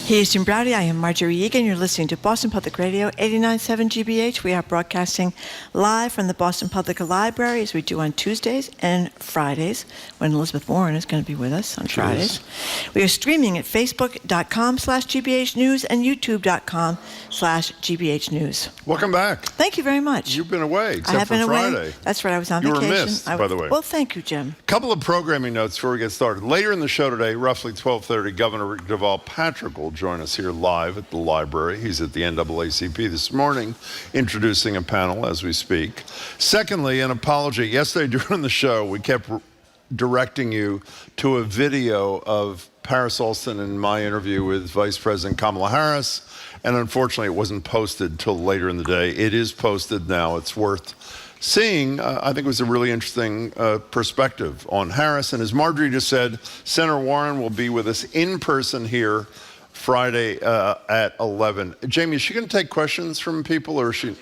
Hey, it's Jim Browdy. I am Marjorie Egan. You're listening to Boston Public Radio, 89.7 GBH. We are broadcasting live from the Boston Public Library, as we do on Tuesdays and Fridays, when Elizabeth Warren is going to be with us on Fridays. We are streaming at facebook.com/GBH News and youtube.com/GBH News. Welcome back. Thank you very much. You've been away, except I have been for away. Friday. That's right. I was on you vacation. You were missed, by the way. Well, thank you, Jim. A couple of programming notes before we get started. Later in the show today, roughly 12:30, Governor Deval will join us here live at the library. He's at the NAACP this morning, introducing a panel as we speak. Secondly, an apology. Yesterday during the show, we kept directing you to a video of Paris Alston and my interview with Vice President Kamala Harris, and unfortunately it wasn't posted till later in the day. It is posted now. It's worth seeing. I think it was a really interesting perspective on Harris. And as Marjorie just said, Senator Warren will be with us in person here Friday at 11. Jamie, is she going to take questions from people, or is she?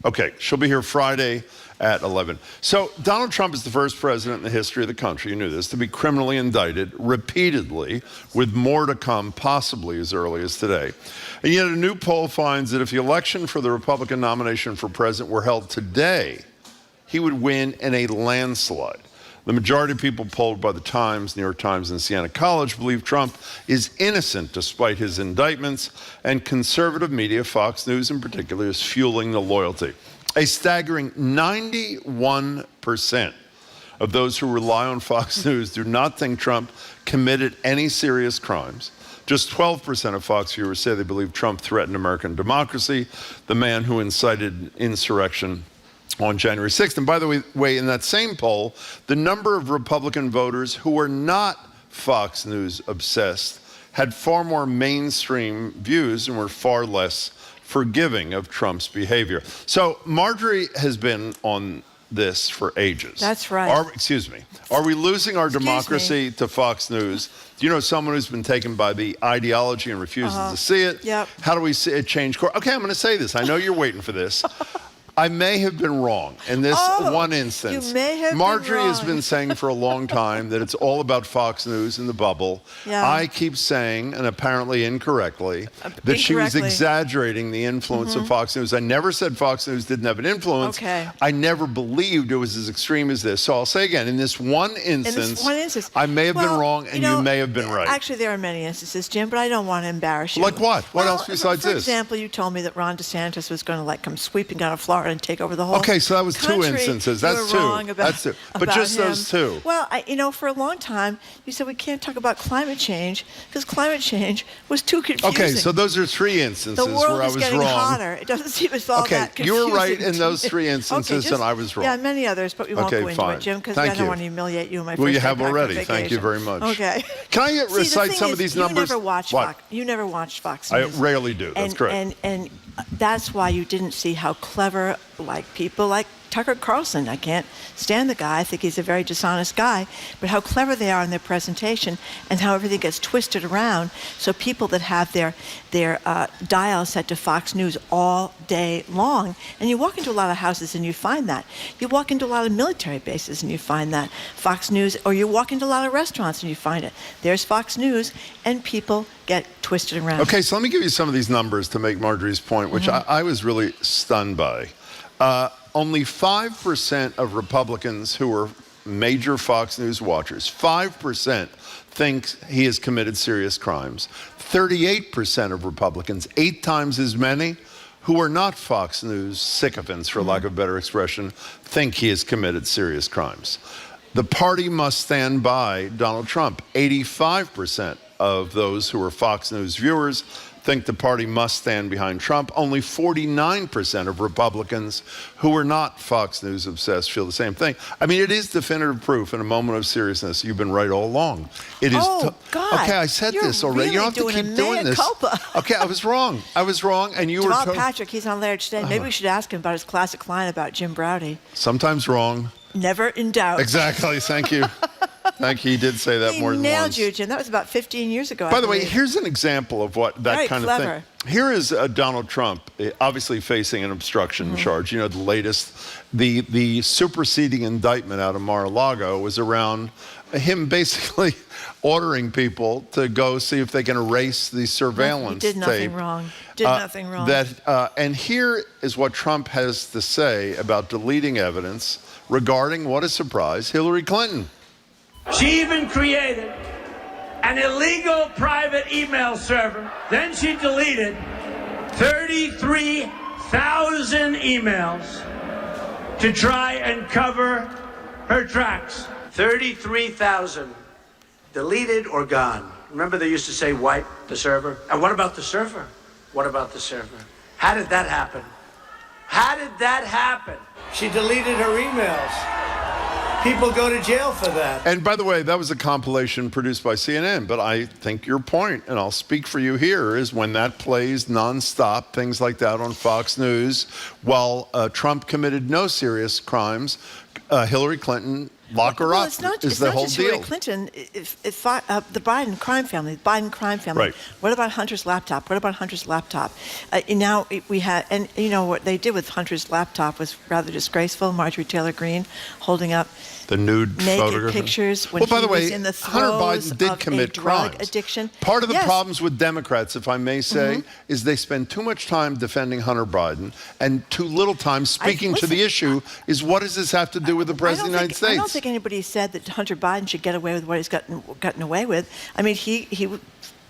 Okay, she'll be here Friday at 11. So Donald Trump is the first president in the history of the country, you knew this, to be criminally indicted repeatedly, with more to come, possibly as early as today. And yet a new poll finds that if the election for the Republican nomination for president were held today, he would win in a landslide. The majority of people polled by the Times, New York Times, and Siena College believe Trump is innocent despite his indictments, and conservative media, Fox News in particular, is fueling the loyalty. A staggering 91% of those who rely on Fox News do not think Trump committed any serious crimes. Just 12% of Fox viewers say they believe Trump threatened American democracy, the man who incited insurrection on January 6th. And by the way, in that same poll, the number of Republican voters who were not Fox News obsessed had far more mainstream views and were far less forgiving of Trump's behavior. So Marjorie has been on this for ages. That's right. Excuse me. Are we losing our democracy to Fox News? Do you know someone who's been taken by the ideology and refuses to see it? Yep. How do we see it change course? Okay, I'm going to say this. I know you're waiting for this. I may have been wrong in this one instance. You may have Marjorie been has been saying for a long time that it's all about Fox News and the bubble. Yeah. I keep saying, and apparently incorrectly, that she was exaggerating the influence of Fox News. I never said Fox News didn't have an influence. Okay. I never believed it was as extreme as this. So I'll say again, in this one instance, I may have been wrong and you may have been right. Actually, there are many instances, Jim, but I don't want to embarrass you. Like what? What else besides this? For example, you told me that Ron DeSantis was going to come sweeping out of Florida and take over the whole Okay, so that was country. two instances. That's two. That's two. But just those two. Well, for a long time, you said we can't talk about climate change because climate change was too confusing. Okay, so those are three instances where I was wrong. The world is getting hotter. It doesn't seem it's all that confusing. You were right in those three instances, and I was wrong. Yeah, many others, but we won't go into it, Jim, because I don't want to humiliate you in my first day back from vacation. Well, you have already. Thank you very much. Okay. Can I recite some of these numbers? You never watched Fox News. I rarely do. That's correct. And that's why you didn't see how clever, people like Tucker Carlson. I can't stand the guy. I think he's a very dishonest guy. But how clever they are in their presentation and how everything gets twisted around. So people that have their dial set to Fox News all day long. And you walk into a lot of houses and you find that. You walk into a lot of military bases and you find that. Fox News, or you walk into a lot of restaurants and you find it. There's Fox News, and people get twisted around. Okay, so let me give you some of these numbers to make Marjorie's point, which I was really stunned by. Only 5% of Republicans who are major Fox News watchers, 5% think he has committed serious crimes. 38% of Republicans, 8 times as many, who are not Fox News sycophants, for lack of a better expression, think he has committed serious crimes. The party must stand by Donald Trump. 85% of those who are Fox News viewers think the party must stand behind Trump. Only 49% of Republicans who are not Fox News obsessed feel the same thing. I mean, it is definitive proof in a moment of seriousness. You've been right all along. It is. God. Okay, I said this already. You don't have to keep doing this. Okay, I was wrong. And you Deval were. Patrick, he's on later today. Maybe we should ask him about his classic line about Jim Browdy. Sometimes wrong. Never in doubt. Exactly. Thank you. Thank you. He did say that He more than nailed once. you, Jim. That was about 15 years ago. By the way, believe. here's an example of what that Very kind of clever. thing. Here is Donald Trump, obviously facing an obstruction charge. You know, the latest, the superseding indictment out of Mar-a-Lago was around him basically ordering people to go see if they can erase the surveillance He did nothing tape. wrong. Did nothing wrong. And here is what Trump has to say about deleting evidence regarding, what a surprise, Hillary Clinton. She even created an illegal private email server. Then she deleted 33,000 emails to try and cover her tracks. 33,000 deleted or gone. Remember they used to say wipe the server? And what about the server? What about the server? How did that happen? How did that happen? She deleted her emails. People go to jail for that. And by the way, that was a compilation produced by CNN, but I think your point, and I'll speak for you here, is when that plays nonstop, things like that on Fox News, while Trump committed no serious crimes, Hillary Clinton, lock her up, It's not is the whole just deal. Hillary Clinton. The Biden crime family, Right. What about Hunter's laptop? What about Hunter's laptop? Now we had, and you know what they did with Hunter's laptop was rather disgraceful. Marjorie Taylor Greene holding up The nude naked photograph. pictures when well, by he the way, was in the Hunter throes Biden did of commit a drug crimes. addiction. Part of the Yes. problems with Democrats, if I may say, is they spend too much time defending Hunter Biden and too little time speaking to the issue. Is what does this have to do with the President of the United States? I don't think anybody said that Hunter Biden should get away with what he's gotten away with. I mean, he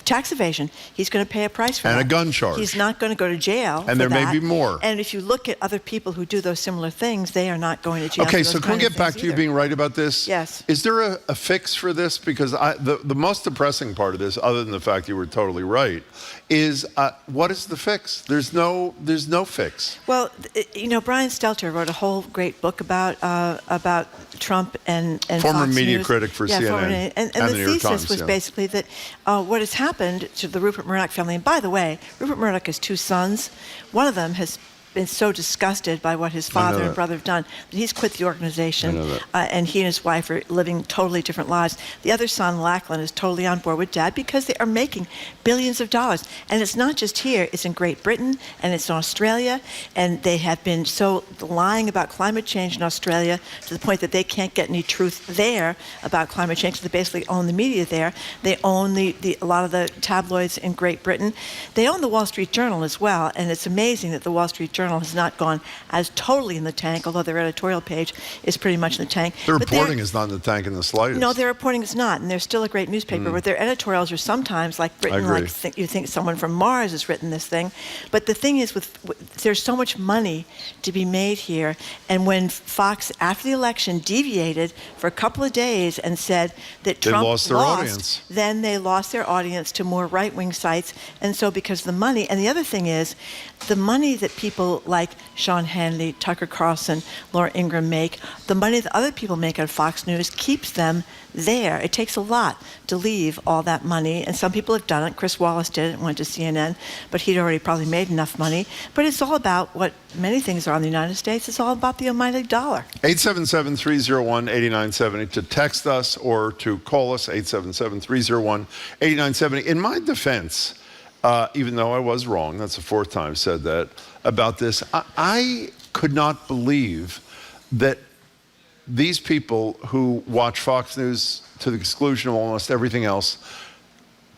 tax evasion. He's going to pay a price for that. And a gun charge. He's not going to go to jail. And there may be more. And if you look at other people who do those similar things, they are not going to jail. Okay, for those so can we kind of get back things to you either. being right about this? Yes. Is there a fix for this? Because the most depressing part of this, other than the fact you were totally right, is what is the fix? There's no fix. Well, you know, Brian Stelter wrote a whole great book about Trump and Former Fox media News. critic for CNN and and the the New York thesis Times, was yeah. basically that what has happened to the Rupert Murdoch family, and by the way, Rupert Murdoch has two sons. One of them has been so disgusted by what his father and brother have done that he's quit the organization, and he and his wife are living totally different lives. The other son, Lachlan, is totally on board with Dad because they are making billions of dollars. And it's not just here, it's in Great Britain and it's in Australia, and they have been so lying about climate change in Australia to the point that they can't get any truth there about climate change. They basically own the media there. They own a lot of the tabloids in Great Britain. They own the Wall Street Journal as well, and it's amazing that the Wall Street Journal has not gone as totally in the tank, although their editorial page is pretty much in the tank. The But reporting is not in the tank in the slightest. no, their reporting is not, and they're still a great newspaper. But their editorials are sometimes like written agree. like you think someone from Mars has written this thing. But the thing is, there's so much money to be made here, and when Fox, after the election, deviated for a couple of days and said that They Trump lost their audience. then they lost their audience to more right-wing sites, and so because of the money. And the other thing is, the money that people like Sean Hannity, Tucker Carlson, Laura Ingraham make, the money that other people make on Fox News keeps them there. It takes a lot to leave all that money, and some people have done it. Chris Wallace did it and went to CNN, but he'd already probably made enough money. But it's all about what many things are in the United States. It's all about the almighty dollar. 877-301-8970 to text us or to call us, 877-301-8970. In my defense, even though I was wrong, that's the fourth time I've said that, about this, I could not believe that these people who watch Fox News to the exclusion of almost everything else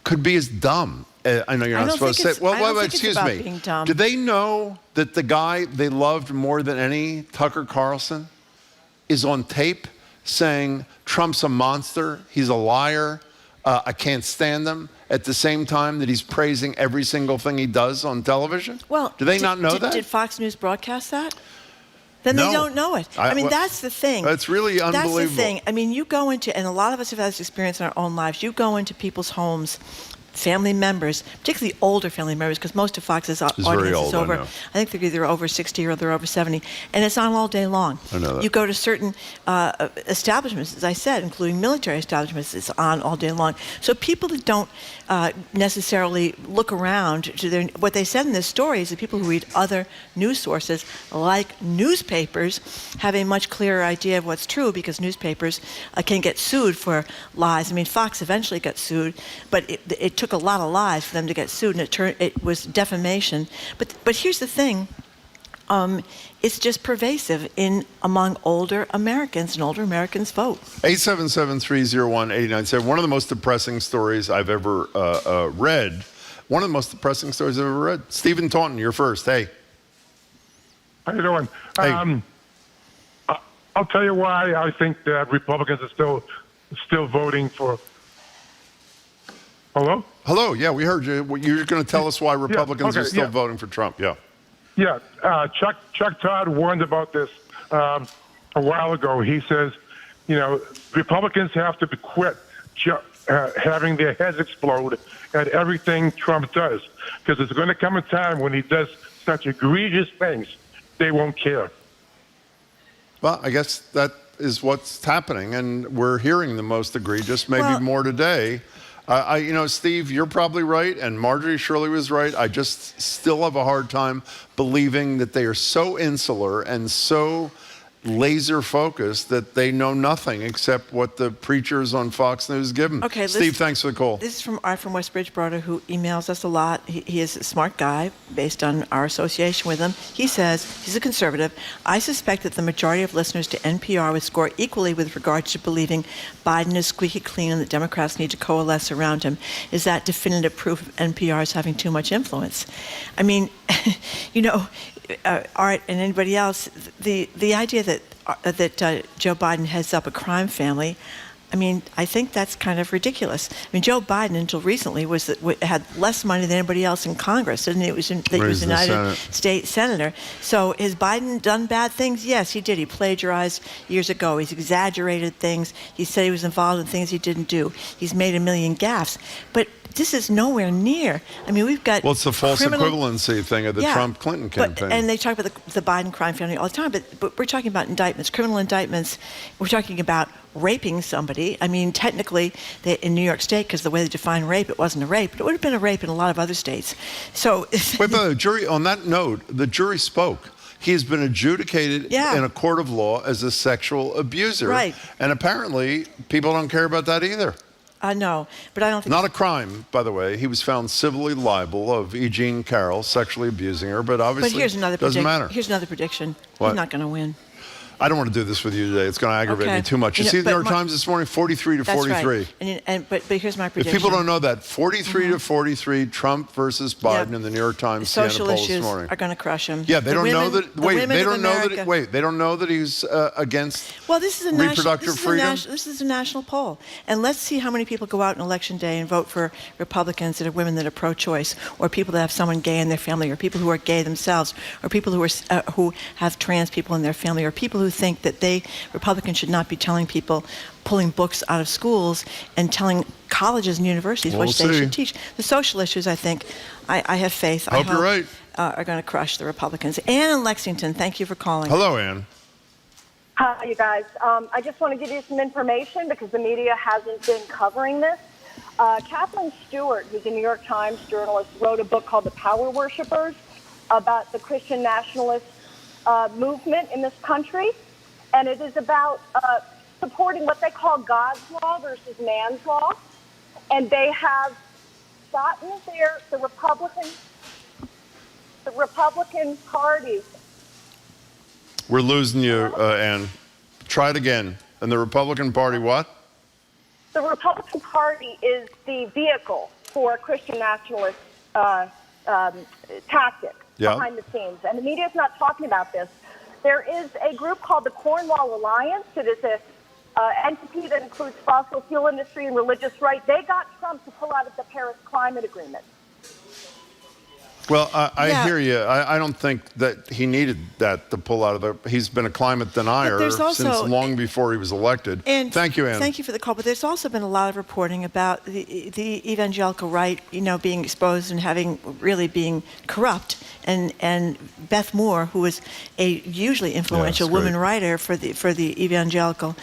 could be as dumb. I know you're not supposed to say. Well, excuse me. Do they know that the guy they loved more than any, Tucker Carlson, is on tape saying Trump's a monster, he's a liar, I can't stand him, at the same time that he's praising every single thing he does on television? Well, do they not know that? Did Fox News broadcast that? Then No. they don't know it. I mean, that's the thing. That's really unbelievable. That's the thing. I mean, you go into, and a lot of us have had this experience in our own lives, you go into people's homes family members, particularly older family members, because most of Fox's audience is over. I think they're either over 60 or they're over 70, and it's on all day long. I know that. You go to certain establishments, as I said, including military establishments, it's on all day long. So people that don't necessarily look around to what they said in this story is that people who read other news sources, like newspapers, have a much clearer idea of what's true, because newspapers can get sued for lies. I mean, Fox eventually got sued, but it took a lot of lies for them to get sued, and it was defamation. But here's the thing. It's just pervasive among older Americans, and older Americans vote. 877-301-8097. One of the most depressing stories I've ever read. One of the most depressing stories I've ever read. Stephen Taunton, you're first. Hey. How you doing? Hey. I'll tell you why I think that Republicans are still voting for. Hello? Hello. Yeah, we heard you. You're going to tell us why Republicans are still voting for Trump. Yeah. Yeah. Chuck Todd warned about this a while ago. He says, Republicans have to quit having their heads explode at everything Trump does, because there's going to come a time when he does such egregious things, they won't care. Well, I guess that is what's happening, and we're hearing the most egregious, maybe more today. Steve, you're probably right, and Marjorie Shirley was right. I just still have a hard time believing that they are so insular and so laser focused that they know nothing except what the preachers on Fox News give them. Okay, Steve, thanks for the call. This is from Art from West Bridgewater, who emails us a lot. He is a smart guy based on our association with him. He says, he's a conservative, I suspect that the majority of listeners to NPR would score equally with regard to believing Biden is squeaky clean and that Democrats need to coalesce around him. Is that definitive proof of NPR's having too much influence? I mean, Art and anybody else, the idea that Joe Biden heads up a crime family, I mean, I think that's kind of ridiculous. I mean, Joe Biden, until recently, had less money than anybody else in Congress, didn't he? He was a United States Senator. So has Biden done bad things? Yes, he did. He plagiarized years ago. He's exaggerated things. He said he was involved in things he didn't do. He's made a million gaffes. But this is nowhere near. I mean, we've got it's the false equivalency thing of the Trump-Clinton campaign. And they talk about the Biden crime family all the time, but we're talking about indictments, criminal indictments. We're talking about raping somebody. I mean, technically, in New York State, because the way they define rape, it wasn't a rape, but it would have been a rape in a lot of other states. So, wait, but the jury, on that note, the jury spoke. He has been adjudicated in a court of law as a sexual abuser. Right. And apparently, people don't care about that either. No, but I don't think... Not a crime, by the way. He was found civilly liable of E. Jean Carroll sexually abusing her, but obviously it doesn't matter. Here's another prediction. What? He's not going to win. I don't want to do this with you today. It's going to aggravate me too much. You see the New York Times this morning, 43 to 43. Right. But here's my prediction. If people don't know that, 43 to 43, Trump versus Biden in the New York Times social poll this issues morning. are going to crush him. Yeah, they don't know that. Wait, they don't know that. Wait, they don't know that he's against reproductive freedom. This is a national poll, and let's see how many people go out on election day and vote for Republicans that are women that are pro-choice, or people that have someone gay in their family, or people who are gay themselves, or people who have trans people in their family, or people who think that Republicans should not be telling people, pulling books out of schools and telling colleges and universities what they should teach. The social issues, I think, I have faith. I hope you're right. Are going to crush the Republicans. Ann in Lexington, thank you for calling. Hello, Ann. Hi, you guys. I just want to give you some information because the media hasn't been covering this. Kathleen Stewart, who's a New York Times journalist, wrote a book called The Power Worshippers about the Christian nationalist movement in this country. And it is about supporting what they call God's law versus man's law. And they have gotten the Republican Party. We're losing you, Ann. Try it again. And the Republican Party what? The Republican Party is the vehicle for a Christian nationalist tactic behind the scenes. And the media is not talking about this. There is a group called the Cornwall Alliance. It is an entity that includes fossil fuel industry and religious right. They got Trump to pull out of the Paris Climate Agreement. Well, I Yeah. hear you. I don't think that he needed that to pull out of the. He's been a climate denier there's also- since long before he was elected. And Thank you, Ann. Thank you for the call. But there's also been a lot of reporting about the evangelical right, being exposed and having being corrupt. And Beth Moore, who is a hugely influential woman writer for the evangelical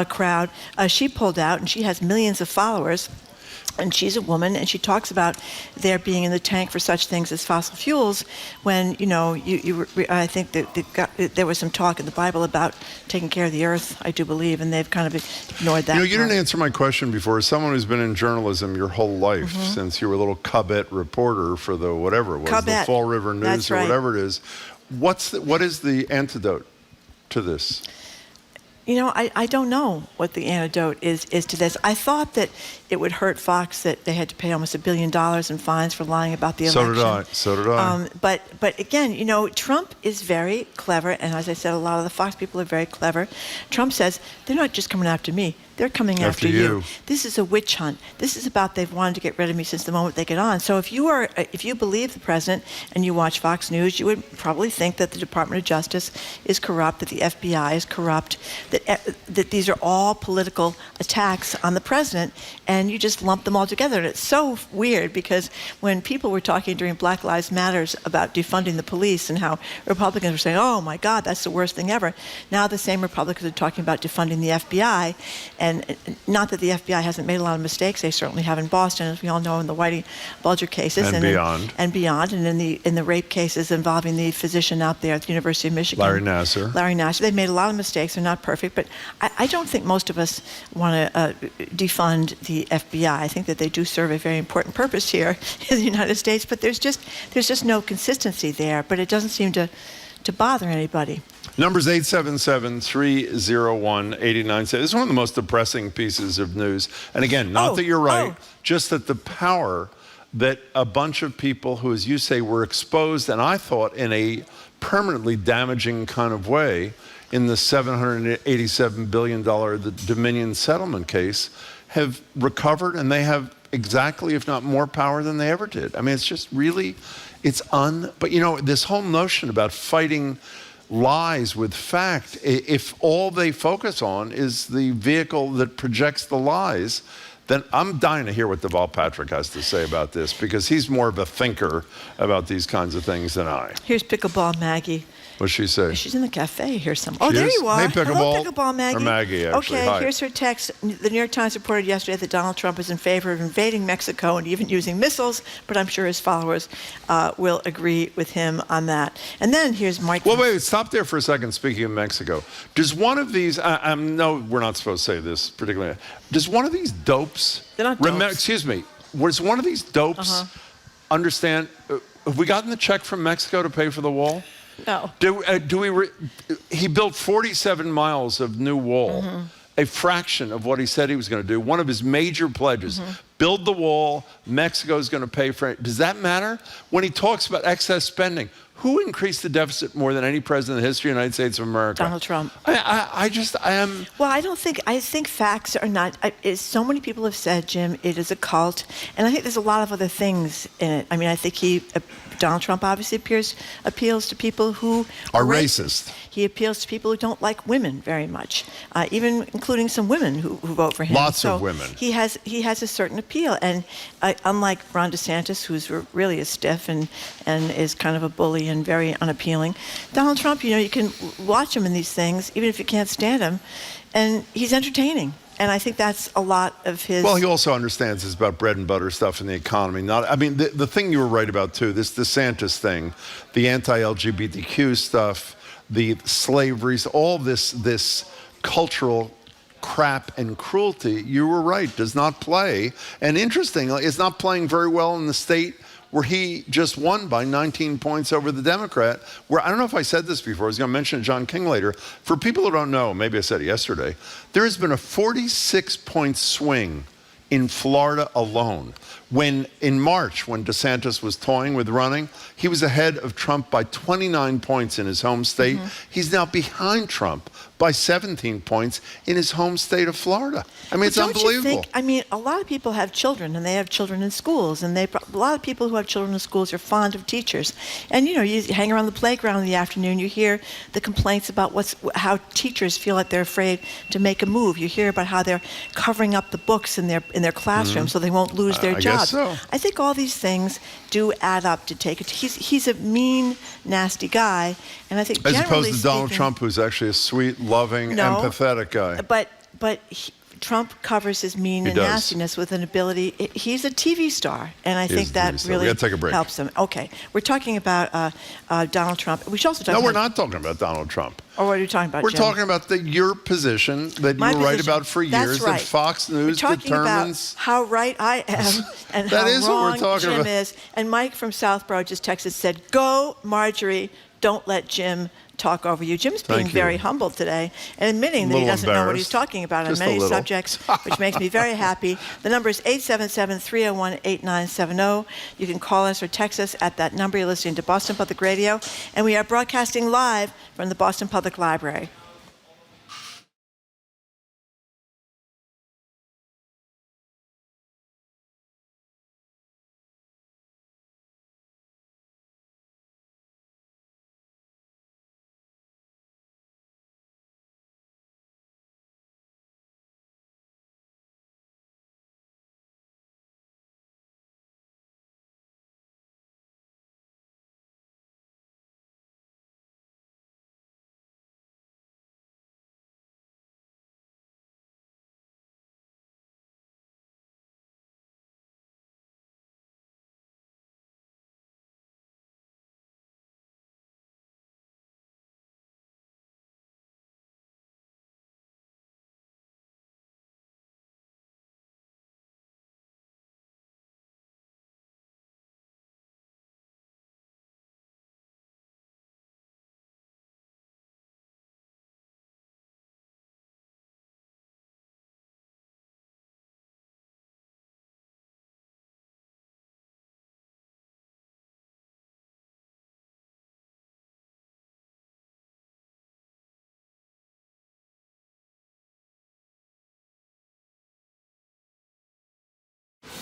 crowd, she pulled out, and she has millions of followers. And she's a woman, and she talks about there being in the tank for such things as fossil fuels. When I think that there was some talk in the Bible about taking care of the earth, I do believe, and they've kind of ignored that. You didn't answer my question before. As someone who's been in journalism your whole life, since you were a little Cubette reporter for the whatever it was, the Fall River News That's or right. whatever it is, what is the antidote to this? I don't know what the antidote is to this. I thought that it would hurt Fox that they had to pay almost $1 billion in fines for lying about the election. So did I. But again, Trump is very clever, and as I said, a lot of the Fox people are very clever. Trump says, they're not just coming after me. They're coming after you. This is a witch hunt. This is about they've wanted to get rid of me since the moment they get on. So if you believe the president and you watch Fox News, you would probably think that the Department of Justice is corrupt, that the FBI is corrupt, that these are all political attacks on the president, and you just lump them all together. And it's so weird because when people were talking during Black Lives Matters about defunding the police and how Republicans were saying, oh my God, that's the worst thing ever. Now the same Republicans are talking about defunding the FBI. And not that the FBI hasn't made a lot of mistakes. They certainly have in Boston, as we all know, in the Whitey Bulger cases. And beyond. And in the rape cases involving the physician out there at the University of Michigan. Larry Nassar. They've made a lot of mistakes. They're not perfect. But I don't think most of us want to defund the FBI. I think that they do serve a very important purpose here in the United States. But there's just no consistency there. But it doesn't seem to bother anybody. Numbers 877-301-8970. This is one of the most depressing pieces of news. And again, not that you're right, just that the power that a bunch of people who, as you say, were exposed, and I thought in a permanently damaging kind of way, in the $787 billion Dominion settlement case, have recovered, and they have exactly, if not more power than they ever did. I mean, it's just really, but this whole notion about fighting lies with fact, if all they focus on is the vehicle that projects the lies, then I'm dying to hear what Deval Patrick has to say about this, because he's more of a thinker about these kinds of things than I. Here's Pickleball Maggie. What'd she say? She's in the cafe here somewhere. She There is? you are. Hey, Pickleball. Hello, Pickleball Maggie. Or Maggie, actually. Okay, Hi. here's her text. The New York Times reported yesterday that Donald Trump is in favor of invading Mexico and even using missiles, but I'm sure his followers will agree with him on that. And then here's Mike. Well, wait, stop there for a second, speaking of Mexico. Does one of these, no, we're not supposed to say this particularly, does one of these dopes, They're not dopes. Excuse me, was one of these dopes understand, have we gotten the check from Mexico to pay for the wall? No. He built 47 miles of new wall, a fraction of what he said he was going to do. One of his major pledges, build the wall, Mexico's going to pay for it. Does that matter? When he talks about excess spending, who increased the deficit more than any president in the history of the United States of America? Donald Trump. I am... Well, I think facts are not, so many people have said, Jim, it is a cult. And I think there's a lot of other things in it. I mean, I think Donald Trump obviously appeals to people who are racist. He appeals to people who don't like women very much, even including some women who vote for him. Lots of women. He has a certain appeal. And unlike Ron DeSantis, who's really a stiff and is kind of a bully and very unappealing, Donald Trump, you can watch him in these things, even if you can't stand him, and he's entertaining. And I think that's a lot of his... Well, he also understands it's about bread and butter stuff in the economy. The thing you were right about, too, this DeSantis thing, the anti-LGBTQ stuff, the slavery, all this cultural crap and cruelty, you were right, does not play. And interestingly, it's not playing very well in the state where he just won by 19 points over the Democrat, where, I don't know if I said this before, I was going to mention John King later. For people who don't know, maybe I said it yesterday, there has been a 46-point swing in Florida alone, When in March, when DeSantis was toying with running, he was ahead of Trump by 29 points in his home state. He's now behind Trump by 17 points in his home state of Florida. I mean, it's unbelievable. You think, I mean, a lot of people have children, and they have children in schools, and a lot of people who have children in schools are fond of teachers. And, you know, you hang around the playground in the afternoon, you hear the complaints about how teachers feel like they're afraid to make a move. You hear about how they're covering up the books in their classroom so they won't lose their jobs. Guess so. I think all these things do add up to take it. He's a mean, nasty guy, and I think as generally opposed to Donald speaking, Trump, who's actually a sweet, loving, empathetic guy. But Trump covers his mean and nastiness with an ability. He's a TV star, and I think that really helps him. Okay, we're talking about Donald Trump. We should also talk about... No, we're not talking about Donald Trump. Or what are you talking about, We're Jim? talking about your position that you were right about for years, right. that Fox News we're talking determines... about how right I am and That how is what we're wrong talking Jim about. is. And Mike from Southborough just texted, said, "Go, Marjorie, don't let Jim talk over you." Jim's being very humble today and admitting that he doesn't know what he's talking about on many subjects, which makes me very happy. The number is 877-301-8970. You can call us or text us at that number. You're listening to Boston Public Radio, and we are broadcasting live from the Boston Public Library.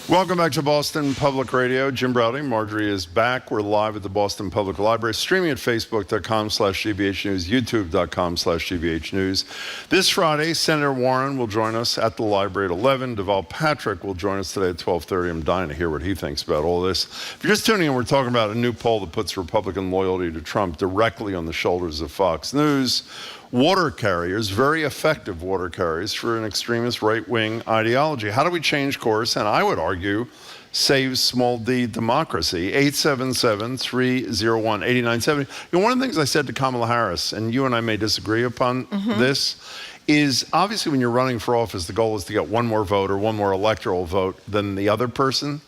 Welcome back to Boston Public Radio. Jim Browding, Marjorie is back. We're live at the Boston Public Library, streaming at facebook.com/GBH News, youtube.com/GBH News. This Friday, Senator Warren will join us at the library at 11. Deval Patrick will join us today at 12:30. I'm dying to hear what he thinks about all this. If you're just tuning in, we're talking about a new poll that puts Republican loyalty to Trump directly on the shoulders of Fox News. Water carriers, very effective water carriers for an extremist right-wing ideology. How do we change course? And I would argue, save small d democracy. 877-301-8970. You know, one of the things I said to Kamala Harris, and you and I may disagree upon this, is obviously when you're running for office, the goal is to get one more vote or one more electoral vote than the other person.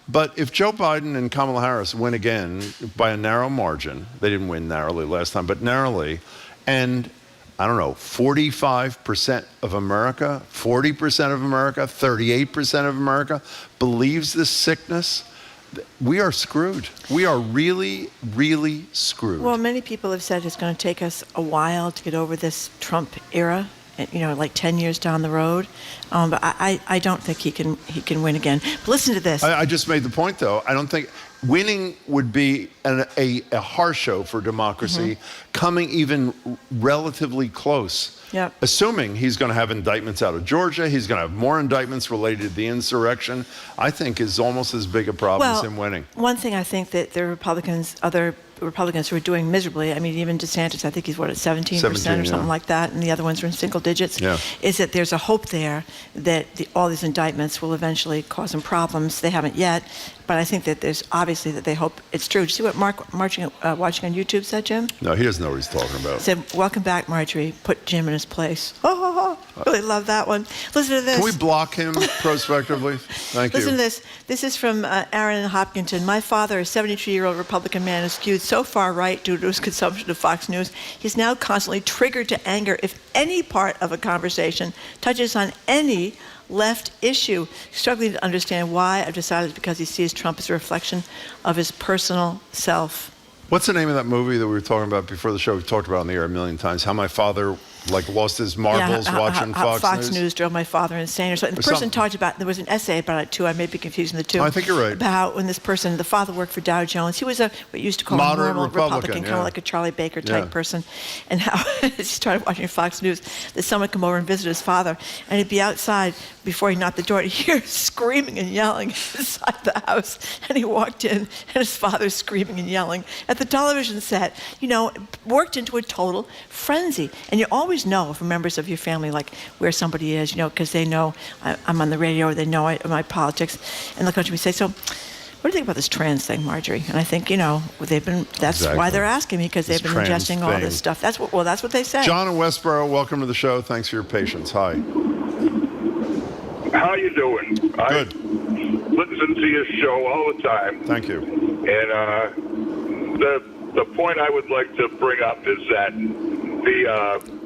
But if Joe Biden and Kamala Harris win again by a narrow margin, they didn't win narrowly last time, but narrowly, and I don't know, 45% of America, 40% of America, 38% of America believes this sickness, we are screwed. We are really, really screwed. Well, many people have said it's going to take us a while to get over this Trump era, you know, like 10 years down the road. But I don't think he can win again. But listen to this. I just made the point, though. I don't think winning would be a harsh show for democracy, coming even relatively close. Yep. Assuming he's going to have indictments out of Georgia, he's going to have more indictments related to the insurrection, I think is almost as big a problem as him winning. One thing I think that the other Republicans who are doing miserably, I mean, even DeSantis, I think he's, at 17% or something like that, and the other ones are in single digits, is that there's a hope there that all these indictments will eventually cause them problems. They haven't yet, but I think that there's obviously that they hope it's true. Did you see what Mark watching on YouTube said, Jim? No, he doesn't know what he's talking about. He said, "Welcome back, Marjorie. Put Jim in his place." Really love that one. Listen to this. Can we block him prospectively? Thank you. Listen to this. This is from Aaron in Hopkinton. "My father, a 72-year-old Republican man, is skewed so far right due to his consumption of Fox News. He's now constantly triggered to anger if any part of a conversation touches on any left issue, struggling to understand why. I've decided because he sees Trump as a reflection of his personal self. What's the name of that movie that we were talking about before the show? We've talked about on the air a million times. How my father lost his marbles watching Fox News. Drove my father insane or something. The person talked about, there was an essay about it too, I may be confusing the two. I think you're right. About when this person, the father worked for Dow Jones. He was what you used to call moderate a normal Republican, yeah. kind of like a Charlie Baker type person. And how he started watching Fox News, that someone would come over and visit his father, and he'd be outside before he knocked the door, and he'd hear screaming and yelling inside the house. And he walked in, and his father's screaming and yelling at the television set, worked into a total frenzy. And you always know from members of your family, like where somebody is, because they know I'm on the radio, or they know my politics, and they'll come to me and say, "So, what do you think about this trans thing, Marjorie?" And I think, they've been. That's exactly why they're asking me, because they've been ingesting all this stuff. That's what they say. John in Westboro, welcome to the show. Thanks for your patience. Hi. How you doing? Good. I listen to your show all the time. Thank you. And the point I would like to bring up is that the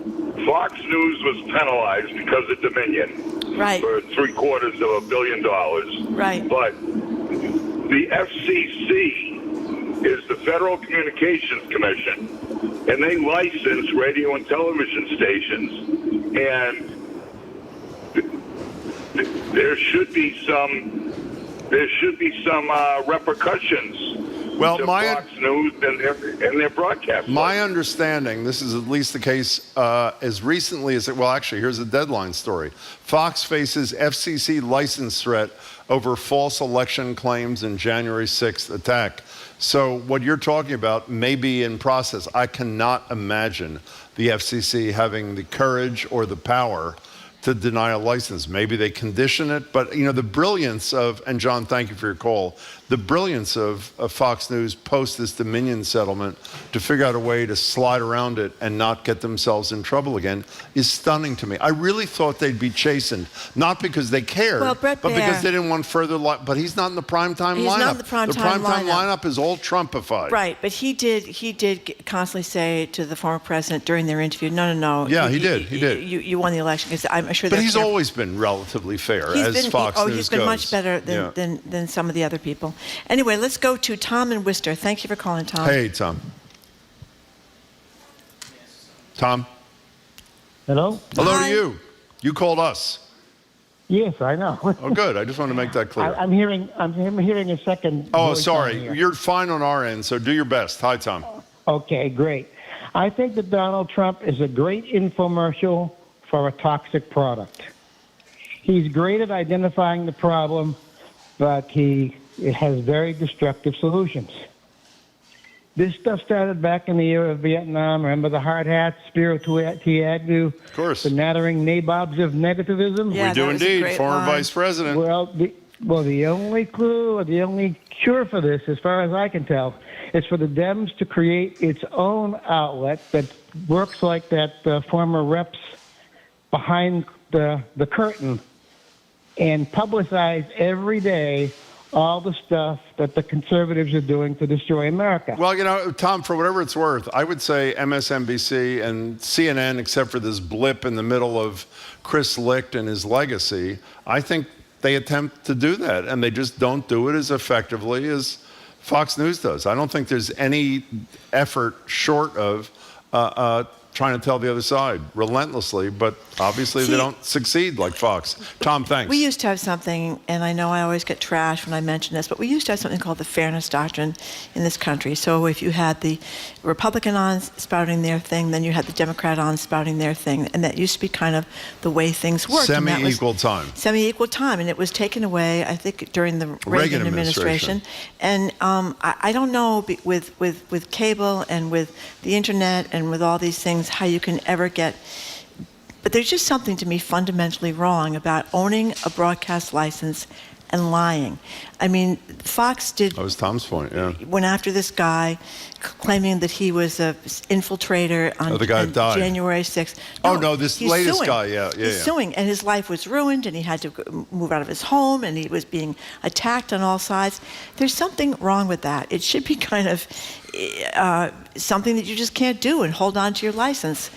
Fox News was penalized because of Dominion, right, for $750 million. Right. But the FCC is the Federal Communications Commission, and they license radio and television stations, and there should be some repercussions. Well, to Fox News and their broadcast. My understanding, this is at least the case as recently as actually, here's a deadline story. Fox faces FCC license threat over false election claims in January 6th attack. So what you're talking about may be in process. I cannot imagine the FCC having the courage or the power to deny a license. Maybe they condition it, but the brilliance of, and John, thank you for your call, the brilliance of Fox News post this Dominion settlement to figure out a way to slide around it and not get themselves in trouble again is stunning to me. I really thought they'd be chastened, not because they cared, but because they didn't want further, but he's not in the primetime lineup. He's not in the primetime lineup is all Trumpified. Right, but he did constantly say to the former president during their interview, no. Yeah, he did. You won the election, because I'm sure. But he's always been relatively fair as Fox News goes. He's been much better than some of the other people. Anyway, let's go to Tom in Worcester. Thank you for calling, Tom. Hey, Tom. Tom? Hello? Hello Hi. to you. You called us. Yes, I know. Oh, good. I just want to make that clear. I'm hearing a second. Oh, voice sorry. on here. You're fine on our end, so do your best. Hi, Tom. Okay, great. I think that Donald Trump is a great infomercial for a toxic product. He's great at identifying the problem, but it has very destructive solutions. This stuff started back in the era of Vietnam. Remember the hard hats, ACLU, Of course. the nattering nabobs of negativism? Yeah, We do that was a indeed. great Former line. Vice President. Well, the only clue or the only cure for this, as far as I can tell, is for the Dems to create its own outlet that works like that former reps behind the curtain and publicize every day all the stuff that the conservatives are doing to destroy America. Well, Tom, for whatever it's worth, I would say MSNBC and CNN, except for this blip in the middle of Chris Licht and his legacy, I think they attempt to do that, and they just don't do it as effectively as Fox News does. I don't think there's any effort short of trying to tell the other side relentlessly, but obviously they don't succeed like Fox. Tom, thanks. We used to have something, and I know I always get trashed when I mention this, but we used to have something called the fairness doctrine in this country. So if you had the Republican on spouting their thing, then you had the Democrat on spouting their thing, and that used to be kind of the way things worked. Semi-equal time. Semi-equal time, and it was taken away, I think, during the Reagan administration. And I don't know with cable and with the internet and with all these things how you can ever get. But there's just something to me fundamentally wrong about owning a broadcast license and lying. I mean, Fox did. That was Tom's point, yeah. Went after this guy, claiming that he was a infiltrator on, the guy on died. January 6th. This he's latest suing. guy, yeah. He's suing, and his life was ruined, and he had to move out of his home, and he was being attacked on all sides. There's something wrong with that. It should be kind of something that you just can't do and hold on to your license.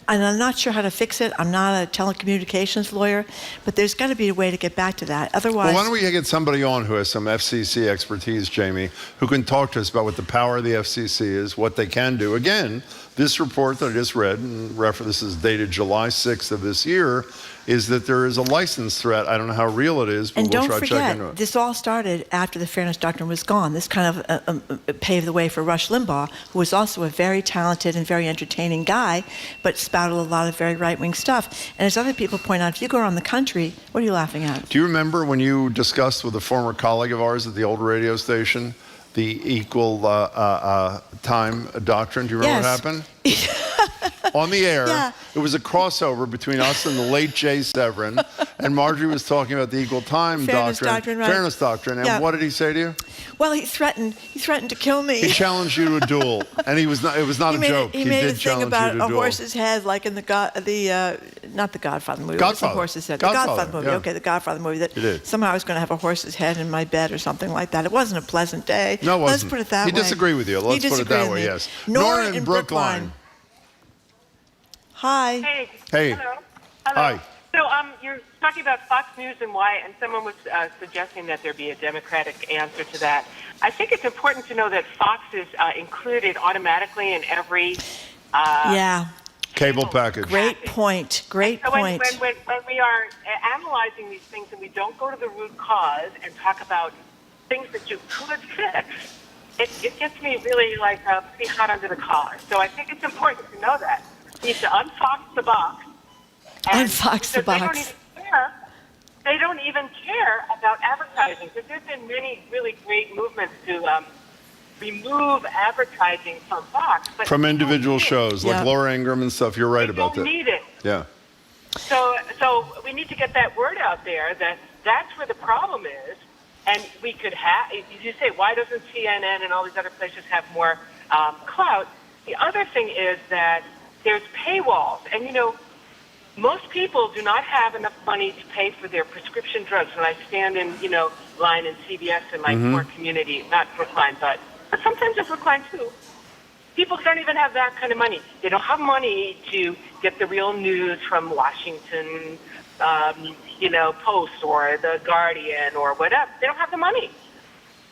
And I'm not sure how to fix it. I'm not a telecommunications lawyer, but there's got to be a way to get back to that. Otherwise, Well, why don't we get somebody on who has some FCC expertise, Jamie, who can talk to us about what the power of the FCC is, what they can do. Again, this report that I just read, and this is dated July 6th of this year, is that there is a license threat. I don't know how real it is, but and we'll don't try to check forget, into it. this all started after the Fairness Doctrine was gone. This kind of paved the way for Rush Limbaugh, who was also a very talented and very entertaining guy, but spouted a lot of very right-wing stuff. And as other people point out, if you go around the country, what are you laughing at? Do you remember when you discussed with a former colleague of ours at the old radio station the equal time doctrine? Do you remember what happened? On the air, Yeah. it was a crossover between us and the late Jay Severin, and Marjorie was talking about the equal time Fairness doctrine, right. fairness doctrine. And Yeah. what did he say to you? Well, he threatened to kill me. He challenged you to a duel, and it was not a joke. He made did a thing challenge about you to a duel. horse's head, like in not the Godfather movie. Godfather. What's the horse's head? Godfather, The Godfather movie. yeah. Okay, the Godfather movie. That It is. somehow I was going to have a horse's head in my bed or something like that. It wasn't a pleasant day. No, it wasn't. Let's put it that He way. disagreed with you. Let's put it disagreed that with way, me. yes. Nora Nora in Brookline. Hi. Hey. Hello. Hi. So you're talking about Fox News and why, and someone was suggesting that there be a Democratic answer to that. I think it's important to know that Fox is included automatically in every Yeah. Cable package. Great point. Great so point. When we are analyzing these things and we don't go to the root cause and talk about things that you could fix, it gets me really pretty hot under the collar. So I think it's important to know that. You need to unfox the box. Unfox the box. They don't even care about advertising. Because there's been many really great movements to remove advertising from Fox. But From individual shows, like Yeah. Laura Ingraham and stuff. You're right they about don't that. need it. Yeah. So we need to get that word out there that that's where the problem is. And we could have, you say, why doesn't CNN and all these other places have more clout? The other thing is that there's paywalls. And, most people do not have enough money to pay for their prescription drugs. When I stand in, line in CVS in my poor community, not Brookline, but sometimes in Brookline too, people don't even have that kind of money. They don't have money to get the real news from Washington, Post or the Guardian or whatever. They don't have the money.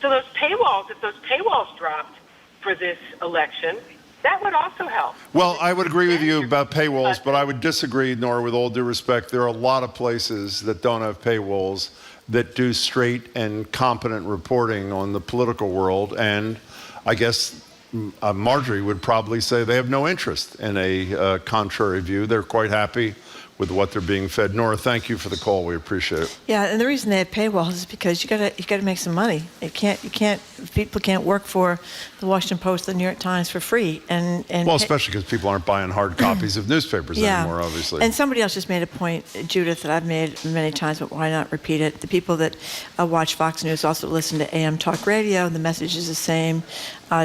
So those paywalls, if those paywalls dropped for this election, that would also help. Well, I would agree with you about paywalls, but I would disagree, Nora, with all due respect. There are a lot of places that don't have paywalls that do straight and competent reporting on the political world, and I guess Marjorie would probably say they have no interest in a contrary view. They're quite happy with what they're being fed. Nora, thank you for the call. We appreciate it. Yeah, and the reason they have paywalls is because you gotta make some money. People can't work for the Washington Post, the New York Times for free, and Well, especially because people aren't buying hard copies of newspapers anymore, obviously. And somebody else just made a point, Judith, that I've made many times, but why not repeat it? The people that watch Fox News also listen to AM talk radio, and the message is the same.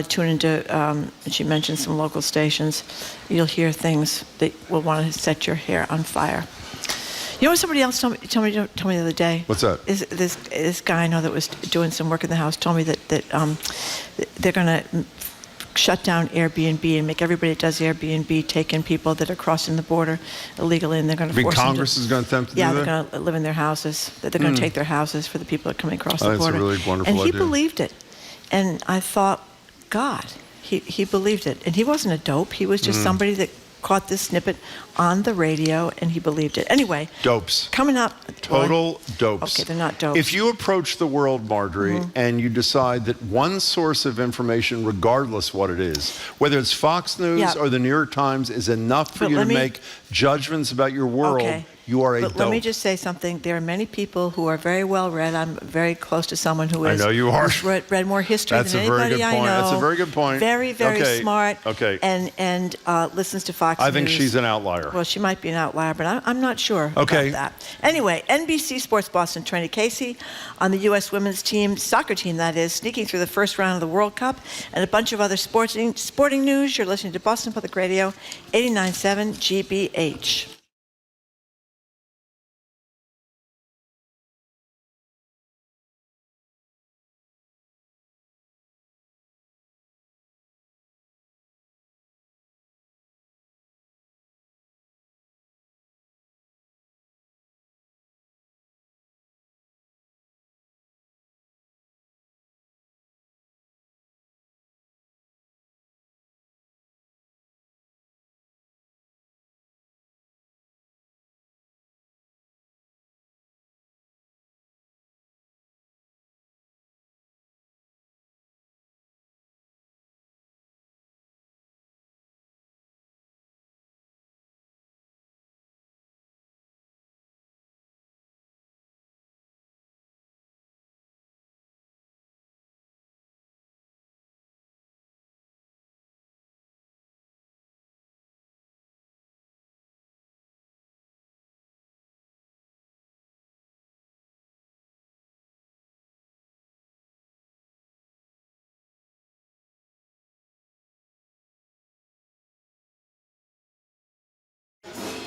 Tune into, and she mentioned some local stations. You'll hear things that will want to set your hair on fire. You know what somebody else told me the other day? What's that? Is this guy I know that was doing some work in the house told me that they're going to shut down Airbnb and make everybody that does Airbnb take in people that are crossing the border illegally, and they're going to force Congress is going to attempt to do that? Yeah, they're going to live in their houses. That they're going to take their houses for the people that are coming across the That's a border. really wonderful and he idea. believed it, and I thought, God, he believed it, and he wasn't a dope. He was just somebody that caught this snippet on the radio, and he believed it. Anyway, Dopes. coming up. Total dopes. Okay, they're not dopes. If you approach the world, Marjorie, and you decide that one source of information, regardless what it is, whether it's Fox News Yeah. or the New York Times, is enough for But you to let me- make judgments about your world, Okay. you are a But dope. let me just say something. There are many people who are very well read. I'm very close to someone who I is. know you are. Who's read more history That's than a very anybody good I point. know. That's a very good point. Very, very Okay. smart. Okay. And listens to Fox I News. think she's an outlier. Well, she might be an outlier, but I'm not sure Okay. about that. Anyway, NBC Sports Boston, Trenni Casey on the U.S. women's team, soccer team that is, sneaking through the first round of the World Cup, and a bunch of other sporting news. You're listening to Boston Public Radio, 89.7 GBH.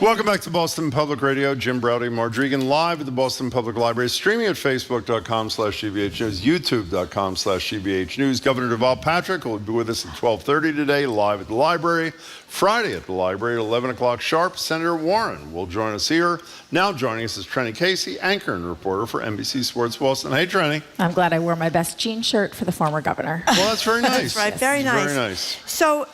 Welcome back to Boston Public Radio. Jim Browdy, Margegan, live at the Boston Public Library, streaming at facebook.com/GBH News, youtube.com/GBH News. Governor Deval Patrick will be with us at 12:30 today, live at the library. Friday at the library at 11 o'clock sharp, Senator Warren will join us here. Now joining us is Trenni Casey, anchor and reporter for NBC Sports Boston. Hey, Trenni. I'm glad I wore my best jean shirt for the former governor. Well, that's very nice. That's right, very nice. Very nice. So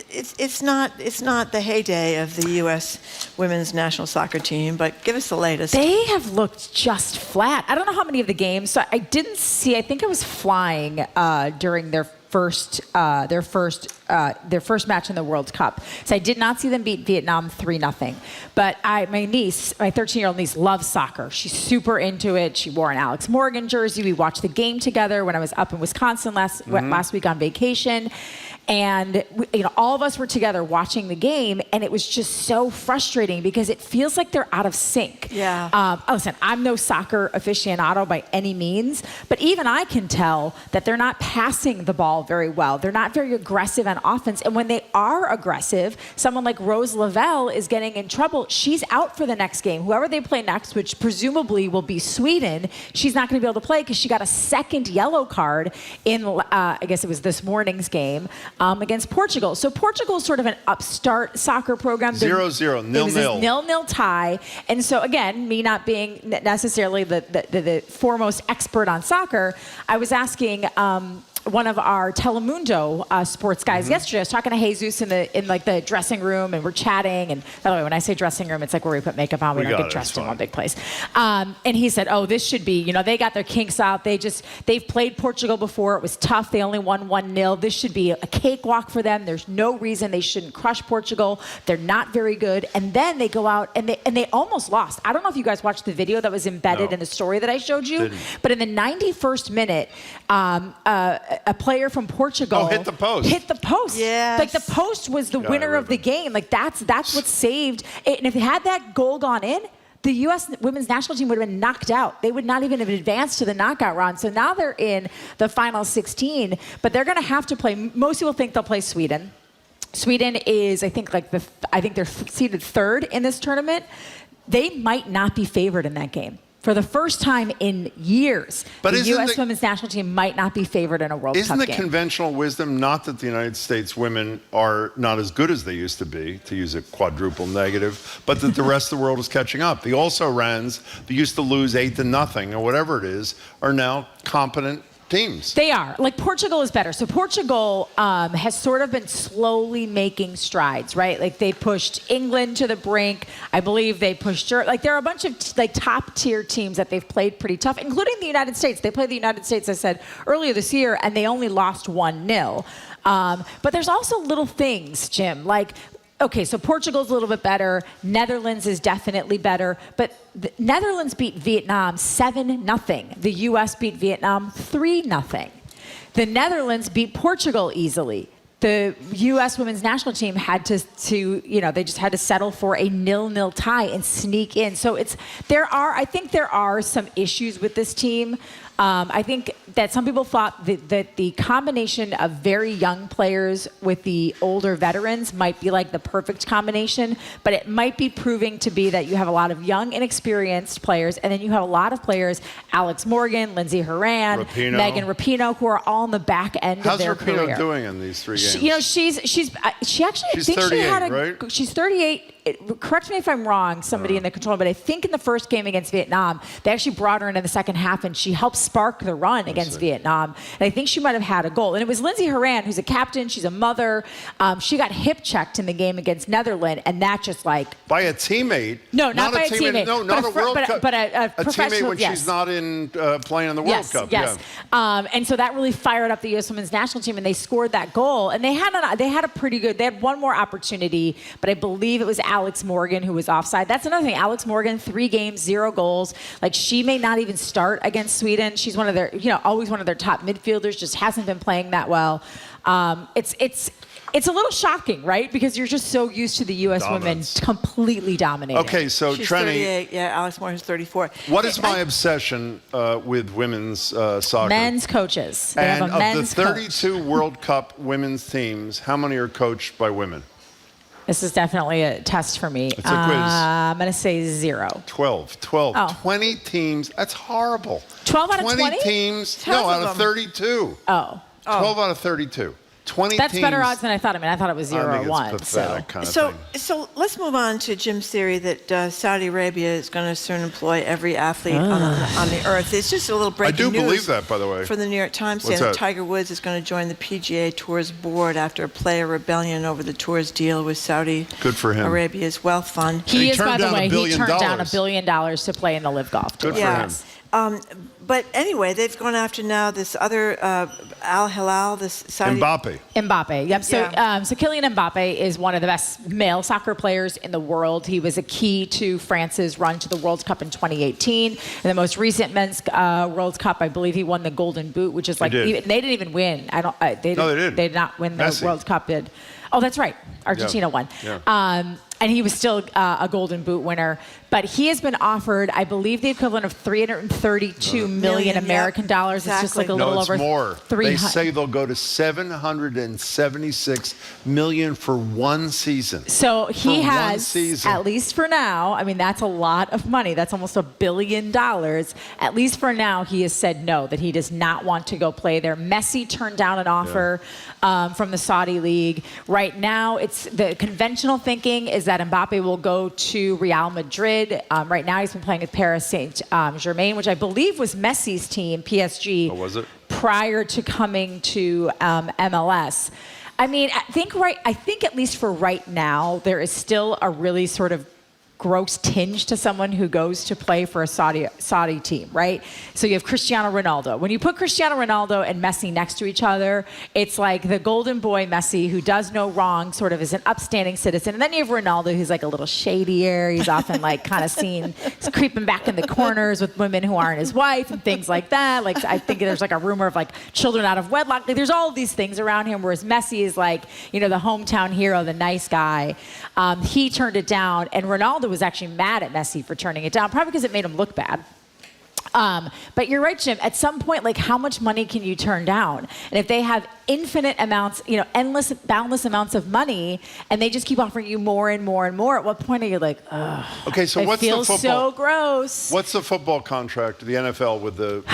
it's not the heyday of the U.S. women's national soccer team, but give us the latest. They have looked just flat. I don't know how many of the games. So I didn't see. I think I was flying during their first match in the World Cup. So I did not see them beat Vietnam 3-0. But my niece, my 13-year-old niece, loves soccer. She's super into it. She wore an Alex Morgan jersey. We watched the game together when I was up in Wisconsin last week on vacation. And all of us were together watching the game, and it was just so frustrating because it feels like they're out of sync. Yeah. Listen, I'm no soccer aficionado by any means, but even I can tell that they're not passing the ball very well. They're not very aggressive on offense, and when they are aggressive, someone like Rose Lavelle is getting in trouble. She's out for the next game. Whoever they play next, which presumably will be Sweden, she's not going to be able to play because she got a second yellow card in, I guess it was this morning's game. Against Portugal. So Portugal is sort of an upstart soccer program. 0-0, nil-nil. It was this nil-nil tie. And so again, me not being necessarily the foremost expert on soccer, I was asking one of our Telemundo sports guys yesterday. I was talking to Jesus in the dressing room, and we're chatting. And by the way, when I say dressing room, it's like where we put makeup on. We don't get dressed in one big place. And he said, "Oh, this should be. They got their kinks out. They've played Portugal before. It was tough. They only won 1-0. This should be a cakewalk for them. There's no reason they shouldn't crush Portugal. They're not very good." And then they go out and they almost lost. I don't know if you guys watched the video that was embedded in the story that I showed you, but in the 91st minute, a player from Portugal hit the post. Yes. Like the post was the winner of the game. Like that's what saved it. And if had that goal gone in, the U.S. women's national team would have been knocked out. They would not even have advanced to the knockout round. So now they're in the final 16, but they're going to have to play. Most people think they'll play Sweden. Sweden is, I think they're seeded third in this tournament. They might not be favored in that game. For the first time in years, the U.S. women's national team might not be favored in a World Cup game. Isn't the conventional wisdom not that the United States women are not as good as they used to be, to use a quadruple negative, but that the rest of the world is catching up? The also-rans that used to lose 8-0 or whatever it is are now competent teams. They are. Like, Portugal is better. So Portugal has sort of been slowly making strides, right? Like, they pushed England to the brink. I believe they pushed Germany. Like, there are a bunch of top-tier teams that they've played pretty tough, including the United States. They played the United States, I said, earlier this year, and they only lost 1-0. But there's also little things, Jim, like, okay, so Portugal's a little bit better. Netherlands is definitely better. But the Netherlands beat Vietnam 7-0. The U.S. beat Vietnam 3-0. The Netherlands beat Portugal easily. The U.S. women's national team had to they just had to settle for a 0-0 tie and sneak in. So I think there are some issues with this team. I think that some people thought that the combination of very young players with the older veterans might be like the perfect combination, but it might be proving to be that you have a lot of young, inexperienced players, and then you have a lot of players, Alex Morgan, Lindsey Horan, Megan Rapinoe, who are all on the back end of their career. How's Rapinoe doing in these three games? She actually thinks 38, she had right? She's 38. Correct me if I'm wrong, somebody in the control, but I think in the first game against Vietnam, they actually brought her in the second half, and she helped spark the run against Vietnam. And I think she might have had a goal. And it was Lindsey Horan, who's a captain. She's a mother. She got hip checked in the game against Netherlands, and that just like by a teammate. No, not by a teammate. No, not a World Cup. But a teammate when she's not in playing in the World Cup. Yes. Yeah. And so that really fired up the U.S. women's national team, and they scored that goal. And they had a pretty good. They had one more opportunity, but I believe it was Alex Morgan who was offside. That's another thing. Alex Morgan, 3 games, 0 goals. Like, she may not even start against Sweden. She's one of their, always one of their top midfielders. Just hasn't been playing that well. It's a little shocking, right? Because you're just so used to the U.S. women completely dominating. Okay, so She's Trenni, 38. Yeah, Alex Morgan's 34. What is my obsession with women's soccer? Men's coaches. They and have a men's of the 32 World Cup women's teams, how many are coached by women? This is definitely a test for me. It's a quiz. I'm going to say 0. 12. Oh. 20 teams. That's horrible. 12 out of 20? 20 teams. Half No, of out of them. 32. Oh. 12 out of 30. 20 That's teams. better odds than I thought. I mean, I thought it was 0 I or think 1. it's pathetic kind of So, thing. so let's move on to Jim's theory that Saudi Arabia is going to soon employ every athlete on the earth. It's just a little breaking I do news. believe that, by the way. From the New York Times, What's saying that that? Tiger Woods is going to join the PGA Tour's board after a player rebellion over the tour's deal with Saudi Good for him. Arabia's wealth fund. He is, turned by the down way, $1 billion. he turned down $1 billion to play in the Live Golf Tour. Good for him. But anyway, they've gone after now this other Al Hilal, this Saudi. Mbappe. Yep. So, Yeah. so Kylian Mbappe is one of the best male soccer players in the world. He was a key to France's run to the World Cup in 2018. In the most recent men's World Cup, I believe he won the Golden Boot, which is like did. they didn't even win. they didn't. They did not win the Messi. World Cup. Oh, that's right. Argentina won. Yeah. And he was still a Golden Boot winner. But he has been offered, I believe, the equivalent of $332 million American dollars. It's just like a little No, it's over more. They 300. say they'll go to $776 million for one season. So he For one has, season. at least for now, I mean, that's a lot of money. That's almost $1 billion. At least for now, he has said no, that he does not want to go play there. Messi turned down an offer from the Saudi League. Right now, it's the conventional thinking is that Mbappe will go to Real Madrid. Right now, he's been playing with Paris Saint-Germain, which I believe was Messi's team, PSG. Oh, was it? Prior to coming to MLS. I mean, I think at least for right now, there is still a really sort of gross tinge to someone who goes to play for a Saudi team, right? So you have Cristiano Ronaldo. When you put Cristiano Ronaldo and Messi next to each other, it's like the golden boy Messi who does no wrong, sort of is an upstanding citizen. And then you have Ronaldo who's like a little shadier. He's often like kind of seen creeping back in the corners with women who aren't his wife and things like that. Like I think there's like a rumor of like children out of wedlock. Like, there's all of these things around him, whereas Messi is like, you know, the hometown hero, the nice guy. He turned it down, and Ronaldo was actually mad at Messi for turning it down, probably because it made him look bad. But you're right, Jim. At some point, like, how much money can you turn down? And if they have infinite amounts, you know, endless, boundless amounts of money, and they just keep offering you more and more and more, at what point are you like, ugh? Okay, so it what's the feels football? so gross. What's the football contract, the NFL, with the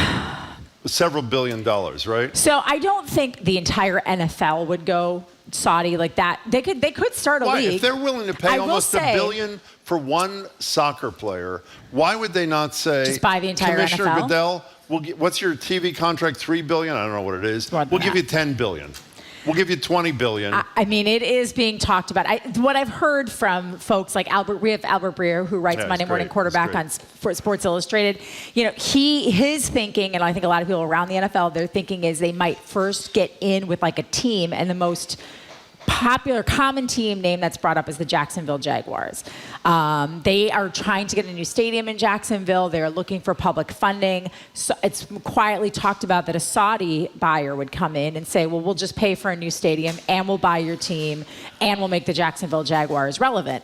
several $1 billion, right? So I don't think the entire NFL would go Saudi like that. They could start a Why? league. If they're willing to pay almost $1 billion for one soccer player, why would they not say, just buy the entire Commissioner NFL? Goodell, what's your TV contract? $3 billion? I don't know what it is. More than We'll give that. you $10 billion. We'll give you $20 billion. I mean, it is being talked about. What I've heard from folks like Albert, we have Albert Breer, who writes Yeah, Monday it's Morning great. Quarterback It's on Sports Illustrated. You know, his thinking, and I think a lot of people around the NFL, their thinking is they might first get in with like a team, and the most popular common team name that's brought up is the Jacksonville Jaguars. They are trying to get a new stadium in Jacksonville. They're looking for public funding. So it's quietly talked about that a Saudi buyer would come in and say, well, we'll just pay for a new stadium and we'll buy your team and we'll make the Jacksonville Jaguars relevant.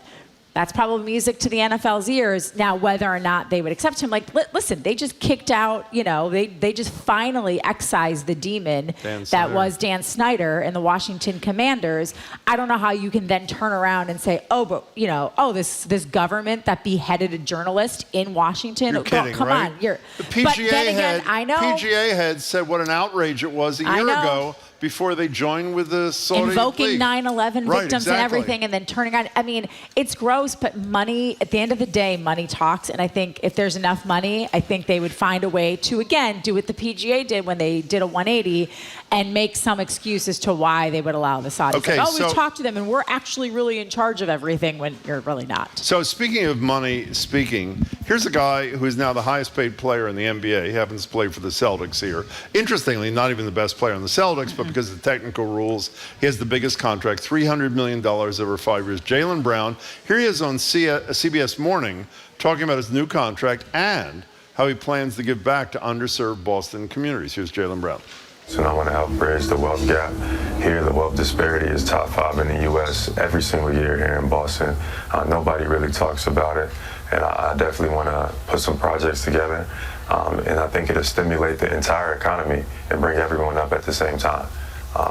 That's probably music to the NFL's ears. Now, whether or not they would accept him, like, listen, they just kicked out, you know, they just finally excised the demon that was Dan Snyder and the Washington Commanders. I don't know how you can then turn around and say, oh, but, you know, this government that beheaded a journalist in Washington. You're kidding, come right? on. The PGA but then again, I know. PGA head said what an outrage it was a year ago before they joined with the Saudi invoking League. 9/11 Right, victims exactly. and everything, and then turning on. I mean, it's gross, but money, at the end of the day, money talks. And I think if there's enough money, I think they would find a way to, again, do what the PGA did when they did a 180 and make some excuse as to why they would allow the Saudis. Okay, like, so we talked to them, and we're actually really in charge of everything, when you're really not. So speaking of money, here's a guy who is now the highest paid player in the NBA. He happens to play for the Celtics here. Interestingly, not even the best player on the Celtics, but because of the technical rules, he has the biggest contract, $300 million over 5 years. Jaylen Brown, here he is on CBS Morning talking about his new contract and how he plans to give back to underserved Boston communities. Here's Jaylen Brown. So I want to help bridge the wealth gap. Here, the wealth disparity is top 5 in the U.S. every single year here in Boston. Nobody really talks about it, and I definitely want to put some projects together, and I think it'll stimulate the entire economy and bring everyone up at the same time.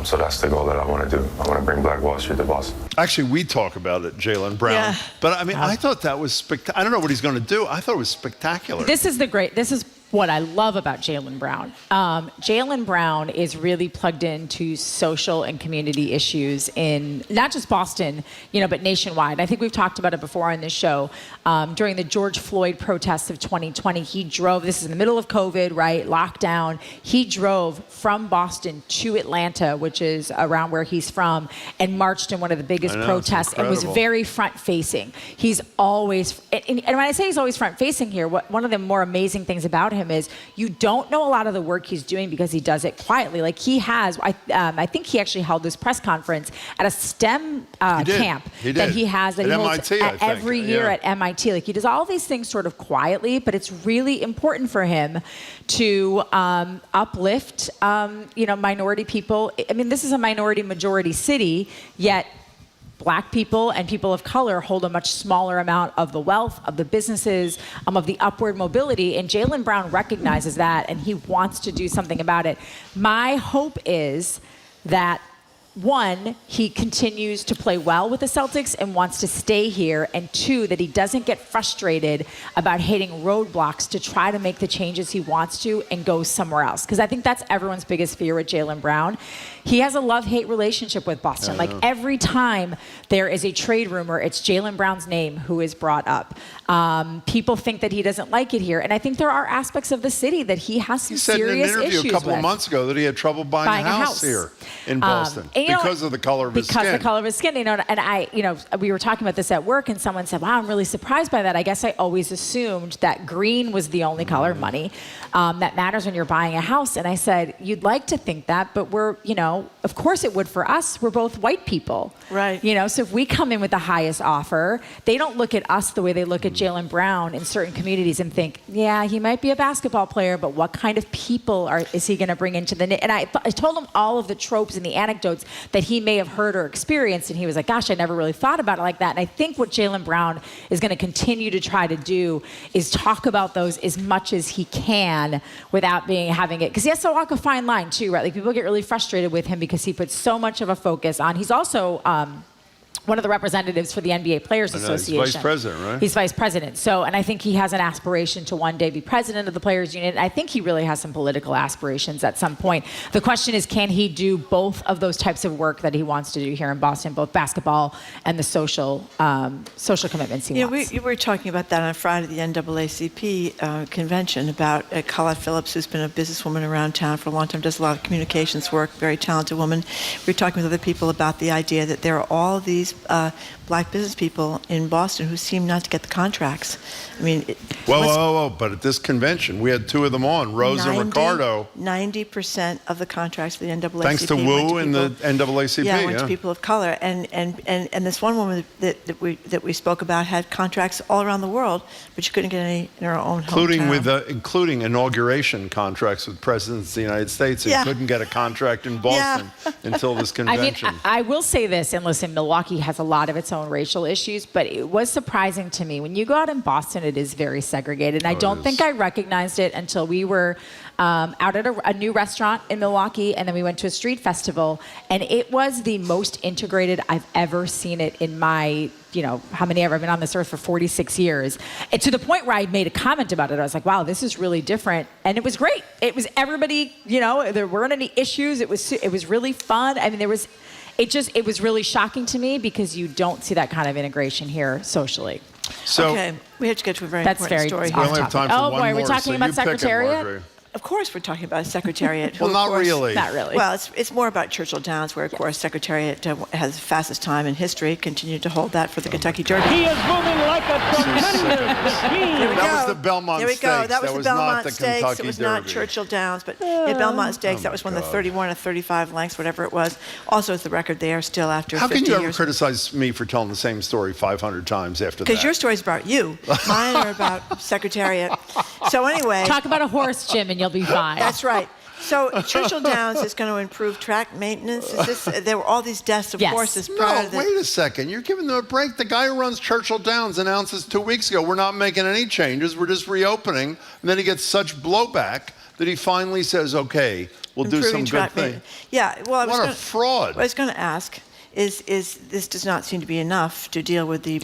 So that's the goal that I want to do. I want to bring Black Wall Street to Boston. Actually, we talk about it, Jaylen Brown. Yeah. But I mean, I thought that was spectacular. I don't know what he's going to do. I thought it was spectacular. This is what I love about Jaylen Brown. Jaylen Brown is really plugged into social and community issues in not just Boston, but nationwide. I think we've talked about it before on this show. During the George Floyd protests of 2020, he drove, this is in the middle of COVID, right, lockdown. He drove from Boston to Atlanta, which is around where he's from, and marched in one of the biggest protests and was very front-facing. He's always, and when I say he's always front-facing here, one of the more amazing things about him is you don't know a lot of the work he's doing because he does it quietly. Like he has, I think he actually held this press conference at a STEM camp that he has that he holds MIT, every year at MIT. Like he does all these things sort of quietly, but it's really important for him to uplift, minority people. I mean, this is a minority majority city, yet Black people and people of color hold a much smaller amount of the wealth, of the businesses, of the upward mobility, and Jaylen Brown recognizes that, and he wants to do something about it. My hope is that, one, he continues to play well with the Celtics and wants to stay here, and two, that he doesn't get frustrated about hitting roadblocks to try to make the changes he wants to and go somewhere else. Because I think that's everyone's biggest fear with Jaylen Brown. He has a love-hate relationship with Boston. Like every time there is a trade rumor, it's Jaylen Brown's name who is brought up. People think that he doesn't like it here, and I think there are aspects of the city that he has some serious issues with. He said in an interview a couple of months ago that he had trouble buying a house here in Boston because of the color of his skin. Because of the color of his skin, and we were talking about this at work, and someone said, "Wow, I'm really surprised by that. I guess I always assumed that green was the only color, money, that matters when you're buying a house." And I said, "You'd like to think that, but we're, of course it would for us. We're both white people, right? So if we come in with the highest offer, they don't look at us the way they look at Jaylen Brown in certain communities and think, yeah, he might be a basketball player, but what kind of people is he going to bring into the knit?" And I told him all of the tropes and the anecdotes that he may have heard or experienced, and he was like, "Gosh, I never really thought about it like that." And I think what Jaylen Brown is going to continue to try to do is talk about those as much as he can without having it, because he has to walk a fine line too, right? Like people get really frustrated with him because he puts so much of a focus on. He's also one of the representatives for the NBA Players Association. He's vice president, right? He's vice president. So, and I think he has an aspiration to one day be president of the Players Union. I think he really has some political aspirations at some point. The question is, can he do both of those types of work that he wants to do here in Boston, both basketball and the social commitments he wants? We were talking about that on Friday at the NAACP convention about Colette Phillips, who's been a businesswoman around town for a long time, does a lot of communications work, very talented woman. We were talking with other people about the idea that there are all these Black business people in Boston who seem not to get the contracts. I mean, whoa! But at this convention, we had two of them on, Rose and Ricardo. 90% of the contracts for the NAACP. Thanks to Wu and the NAACP. Yeah, went to people of color, and this one woman that we spoke about had contracts all around the world, but she couldn't get any in her own hometown. Including inauguration contracts with presidents of the United States, and couldn't get a contract in Boston until this convention. I mean, I will say this, and listen, Milwaukee has a lot of its own racial issues, but it was surprising to me. When you go out in Boston, it is very segregated. And I don't think I recognized it until we were out at a new restaurant in Milwaukee, and then we went to a street festival, and it was the most integrated I've ever seen it in my, how many ever? I've been on this earth for 46 years. And to the point where I made a comment about it. I was like, wow, this is really different. And it was great. It was everybody, there weren't any issues. It was really fun. I mean, it was really shocking to me because you don't see that kind of integration here socially. So, okay, we have to get to a very important story. We only have time for one more. Are we talking about Secretariat? Of course, we're talking about Secretariat. Well, not really. Not really. Well, it's more about Churchill Downs, where, of course, Secretariat has the fastest time in history, continued to hold that for the Kentucky Derby. He is moving like a tremendous machine. That was the Belmont Stakes. There we go. That was the Belmont not Stakes. Kentucky It was Derby. not Churchill Downs, but the Belmont Stakes, that was one of the 31 or 35 lengths, whatever it was. Also, it's the record there still after 50 years. How can you ever criticize me for telling the same story 500 times after that? Because your story's about you. Mine are about Secretariat. So anyway. Talk about a horse, Jim, and you'll be fine. That's right. So Churchill Downs is going to improve track maintenance. There were all these deaths of horses prior to wait a second. You're giving them a break. The guy who runs Churchill Downs announces 2 weeks ago, we're not making any changes. We're just reopening. And then he gets such blowback that he finally says, okay, we'll do some good thing. Yeah, well, What a fraud. What I was going to ask is this does not seem to be enough to deal with the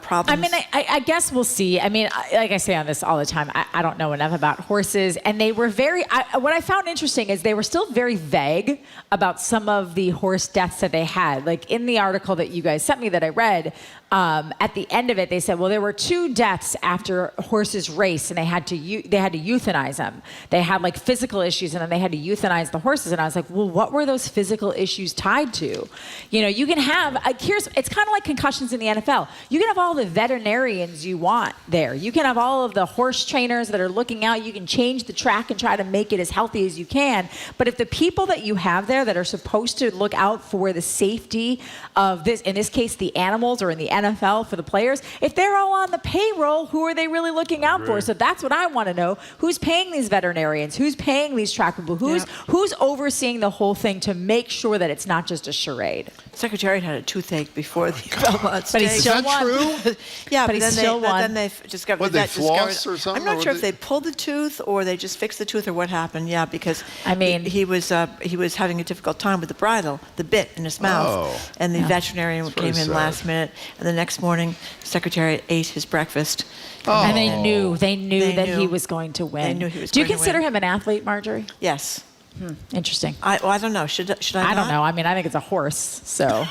problems. I mean, I guess we'll see. I mean, like I say on this all the time, I don't know enough about horses, and they were what I found interesting is they were still very vague about some of the horse deaths that they had. Like in the article that you guys sent me that I read, at the end of it, they said, well, there were 2 deaths after horses raced, and they had to euthanize them. They had like physical issues, and then they had to euthanize the horses. And I was like, well, what were those physical issues tied to? You know, you can have it's kind of like concussions in the NFL. You can have all the veterinarians you want there. You can have all of the horse trainers that are looking out. You can change the track and try to make it as healthy as you can. But if the people that you have there that are supposed to look out for the safety of this, in this case, the animals, or in the NFL for the players, if they're all on the payroll, who are they really looking out for? So that's what I want to know. Who's paying these veterinarians? Who's paying these track people? Who's overseeing the whole thing to make sure that it's not just a charade? Secretariat had a toothache before the Belmont But he Stakes. still Is that won. true? Yeah, But he then still won. then they discovered What, they that floss or something, I'm not or sure what if they pulled the tooth or they just fixed the tooth or what happened. Yeah, because I mean- he was having a difficult time with the bridle, the bit in his mouth, Oh. and the veterinarian very came in sad. last minute. And the next morning, Secretariat ate his breakfast. And they knew They that he knew. was going to win. They knew he was Do you going to consider win. him an athlete, Marjorie? Yes. Interesting. I don't know. Should I? I don't not? know. I mean, I think it's a horse. So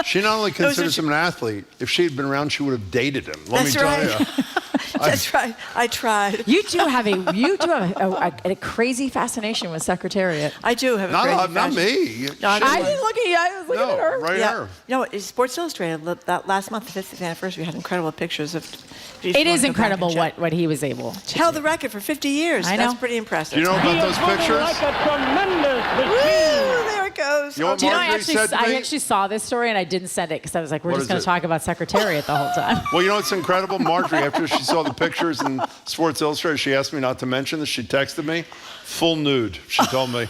She not only considers just- him an athlete, if she had been around, she would have dated him. Let That's me tell right. you. That's right. I tried. you do have a crazy fascination with Secretariat. I do have a crazy Not fashion. me. No, I I don't- was looking at her. Right Yeah. here. You know, Sports Illustrated that last month, the 50th anniversary, had incredible pictures of. It is incredible what he was able to held do. the record for 50 years. I know. That's pretty impressive. Do you know He about is those moving pictures? like a tremendous Woo, machine. there it goes. You know what Do you know, Marjorie said to I me? actually saw this story and I didn't send it because I was like, we're What just is going it? to talk about Secretariat the whole time. Well, you know what's incredible? Marjorie, after she saw the pictures in Sports Illustrated, she asked me not to mention this. She texted me, full nude, she told me.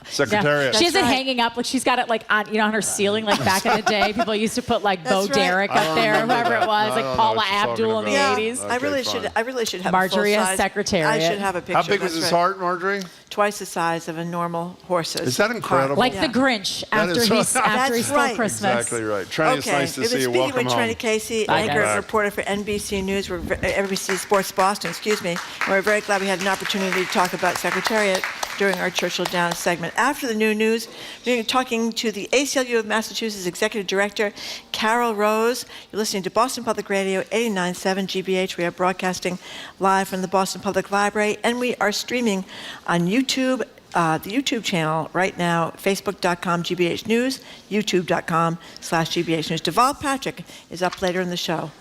Secretariat. She has it right. hanging up, like she's got it like on her ceiling, like back in the day. People used to put like Bo That's right. Derek I up don't there, remember whoever that. it was, No, I like don't know Paula what she's talking Abdul in the about. 80s. I really Okay, should have Marjorie a full as size. Secretariat. I should have a picture. How big was that's his right. heart, Marjorie? Twice the size of a normal horse's. Is that incredible? Like Yeah. the Grinch That after is he right. stole That's right. Christmas. Exactly right. Trenni, it's nice to It was see you. speaking Welcome with home. Trenni Casey, Bye, anchor guys. and reporter for NBC News, NBC Sports Boston, excuse me. And we're very glad we had an opportunity to talk about Secretariat during our Churchill Downs segment. After the new news, we're going to be talking to the ACLU of Massachusetts Executive Director, Carol Rose. You're listening to Boston Public Radio, 89.7 GBH. We are broadcasting live from the Boston Public Library, and we are streaming on YouTube, the YouTube channel right now, facebook.com GBH News, youtube.com/GBH News. Deval Patrick is up later in the show.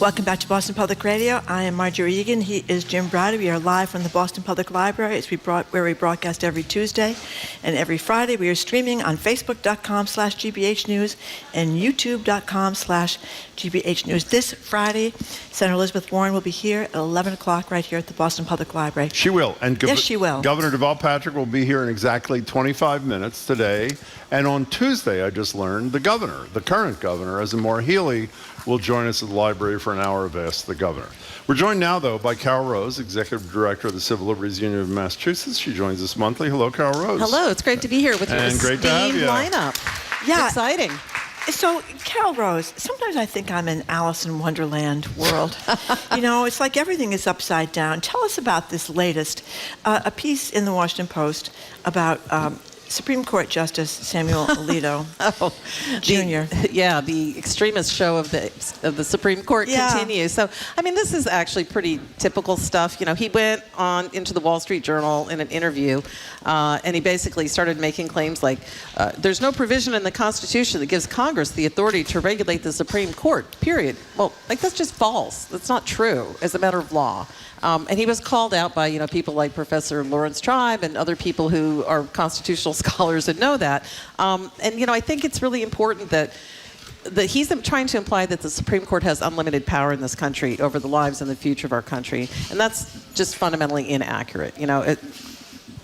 Welcome back to Boston Public Radio. I am Marjorie Egan. He is Jim Brady. We are live from the Boston Public Library, where we broadcast every Tuesday and every Friday. We are streaming on Facebook.com/GBH News and YouTube.com/GBH News. This Friday, Senator Elizabeth Warren will be here at 11 o'clock right here at the Boston Public Library. She will. And yes, she will. Governor Deval Patrick will be here in exactly 25 minutes today. And on Tuesday, I just learned, the current governor, Azamora Healy, will join us at the library for an hour of Ask the Governor. We're joined now, though, by Carol Rose, Executive Director of the Civil Liberties Union of Massachusetts. She joins us monthly. Hello, Carol Rose. Hello, it's great to be here with your great to have you. lineup. Yeah. It's exciting. So, Carol Rose, sometimes I think I'm in Alice in Wonderland world. It's like everything is upside down. Tell us about this latest, a piece in the Washington Post about Supreme Court Justice Samuel Alito Jr. The extremist show of the Supreme Court continues. So, this is actually pretty typical stuff. He went on into the Wall Street Journal in an interview, and he basically started making claims like, there's no provision in the Constitution that gives Congress the authority to regulate the Supreme Court, period. Well, that's just false. That's not true as a matter of law. And he was called out by, people like Professor Lawrence Tribe and other people who are constitutional scholars and know that. I think it's really important that he's trying to imply that the Supreme Court has unlimited power in this country over the lives and the future of our country. And that's just fundamentally inaccurate.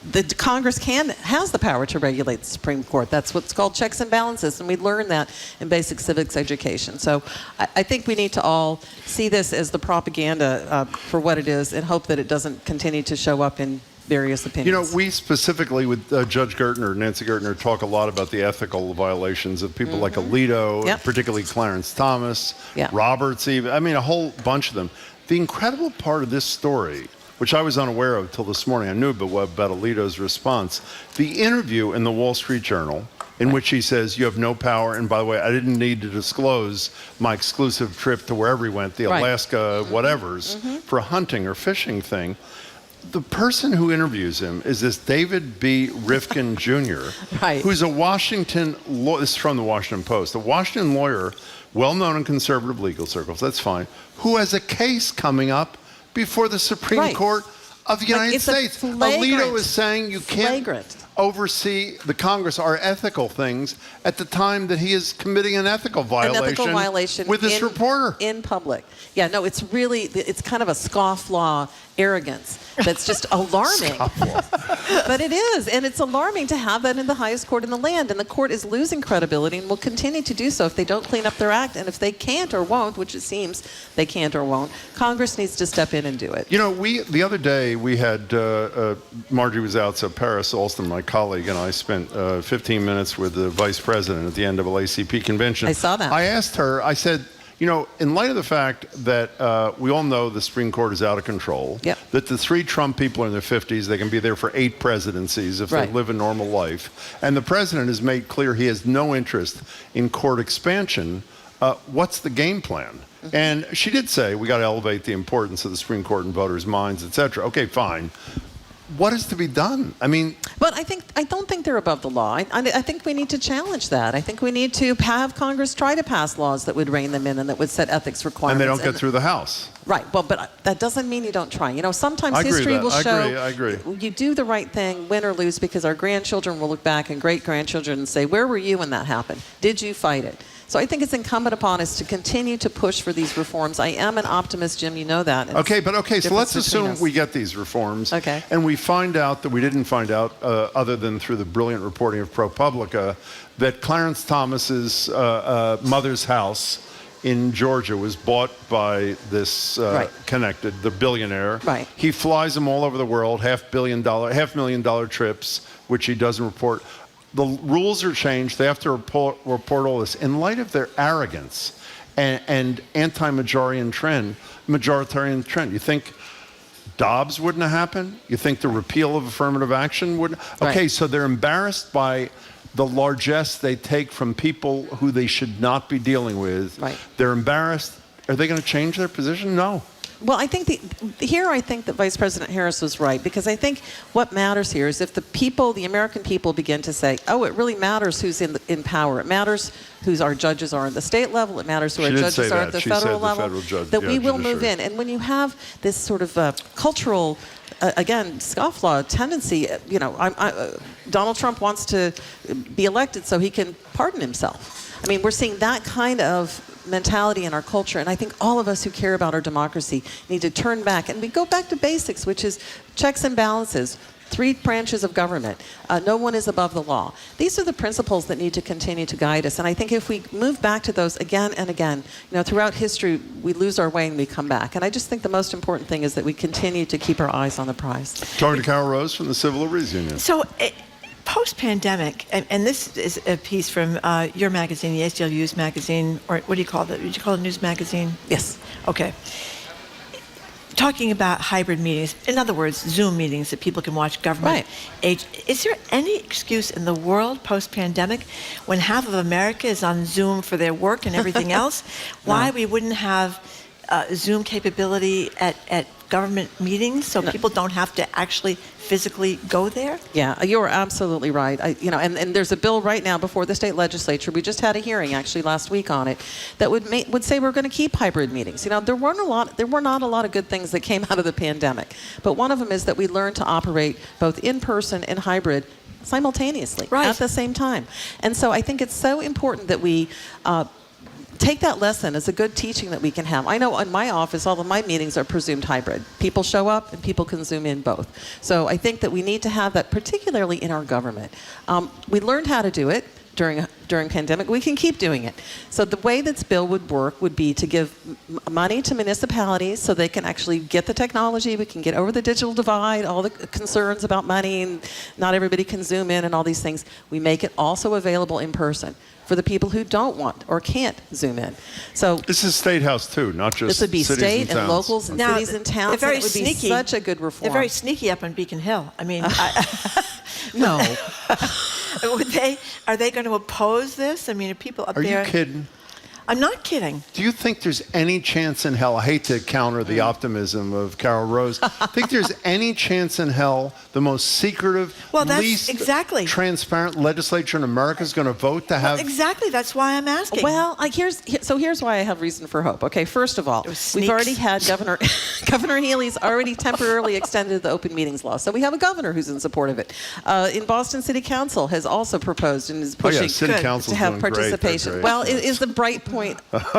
The Congress has the power to regulate the Supreme Court. That's what's called checks and balances, and we learn that in basic civics education. So I think we need to all see this as the propaganda for what it is and hope that it doesn't continue to show up in various opinions. We specifically with Judge Gertner, Nancy Gertner, talk a lot about the ethical violations of people like Alito, particularly Clarence Thomas, Roberts even. A whole bunch of them. The incredible part of this story, which I was unaware of until this morning, I knew about Alito's response, the interview in the Wall Street Journal in which he says, you have no power, and by the way, I didn't need to disclose my exclusive trip to wherever he went, the Alaska whatevers, for a hunting or fishing thing. The person who interviews him is this David B. Rifkin Jr., who's a Washington lawyer. This is from the Washington Post. A Washington lawyer, well-known in conservative legal circles, that's fine, who has a case coming up before the Supreme Court of the United States. Alito is saying you can't oversee the Congress, our ethical things, at the time that he is committing an ethical violation with this reporter. In public. Yeah, no, it's kind of a scofflaw arrogance that's just alarming. But it is, and it's alarming to have that in the highest court in the land, and the court is losing credibility and will continue to do so if they don't clean up their act, and if they can't or won't, which it seems they can't or won't, Congress needs to step in and do it. The other day we had, Margie was out, so Paris Alston, my colleague, and I spent 15 minutes with the vice president at the NAACP convention. I saw that. I asked her, I said, in light of the fact that we all know the Supreme Court is out of control, that the 3 Trump people are in their 50s, they can be there for 8 presidencies if they live a normal life, and the president has made clear he has no interest in court expansion, what's the game plan? And she did say, we got to elevate the importance of the Supreme Court in voters' minds, etc. Okay, fine. What is to be done? But I don't think they're above the law. I think we need to challenge that. I think we need to have Congress try to pass laws that would rein them in and that would set ethics requirements. And they don't get through the House. Right. Well, but that doesn't mean you don't try. Sometimes history will show I agree. You do the right thing, win or lose, because our grandchildren will look back and great-grandchildren and say, where were you when that happened? Did you fight it? So I think it's incumbent upon us to continue to push for these reforms. I am an optimist, Jim. You know that. So let's assume we get these reforms. Okay. And we find out that we didn't find out, other than through the brilliant reporting of ProPublica, that Clarence Thomas's mother's house in Georgia was bought by this the billionaire. Right. He flies them all over the world, $500,000 trips, which he doesn't report. The rules are changed. They have to report all this. In light of their arrogance and anti-majoritarian trend, you think Dobbs wouldn't have happened? You think the repeal of affirmative action would? Okay, so they're embarrassed by the largesse they take from people who they should not be dealing with. They're embarrassed. Are they going to change their position? No. Well, I think I think that Vice President Harris was right, because I think what matters here is if the American people begin to say, oh, it really matters who's in power. It matters who our judges are at the state level. It matters who our judges are at the federal level. That we will move in. And when you have this sort of cultural, again, scofflaw tendency, Donald Trump wants to be elected so he can pardon himself. I mean, we're seeing that kind of mentality in our culture, and I think all of us who care about our democracy need to turn back, and we go back to basics, which is checks and balances, 3 branches of government, no one is above the law. These are the principles that need to continue to guide us, and I think if we move back to those again and again, throughout history, we lose our way and we come back, and I just think the most important thing is that we continue to keep our eyes on the prize. Talking to Carol Rose from the Civil Liberties Union. So, post-pandemic, and this is a piece from your magazine, the ACLU's magazine, or what do you call it? Would you call it a news magazine? Yes. Okay. Talking about hybrid meetings, in other words, Zoom meetings that people can watch government. Right. Is there any excuse in the world post-pandemic when half of America is on Zoom for their work and everything else, why we wouldn't have Zoom capability at government meetings so people don't have to actually physically go there? Yeah, you're absolutely right. And there's a bill right now before the state legislature. We just had a hearing actually last week on it that would say we're going to keep hybrid meetings. There were not a lot of good things that came out of the pandemic, but one of them is that we learned to operate both in person and hybrid simultaneously at the same time. And so I think it's so important that we take that lesson as a good teaching that we can have. I know in my office, all of my meetings are presumed hybrid. People show up and people can Zoom in both. So I think that we need to have that, particularly in our government. We learned how to do it during pandemic. We can keep doing it. So the way this bill would work would be to give money to municipalities so they can actually get the technology. We can get over the digital divide, all the concerns about money, and not everybody can Zoom in and all these things. We make it also available in person for the people who don't want or can't Zoom in. So this is State House too, not just this would be cities state and locals and cities and towns. They're very it would sneaky. be such a good reform. They're very sneaky up on Beacon Hill. I mean, no. Are they going to oppose this? I mean, are people up there? Are you kidding? I'm not kidding. Do you think there's any chance in hell, I hate to counter the optimism of Carol Rose, think there's any chance in hell the most secretive, least transparent legislature in America is going to vote to have... Well, exactly, that's why I'm asking. Well, here's why I have reason for hope. Okay, first of all, we've already had Governor Healey's already temporarily extended the open meetings law. So we have a governor who's in support of it. In Boston City Council has also proposed and is pushing to have participation. Well, it is the bright point,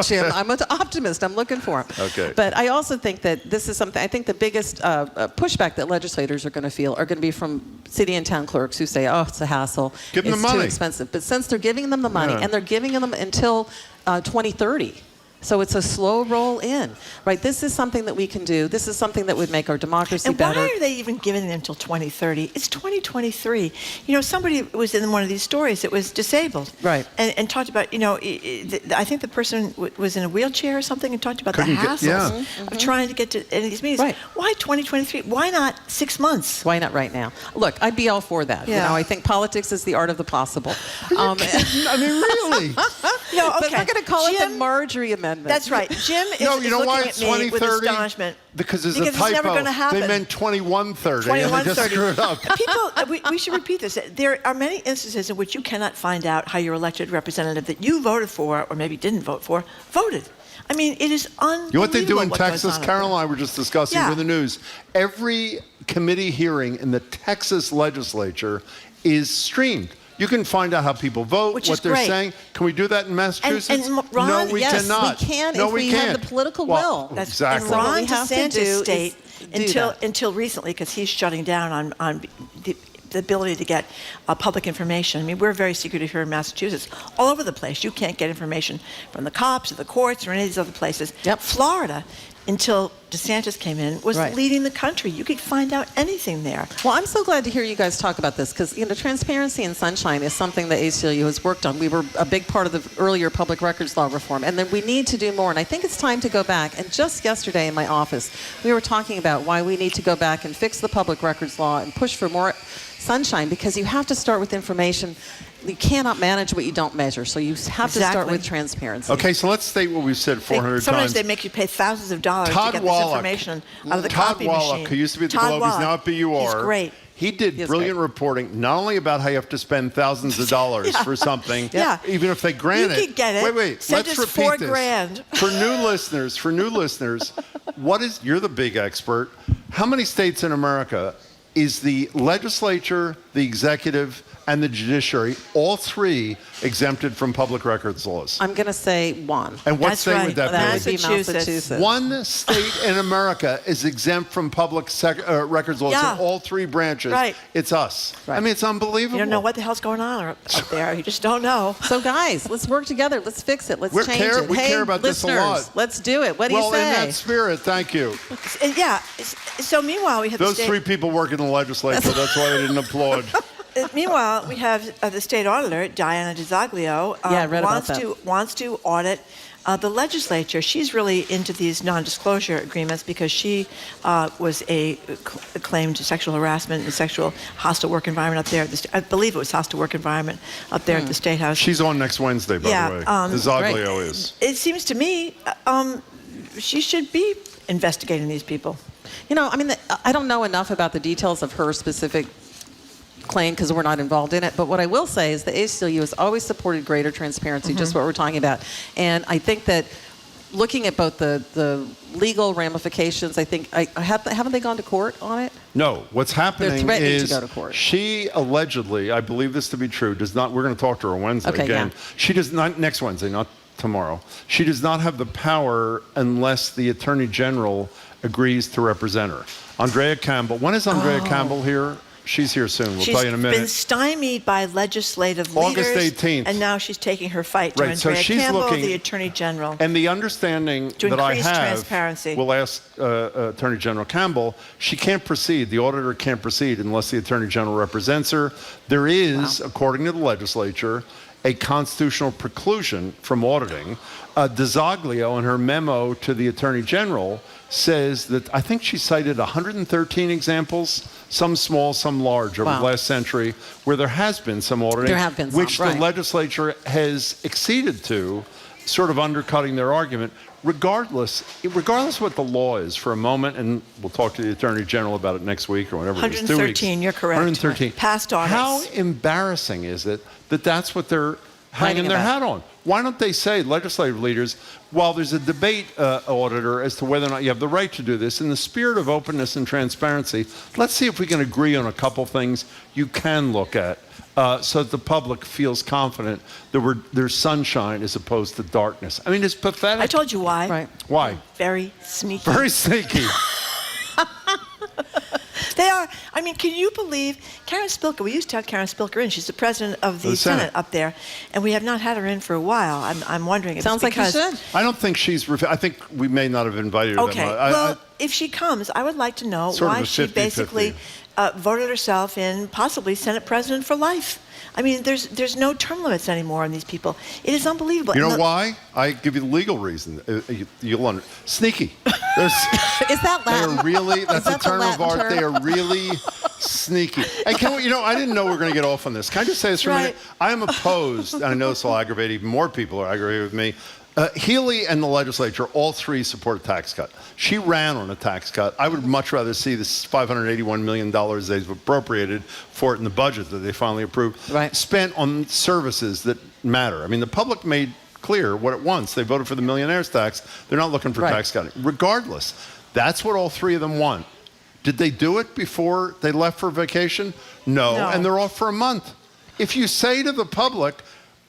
Jim. I'm an optimist. I'm looking for him. Okay. But I also think that this is something, I think the biggest pushback that legislators are going to feel are going to be from city and town clerks who say, oh, it's a hassle. Give them the money. It's too expensive. But since they're giving them the money, and they're giving them until 2030, so it's a slow roll in, right? This is something that we can do. This is something that would make our democracy better. And why are they even giving them until 2030? It's 2023. Somebody was in one of these stories that was disabled. Right. And talked about, I think the person was in a wheelchair or something and talked about the hassles of trying to get to any of these meetings. Right. Why 2023? Why not 6 months? Why not right now? Look, I'd be all for that. Yeah. I think politics is the art of the possible. I mean, really? But we're going to call it the Marjorie Amendment. That's right. Jim is you know looking why at it's me 2030? with astonishment. Because there's a it's never typo. going to happen. They meant 2130. 2130. And they just screwed up. People, we should repeat this. There are many instances in which you cannot find out how your elected representative that you voted for, or maybe didn't vote for, voted. I mean, it is unbelievable. You know what they do in what Texas? Carol and I were just discussing for the news. Every committee hearing in the Texas legislature is streamed. You can find out how people vote, what they're saying. Can we do that in Massachusetts? And Ron, no, we cannot. We can no, if we have the political will. Exactly. And Ron what we have to do DeSantis state is until recently, because he's shutting down on the ability to get public information. I mean, we're very secretive here in Massachusetts. All over the place, you can't get information from the cops or the courts or any of these other places. Yep. Florida, until DeSantis came in, was leading the country. You could find out anything there. Well, I'm so glad to hear you guys talk about this because, transparency and sunshine is something that ACLU has worked on. We were a big part of the earlier public records law reform, and then we need to do more. And I think it's time to go back. And just yesterday in my office, we were talking about why we need to go back and fix the public records law and push for more sunshine, because you have to start with information you cannot manage what you don't measure. So you have to start with transparency. Okay, so let's state what we've said 400 times. Sometimes they make you pay thousands of dollars to get this information out of the copy machine. Todd Wallach, who used to be at the Globe, he's now at BUR. He's great. He did brilliant reporting, not only about how you have to spend thousands of dollars for something, even if they grant it. You could get it. Wait, Send let's us repeat $4,000. this. For new listeners, you're the big expert. How many states in America is the legislature, the executive, and the judiciary, all three exempted from public records laws? I'm going to say one. And what state would that be? That would be Massachusetts. One state in America is exempt from public records laws in all three branches. Right. It's us. Right. I mean, it's unbelievable. You don't know what the hell's going on up there. You just don't know. So, guys, let's work together. Let's fix it. Let's change it. We care about listeners, this a lot. Let's do it. What do you say? Well, in that spirit, thank you. Yeah. So meanwhile, we have Those three people work in the legislature. That's why I didn't applaud. Meanwhile, we have the state auditor, Diana DiZoglio, wants to audit the legislature. She's really into these non-disclosure agreements because she was claimed sexual harassment and sexual hostile work environment up there. I believe it was hostile work environment up there at the State House. She's on next Wednesday, by the way. DiZoglio is. It seems to me she should be investigating these people. You know, I mean, I don't know enough about the details of her specific claim because we're not involved in it. But what I will say is the ACLU has always supported greater transparency, just what we're talking about. And I think that looking at both the legal ramifications, I think, haven't they gone to court on it? No. What's happening They're threatening is to go to court. She allegedly, I believe this to be true, does not, we're going to talk to her on Wednesday again. Yeah. She does not, next Wednesday, not tomorrow. She does not have the power unless the Attorney General agrees to represent her. Andrea Campbell. When is Andrea Campbell here? She's here soon. We'll tell you in a minute. She's been stymied by legislative August leaders. 18th. And now she's taking her fight to Andrea Campbell, the Attorney General. And the understanding that I have, transparency. we'll ask Attorney General Campbell, she can't proceed, the auditor can't proceed unless the Attorney General represents her. There is, according to the legislature, a constitutional preclusion from auditing. DiZoglio, in her memo to the Attorney General, says that I think she cited 113 examples, some small, some large, over the last century, where there has been some auditing, there have been some, which the legislature has acceded to, sort of undercutting their argument. Regardless what the law is, for a moment, and we'll talk to the Attorney General about it next week or whatever. 113, you're correct. 113. Past audits. How embarrassing is it that that's what they're hanging their hat on? Why don't they say, legislative leaders, while there's a debate, auditor, as to whether or not you have the right to do this, in the spirit of openness and transparency, let's see if we can agree on a couple things you can look at so that the public feels confident that there's sunshine as opposed to darkness. I mean, it's pathetic. I told you why. Right. Why? Very sneaky. Very sneaky. They are. I mean, can you believe Karen Spilker? We used to have Karen Spilker in. She's the president of the Senate up there, and we have not had her in for a while. I'm wondering if Sounds it's because... like you should. I don't think she's... I think we may not have invited her. Okay. Well, if she comes, I would like to know why she basically voted herself in possibly Senate president for life. I mean, there's no term limits anymore on these people. It is unbelievable. You know why? I give you the legal reason. You'll sneaky. Is that Latin? They're really, that's a term of art. They are really sneaky. Hey, I didn't know we were going to get off on this. Can I just say this for a minute? I am opposed, and I know this will aggravate even more people are aggravated with me. Healy and the legislature, all three support a tax cut. She ran on a tax cut. I would much rather see this $581 million they've appropriated for it in the budget that they finally approved, spent on services that matter. I mean, the public made clear what it wants. They voted for the millionaire's tax. They're not looking for tax cutting. Regardless, that's what all three of them want. Did they do it before they left for vacation? No. And they're off for a month. If you say to the public,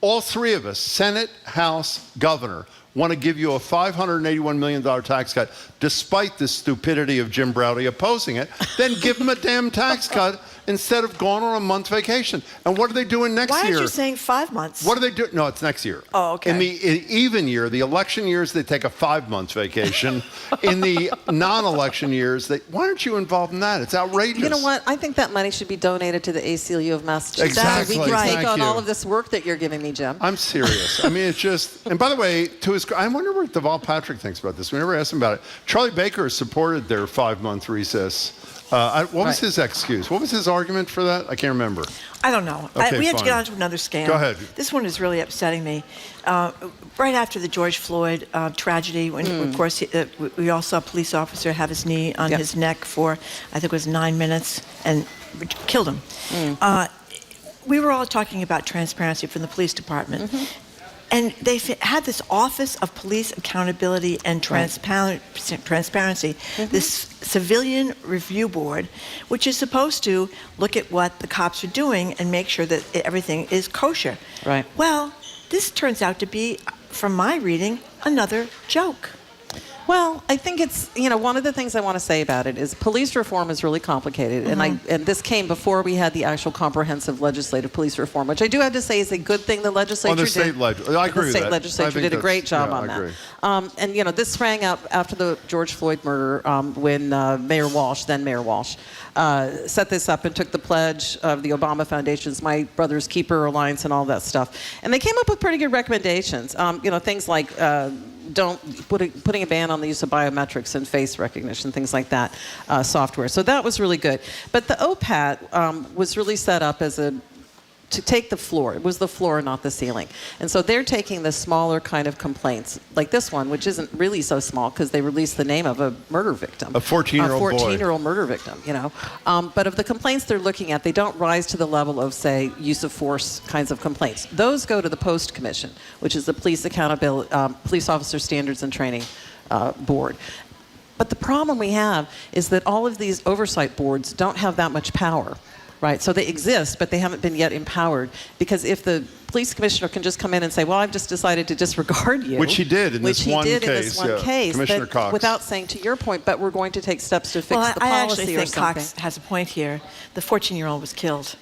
all three of us, Senate, House, Governor, want to give you a $581 million tax cut, despite the stupidity of Jim Browdy opposing it, then give them a damn tax cut instead of going on a month vacation. And what are they doing next year? Why aren't you saying 5 months? What are they doing? No, it's next year. Oh, okay. In the even year, the election years, they take a 5-month vacation. In the non-election years, why aren't you involved in that? It's outrageous. You know what? I think that money should be donated to the ACLU of Massachusetts. Exactly. We can take on all of this work that you're giving me, Jim. I'm serious. I mean, it's just, and by the way, to his was. I wonder what Deval Patrick thinks about this. We never asked him about it. Charlie Baker supported their 5-month recess. What was his excuse? What was his argument for that? I can't remember. I don't know. Okay, we have to fine. get on to another scam. Go ahead. This one is really upsetting me. Right after the George Floyd tragedy, when of course we all saw a police officer have his knee on his neck for, I think it was 9 minutes, and killed him. We were all talking about transparency from the police department. And they had this Office of Police Accountability and Transparency, this civilian review board, which is supposed to look at what the cops are doing and make sure that everything is kosher. Right. Well, this turns out to be, from my reading, another joke. Well, I think it's, one of the things I want to say about it is police reform is really complicated. And this came before we had the actual comprehensive legislative police reform, which I do have to say is a good thing the legislature did. On the state legislature, I agree with that. The state legislature did a great job on agree. that. And, this sprang up after the George Floyd murder when Mayor Walsh, then Mayor Walsh, set this up and took the pledge of the Obama Foundation's My Brother's Keeper Alliance and all that stuff. And they came up with pretty good recommendations. Things like putting a ban on the use of biometrics and face recognition, things like that, software. So that was really good. But the OPAT was really set up as to take the floor. It was the floor, not the ceiling. And so they're taking the smaller kind of complaints, like this one, which isn't really so small because they released the name of a murder victim. A 14-year-old boy. A 14-year-old murder victim, But of the complaints they're looking at, they don't rise to the level of, say, use of force kinds of complaints. Those go to the Post Commission, which is the Police Officer Standards and Training Board. But the problem we have is that all of these oversight boards don't have that much power. Right, so they exist, but they haven't been yet empowered. Because if the police commissioner can just come in and say, well, I've just decided to disregard you. Which he did in this one case. Commissioner Cox. Without saying, to your point, but we're going to take steps to fix the policy or something. I actually think Cox has a point here. The 14-year-old was killed.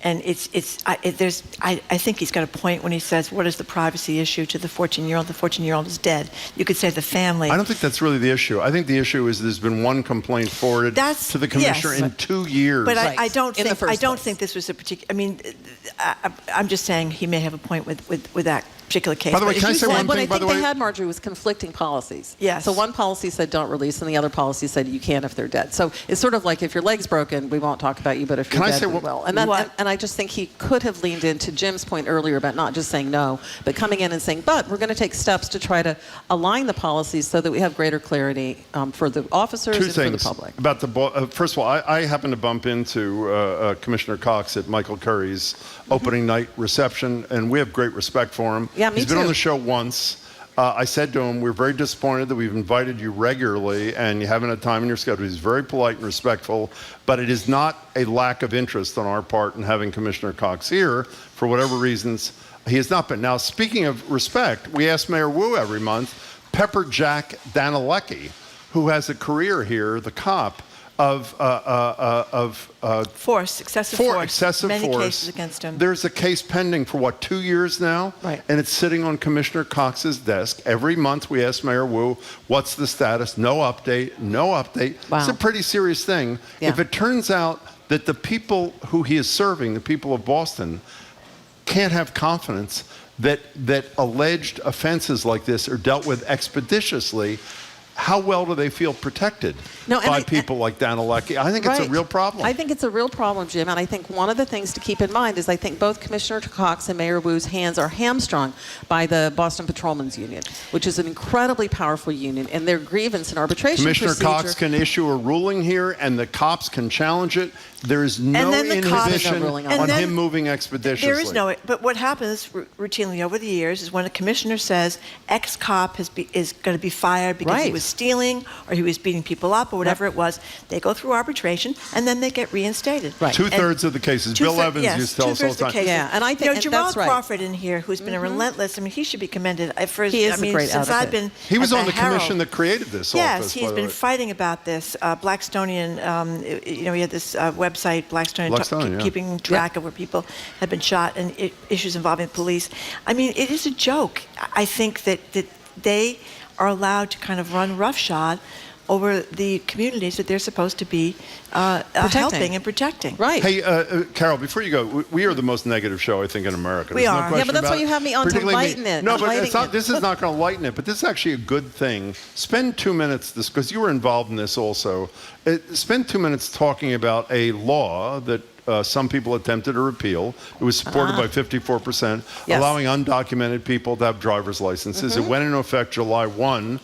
And I think he's got a point when he says, what is the privacy issue to the 14-year-old? The 14-year-old is dead. You could say the family. I don't think that's really the issue. I think the issue is there's been one complaint forwarded to the commissioner in 2 years. But I don't think this was a particular. I mean, I'm just saying he may have a point with that particular case. By the way, can I say one thing? What I think they had, Marjorie, was conflicting policies. Yes. So one policy said don't release, and the other policy said you can if they're dead. So it's sort of like if your leg's broken, we won't talk about you, but if you're dead, we will. And I just think he could have leaned into Jim's point earlier about not just saying no, but coming in and saying, but we're going to take steps to try to align the policies so that we have greater clarity for the officers and for the public. About the first of all, I happened to bump into Commissioner Cox at Michael Curry's opening night reception, and we have great respect for him. Yeah, me He's been too. on the show once. I said to him, we're very disappointed that we've invited you regularly and you haven't had time in your schedule. He's very polite and respectful, but it is not a lack of interest on our part in having Commissioner Cox here. For whatever reasons, he has not been. Now, speaking of respect, we ask Mayor Wu every month, Pepper Jack Danilecki, who has a career here, the cop, of excessive force. Many cases against him. There's a case pending for 2 years now? Right. And it's sitting on Commissioner Cox's desk. Every month we ask Mayor Wu, what's the status? No update, no update. Wow. It's a pretty serious thing. Yeah. If it turns out that the people who he is serving, the people of Boston, can't have confidence that alleged offenses like this are dealt with expeditiously, how well do they feel protected by people like Danilecki? I think it's a real problem. I think it's a real problem, Jim, and I think one of the things to keep in mind is I think both Commissioner Cox and Mayor Wu's hands are hamstrung by the Boston Patrolmen's Union, which is an incredibly powerful union, and their grievance and arbitration Commissioner procedure. Cox can issue a ruling here, and the cops can challenge it. There is no inhibition on him moving expeditiously. There is no, but what happens routinely over the years is when a commissioner says X cop is going to be fired because he was stealing or he was beating people up or whatever it was, they go through arbitration and then they get reinstated. Right. Two-thirds of the cases. Bill Evans used to tell us all the time. Yeah, and I think Jamal that's right. Crawford in here, who's been a relentless. I mean, he should be commended for his. He is a great since advocate. I've been. He was at on the Herald. commission that created this office. Yes, he's been fighting about this. Blackstonian, he had this website, Blackstonian, keeping track of where people had been shot and issues involving police. I mean, it is a joke. I think that they are allowed to kind of run roughshod over the communities that they're supposed to be helping and protecting. Right. Hey, Carol, before you go, we are the most negative show, I think, in America. We There's are. No question Yeah, but that's about why you have me on to Particularly lighten it. No, I'm but lighting it's not, it. this is not going to lighten it, but this is actually a good thing. Spend 2 minutes, because you were involved in this also, spend 2 minutes talking about a law that some people attempted to repeal. It was supported by 54%, Yes. allowing undocumented people to have driver's licenses. It went into effect July 1.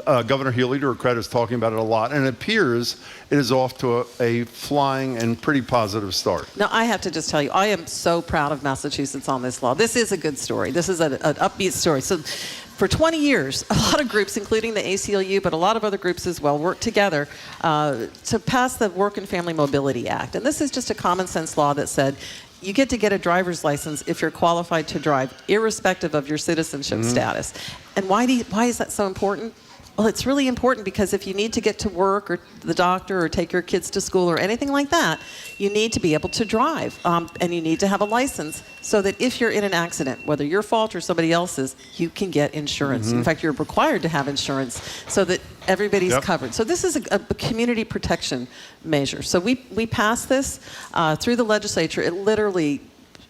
Governor Healy, to her credit, is talking about it a lot, and it appears it is off to a flying and pretty positive start. Now, I have to just tell you, I am so proud of Massachusetts on this law. This is a good story. This is an upbeat story. So for 20 years, a lot of groups, including the ACLU, but a lot of other groups as well, worked together to pass the Work and Family Mobility Act. And this is just a common sense law that said you get to get a driver's license if you're qualified to drive, irrespective of your citizenship status. And why is that so important? Well, it's really important because if you need to get to work or the doctor or take your kids to school or anything like that, you need to be able to drive, and you need to have a license so that if you're in an accident, whether your fault or somebody else's, you can get insurance. In fact, you're required to have insurance so that everybody's covered. So this is a community protection measure. So we passed this through the legislature. It literally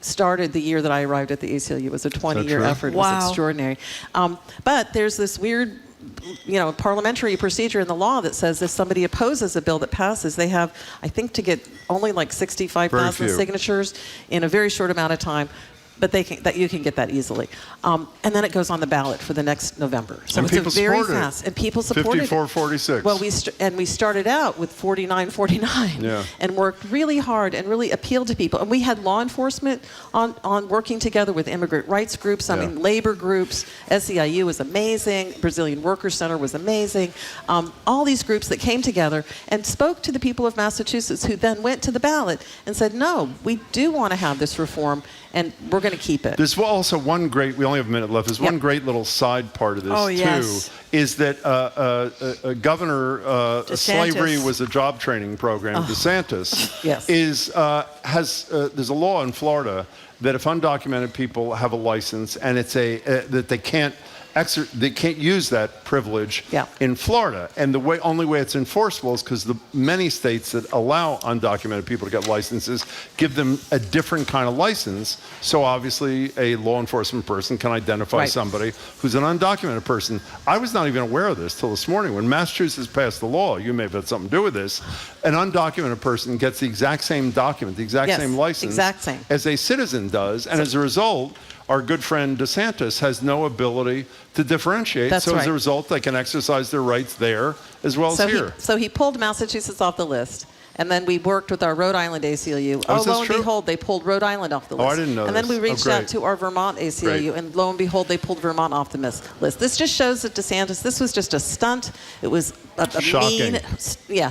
started the year that I arrived at the ACLU. It was a 20-year effort. It was extraordinary. But there's this weird parliamentary procedure in the law that says if somebody opposes a bill that passes, they have, I think, to get only like 65,000 signatures in a very short amount of time. But you can get that easily. And then it goes on the ballot for the next November. So and it's a very fast. And people supported 54-46. Well, we started out with 49-49 and worked really hard and really appealed to people. And we had law enforcement on working together with immigrant rights groups, labor groups. SEIU was amazing. Brazilian Workers Center was amazing. All these groups that came together and spoke to the people of Massachusetts, who then went to the ballot and said, no, we do want to have this reform, and we're going to keep it. There's also one great, we only have a minute left, there's one great little side part of this, too, is that Governor slavery was a job training program, DeSantis, there's a law in Florida that if undocumented people have a license and it's that they can't use that privilege in Florida. And the only way it's enforceable is because the many states that allow undocumented people to get licenses give them a different kind of license. So obviously a law enforcement person can identify somebody who's an undocumented person. I was not even aware of this till this morning. When Massachusetts passed the law, you may have had something to do with this, an undocumented person gets the exact same document, the exact same license as a citizen does. And as a result, our good friend DeSantis has no ability to differentiate. As a result, they can exercise their rights there as well as here. So he pulled Massachusetts off the list. And then we worked with our Rhode Island ACLU. Lo and behold, they pulled Rhode Island off the list. I didn't know And then we reached out to our Vermont ACLU, and lo and behold, they pulled Vermont off the list. This just shows that DeSantis, this was just a stunt. It was a shocking.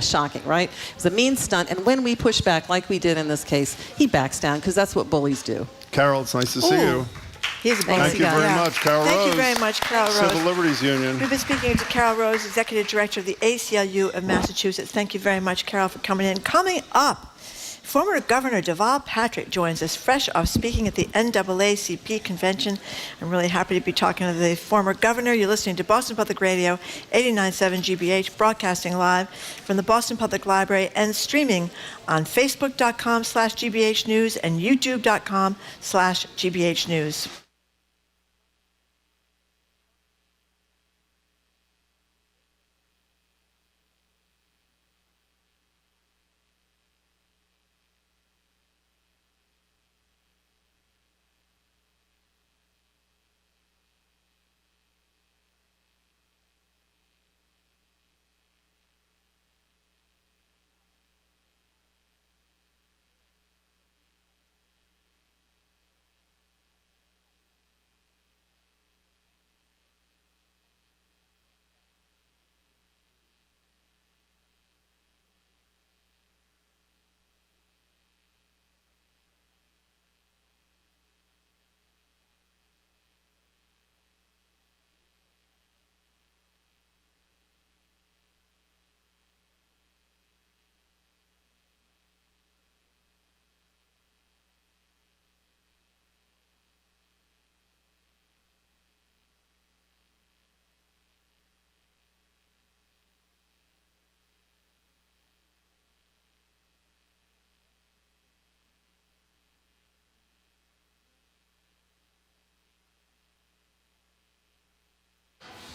Shocking, right? It was a mean stunt. And when we push back, like we did in this case, he backs down, because that's what bullies do. Carol, it's nice to see you. He's a Thank you very much, Carol Rose. Thank you very much, Carol Rose. Civil Liberties Union. We've been speaking to Carol Rose, Executive Director of the ACLU of Massachusetts. Thank you very much, Carol, for coming in. Coming up, former Governor Deval Patrick joins us fresh off speaking at the NAACP convention. I'm really happy to be talking to the former governor. You're listening to Boston Public Radio, 89.7 GBH, broadcasting live from the Boston Public Library and streaming on Facebook.com/GBH News and YouTube.com/GBH News.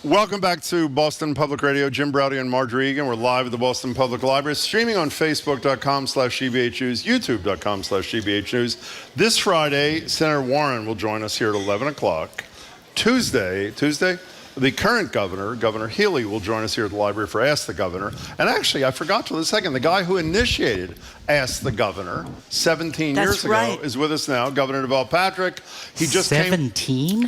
Welcome back to Boston Public Radio. Jim Browdy and Marjorie Egan. We're live at the Boston Public Library, streaming on Facebook.com/GBH News, YouTube.com/GBH News. This Friday, Senator Warren will join us here at 11 o'clock. Tuesday, the current governor, Governor Healy, will join us here at the library for Ask the Governor. And actually, I forgot to a second, the guy who initiated Ask the Governor 17 years ago is with us now, Governor Deval Patrick. He just 17?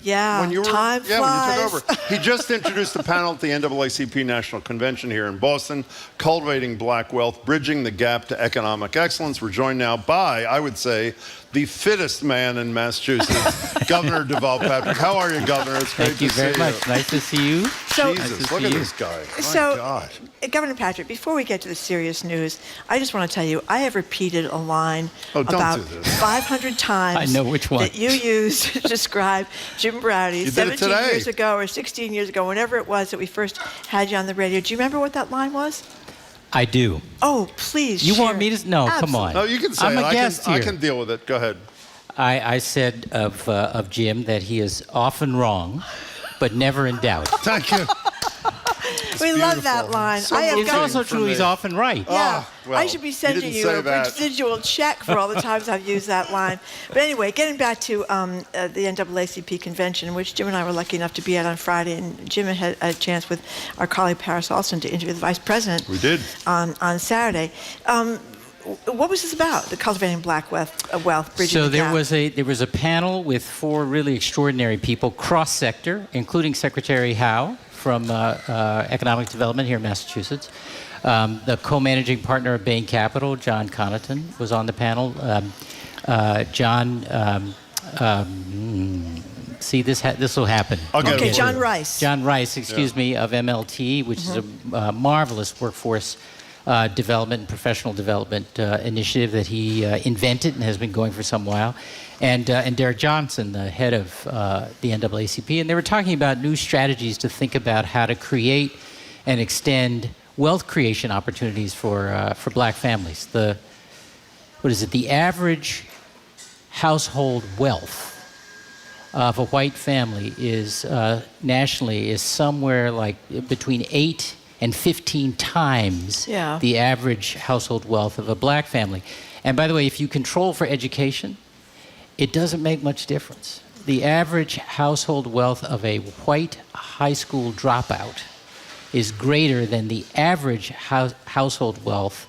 Yeah, when you were, time yeah, flies. when you took over. He just introduced the panel at the NAACP National Convention here in Boston, Cultivating Black Wealth, Bridging the Gap to Economic Excellence. We're joined now by, I would say, the fittest man in Massachusetts, Governor Deval Patrick. How are you, Governor? It's great Thank you to see very much. Nice to see you. So, Jesus, look at this guy. My So, God. Governor Patrick, before we get to the serious news, I just want to tell you, I have repeated a line about 500 times I know which one. that you used to describe Jim Browdy You did it 17 today. years ago or 16 years ago, whenever it was that we first had you on the radio. Do you remember what that line was? I do. Oh, please You share. want me to? No, come on. No, you can say I'm it. a guest I here. can deal with it. Go ahead. I said of Jim that he is often wrong, but never in doubt. Thank you. We love that line. So I have It's got also true he's often right. Yeah, well, I should be sending didn't you say a that. residual check for all the times I've used that line. But anyway, getting back to the NAACP convention, which Jim and I were lucky enough to be at on Friday, and Jim had a chance with our colleague Paris Alston to interview the vice president. We did. On Saturday. What was this about? The Cultivating Black Wealth, Bridging So the there Gap? was a panel with 4 really extraordinary people, cross-sector, including Secretary Howe from Economic Development here in Massachusetts. The co-managing partner of Bain Capital, John Connaughton, was on the panel. See, this will happen. Okay, John Rice. John Rice, excuse me, of MLT, which is a marvelous workforce development and professional development initiative that he invented and has been going for some while. And Derek Johnson, the head of the NAACP, and they were talking about new strategies to think about how to create and extend wealth creation opportunities for black families. The average household wealth of a white family is nationally is somewhere like between 8 and 15 times the average household wealth of a black family. And by the way, if you control for education, it doesn't make much difference. The average household wealth of a white high school dropout is greater than the average household wealth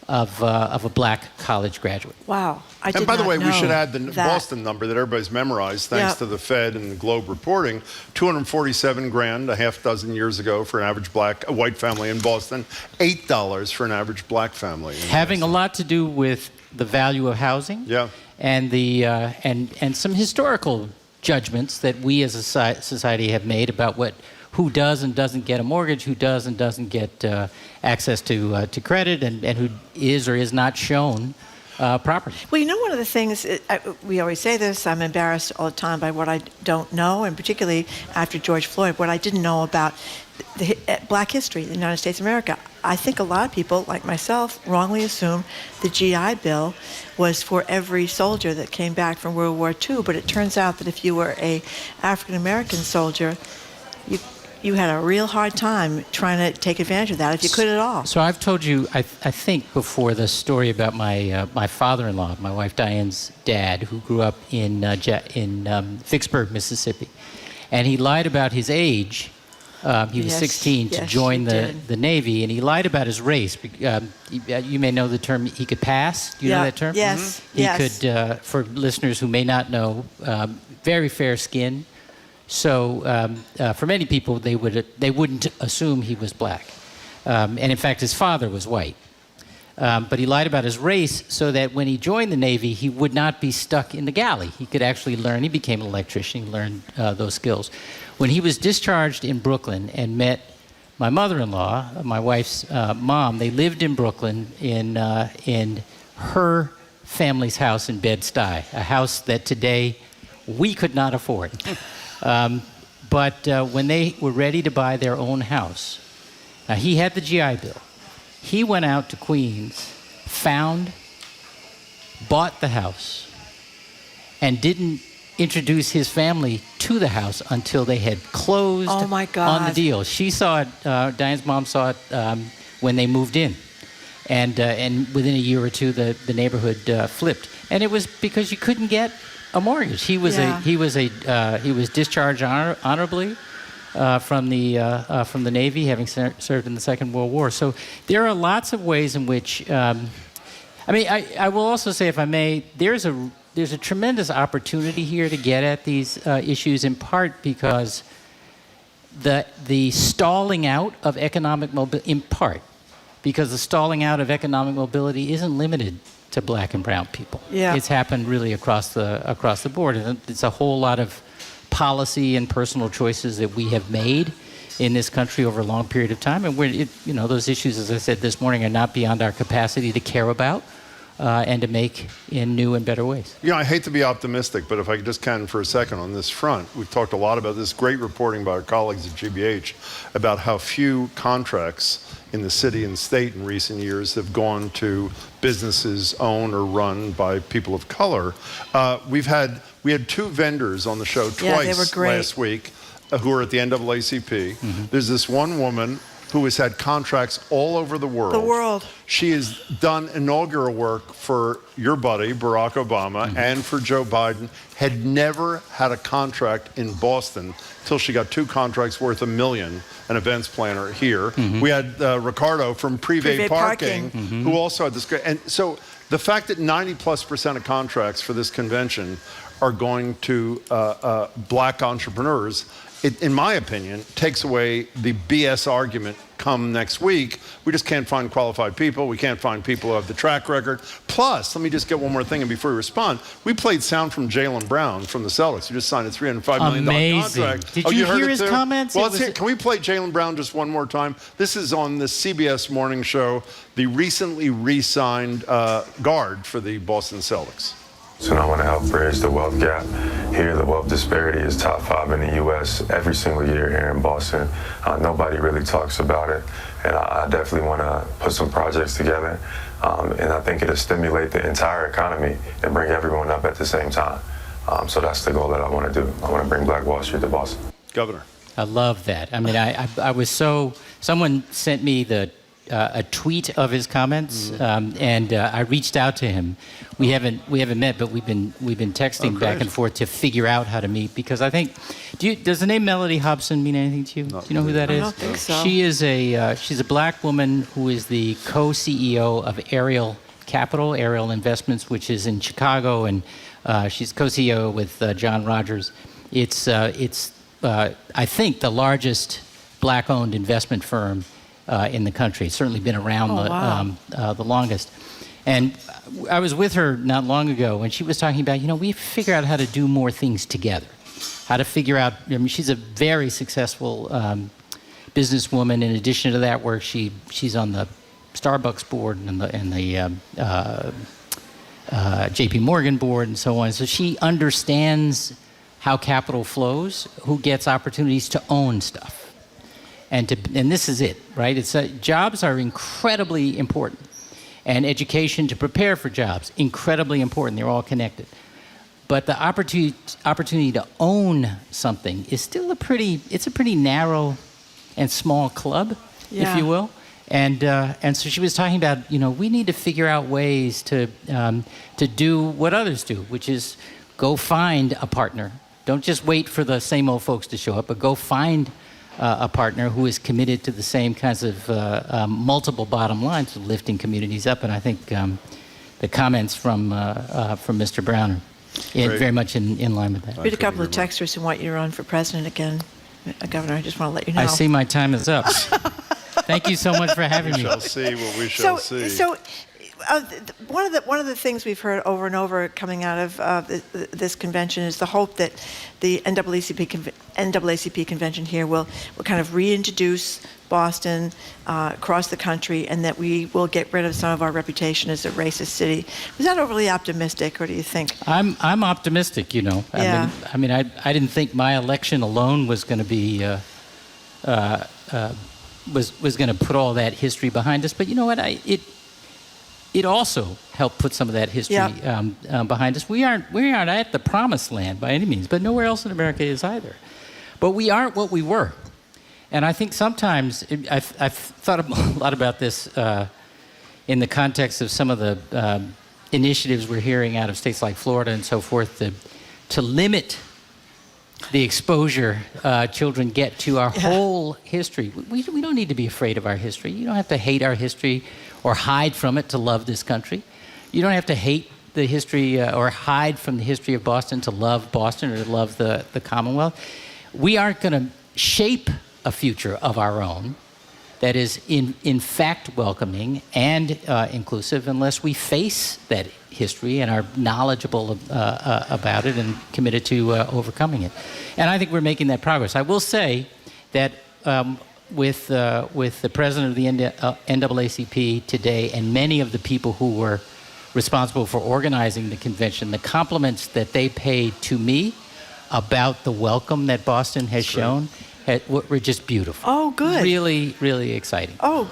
of a black college graduate. Wow. And by the way, we should add the Boston number that everybody's memorized, thanks to the Fed and the Globe reporting. $247,000 a half dozen years ago for an average white family in Boston. $8 for an average black family. Having a lot to do with the value of housing. Yeah. And the and some historical judgments that we as a society have made about who does and doesn't get a mortgage, who does and doesn't get access to credit, and who is or is not shown property. Well, you know, one of the things, we always say this, I'm embarrassed all the time by what I don't know, and particularly after George Floyd, what I didn't know about black history in the United States of America. I think a lot of people, like myself, wrongly assume the GI Bill was for every soldier that came back from World War II, but it turns out that if you were a African-American soldier, you had a real hard time trying to take advantage of that, if you could at all. So I've told you, I think before, the story about my father-in-law, my wife Diane's dad, who grew up in Vicksburg, Mississippi. And he lied about his age. He was 16 to join the Navy, and he lied about his race. You may know the term, he could pass. Do you know that term? Yes, He could, for listeners who may not know, very fair skin. So for many people, they wouldn't assume he was black. And in fact, his father was white. But he lied about his race so that when he joined the Navy, he would not be stuck in the galley. He could actually learn. He became an electrician. He learned those skills. When he was discharged in Brooklyn and met my mother-in-law, my wife's mom, they lived in Brooklyn in her family's house in Bed-Stuy, a house that today we could not afford. But when they were ready to buy their own house, now he had the GI Bill. He went out to Queens, bought the house, and didn't introduce his family to the house until they had closed Oh, my God. on the deal. She saw it, Diane's mom saw it when they moved in. And within a year or two, the neighborhood flipped. And it was because you couldn't get a mortgage. He was discharged honorably from the Navy, having served in the Second World War. So there are lots of ways in which, I will also say, if I may, there's a tremendous opportunity here to get at these issues, in part because the stalling out of economic mobility, in part because the stalling out of economic mobility isn't limited to black and brown people. Yeah. It's happened really across the board. And it's a whole lot of policy and personal choices that we have made in this country over a long period of time. And those issues, as I said this morning, are not beyond our capacity to care about and to make in new and better ways. I hate to be optimistic, but if I just can for a second on this front, we've talked a lot about this great reporting by our colleagues at GBH about how few contracts in the city and state in recent years have gone to businesses owned or run by people of color. We had two vendors on the show twice they were great. last week who are at the NAACP. Mm-hmm. There's this one woman who has had contracts all over the world. She has done inaugural work for your buddy, Barack Obama, and for Joe Biden, had never had a contract in Boston till she got 2 contracts worth $1 million, an events planner here. Mm-hmm. We had Ricardo from Privé Parking, Mm-hmm. who also had this great, and so the fact that 90+% of contracts for this convention are going to black entrepreneurs, it, in my opinion, takes away the BS argument come next week. We just can't find qualified people. We can't find people who have the track record. Plus, let me just get one more thing, and before you respond, we played sound from Jaylen Brown from the Celtics, who just signed a $305 million Amazing. contract. Did you hear his too? comments? Well, let's hear. Can we play Jaylen Brown just one more time? This is on the CBS Morning Show, the recently re-signed guard for the Boston Celtics. So I want to help bridge the wealth gap. Here, the wealth disparity is top 5 in the U.S. every single year here in Boston. Nobody really talks about it, and I definitely want to put some projects together, and I think it'll stimulate the entire economy and bring everyone up at the same time. So that's the goal that I want to do. I want to bring Black Wall Street to Boston. Governor. I love that. I mean, I was so. Someone sent me a tweet of his comments, and I reached out to him. We haven't met, but we've been texting back and forth to figure out how to meet, because I think. Does the name Melody Hobson mean anything to you? Do you know who that is? I don't think so. She is she's a black woman who is the co-CEO of Ariel Capital, Ariel Investments, which is in Chicago, and she's co-CEO with John Rogers. It's I think the largest black-owned investment firm in the country. It's certainly been around the longest. And I was with her not long ago, and she was talking about, we figure out how to do more things together. How to figure out, she's a very successful businesswoman. In addition to that work, she's on the Starbucks board and the JP Morgan board and so on. So she understands how capital flows, who gets opportunities to own stuff. And this is it, right? Jobs are incredibly important, and education to prepare for jobs, incredibly important. They're all connected. But the opportunity to own something is still a pretty narrow and small club, if you will. And so she was talking about, we need to figure out ways to do what others do, which is go find a partner. Don't just wait for the same old folks to show up, but go find a partner who is committed to the same kinds of multiple bottom lines of lifting communities up. And I think the comments from Mr. Brown are very much in line with that. Read a couple of texters who want you to run for president again. Governor, I just want to let you know. I see my time is up. Thank you so much for having me. We shall see what we shall see. So one of the things we've heard over and over coming out of this convention is the hope that the NAACP convention here will kind of reintroduce Boston across the country, and that we will get rid of some of our reputation as a racist city. Was that overly optimistic, or do you think? I'm optimistic. Yeah. I mean, I didn't think my election alone was going to be was going to put all that history behind us. But you know what? it also helped put some of that history behind us. We aren't at the promised land by any means, but nowhere else in America is either. But we aren't what we were. And I think sometimes, I've thought a lot about this in the context of some of the initiatives we're hearing out of states like Florida and so forth to limit the exposure children get to our whole history. We don't need to be afraid of our history. You don't have to hate our history or hide from it to love this country. You don't have to hate the history or hide from the history of Boston to love Boston or to love the Commonwealth. We aren't going to shape a future of our own that is in fact welcoming and inclusive unless we face that history and are knowledgeable about it and committed to overcoming it. And I think we're making that progress. I will say that with the president of the NAACP today and many of the people who were responsible for organizing the convention, the compliments that they paid to me about the welcome that Boston has shown were just beautiful. Oh, good. Really, really exciting. Oh,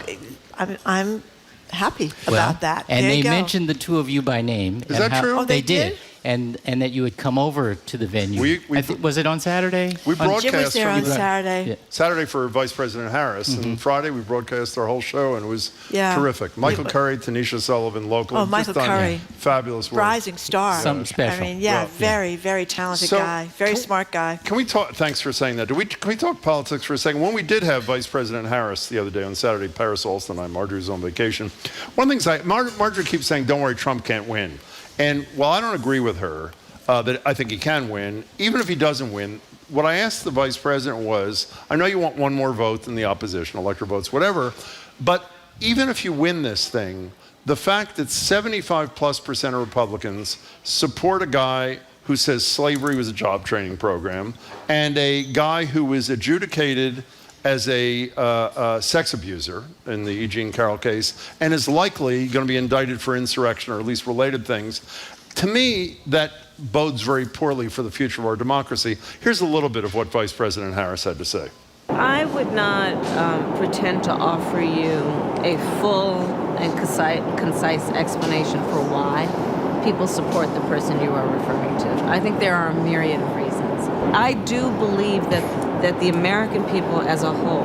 I'm happy about that. And there they you go. mentioned the two of you by name. Is that true? Oh, They they did. did? And that you had come over to the venue. Was it on Saturday? We broadcast Jim was there on Saturday. Yeah. Saturday for Vice President Harris, and Friday we broadcast our whole show, and it was terrific. Michael Curry, Tanisha Sullivan, local. Oh, Michael Curry. Fabulous work. Rising star. Something special. I mean, very, very talented guy. Very smart guy. Can we talk? Thanks for saying that. Can we talk politics for a second? When we did have Vice President Harris the other day on Saturday, Paris Alston and I, Marjorie was on vacation. One of the things Marjorie keeps saying, "Don't worry, Trump can't win." And while I don't agree with her that I think he can win, even if he doesn't win, what I asked the vice president was, I know you want one more vote than the opposition, electoral votes, whatever, but even if you win this thing, the fact that 75+% of Republicans support a guy who says slavery was a job training program and a guy who was adjudicated as a sex abuser in the E. Jean Carroll case and is likely going to be indicted for insurrection or at least related things, to me, that bodes very poorly for the future of our democracy. Here's a little bit of what Vice President Harris had to say. I would not pretend to offer you a full and concise explanation for why people support the person you are referring to. I think there are a myriad of reasons. I do believe that the American people as a whole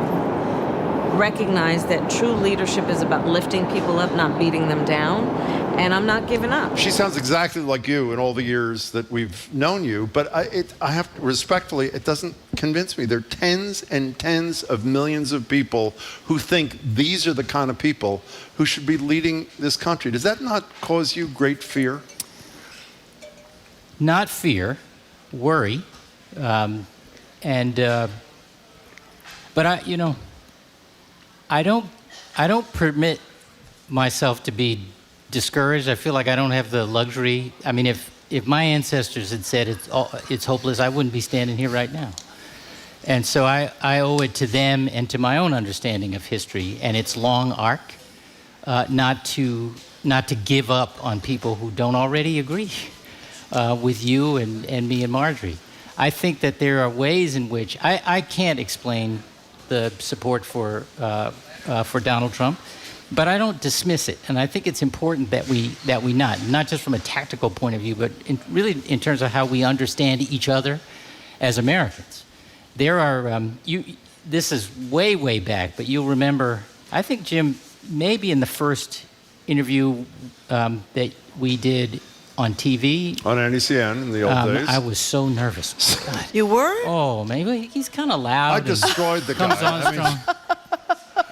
recognize that true leadership is about lifting people up, not beating them down, and I'm not giving up. She sounds exactly like you in all the years that we've known you, but I have to, respectfully, it doesn't convince me. There are tens and tens of millions of people who think these are the kind of people who should be leading this country. Does that not cause you great fear? Not fear, worry, but I don't permit myself to be discouraged. I feel like I don't have the luxury. I mean, if my ancestors had said it's hopeless, I wouldn't be standing here right now. And so I owe it to them and to my own understanding of history and its long arc, not to give up on people who don't already agree with you and me and Marjorie. I think that there are ways in which I can't explain the support for Donald Trump, but I don't dismiss it, and I think it's important that we not just from a tactical point of view, but really in terms of how we understand each other as Americans. There are this is way back, but you'll remember. I think Jim, maybe in the first interview that we did on TV on NECN in the old days, I was so nervous. God. You were? Oh, maybe he's kind of loud. I destroyed the comes guy. On strong.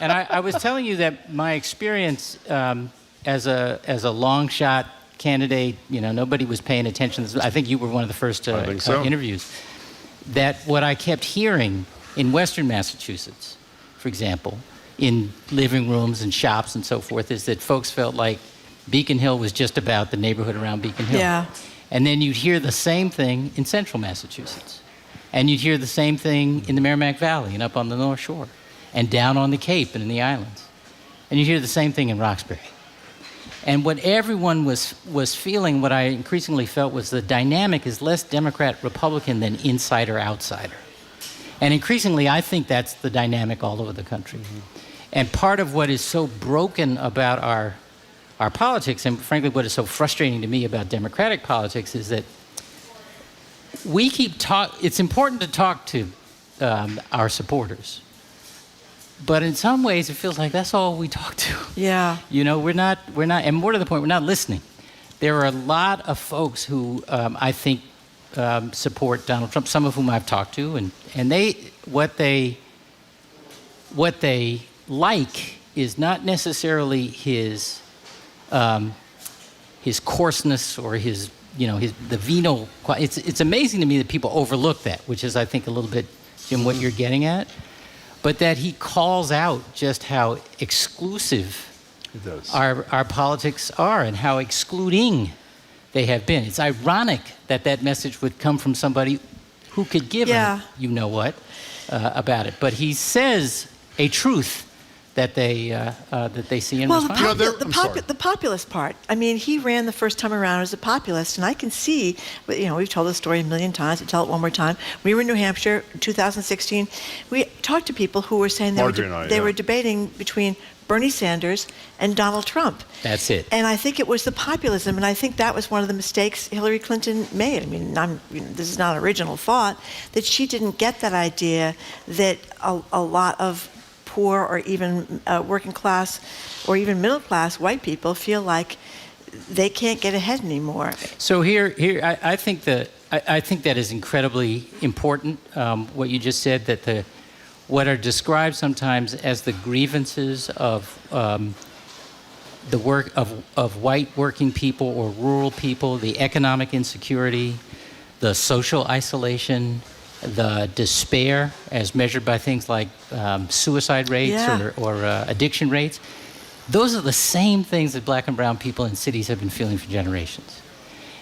And I was telling you that my experience as a long shot candidate, nobody was paying attention. I think you were one of the first interviews. That what I kept hearing in Western Massachusetts, for example, in living rooms and shops and so forth, is that folks felt like Beacon Hill was just about the neighborhood around Beacon Hill. Yeah. And then you'd hear the same thing in central Massachusetts. And you'd hear the same thing in the Merrimack Valley and up on the North Shore and down on the Cape and in the islands. And you'd hear the same thing in Roxbury. And what everyone was feeling, what I increasingly felt, was the dynamic is less Democrat-Republican than insider-outsider. And increasingly, I think that's the dynamic all over the country. Mm-hmm. And part of what is so broken about our our politics, and frankly, what is so frustrating to me about Democratic politics is that we keep it's important to talk to our supporters, but in some ways, it feels like that's all we talk to. Yeah. You know, we're not, and more to the point, we're not listening. There are a lot of folks who I think support Donald Trump, some of whom I've talked to, and what they like is not necessarily his coarseness or the venal. It's amazing to me that people overlook that, which is, I think, a little bit, Jim, what you're getting at, but that he calls out just how exclusive our politics are and how excluding they have been. It's ironic that message would come from somebody who could give a you-know-what about it. But he says a truth that they see in response. The populist part. I mean, he ran the first time around as a populist, and I can see, we've told the story a million times. I'll tell it one more time. We were in New Hampshire in 2016. We talked to people who were saying they were debating between Bernie Sanders and Donald Trump. That's it. And I think it was the populism, and I think that was one of the mistakes Hillary Clinton made. I mean, this is not an original thought, that she didn't get that idea that a lot of poor or even working class or even middle class white people feel like they can't get ahead anymore. So I think that is incredibly important. What you just said, that what are described sometimes as the grievances of the work of white working people or rural people, the economic insecurity, the social isolation, the despair as measured by things like suicide rates or addiction rates. Those are the same things that black and brown people in cities have been feeling for generations.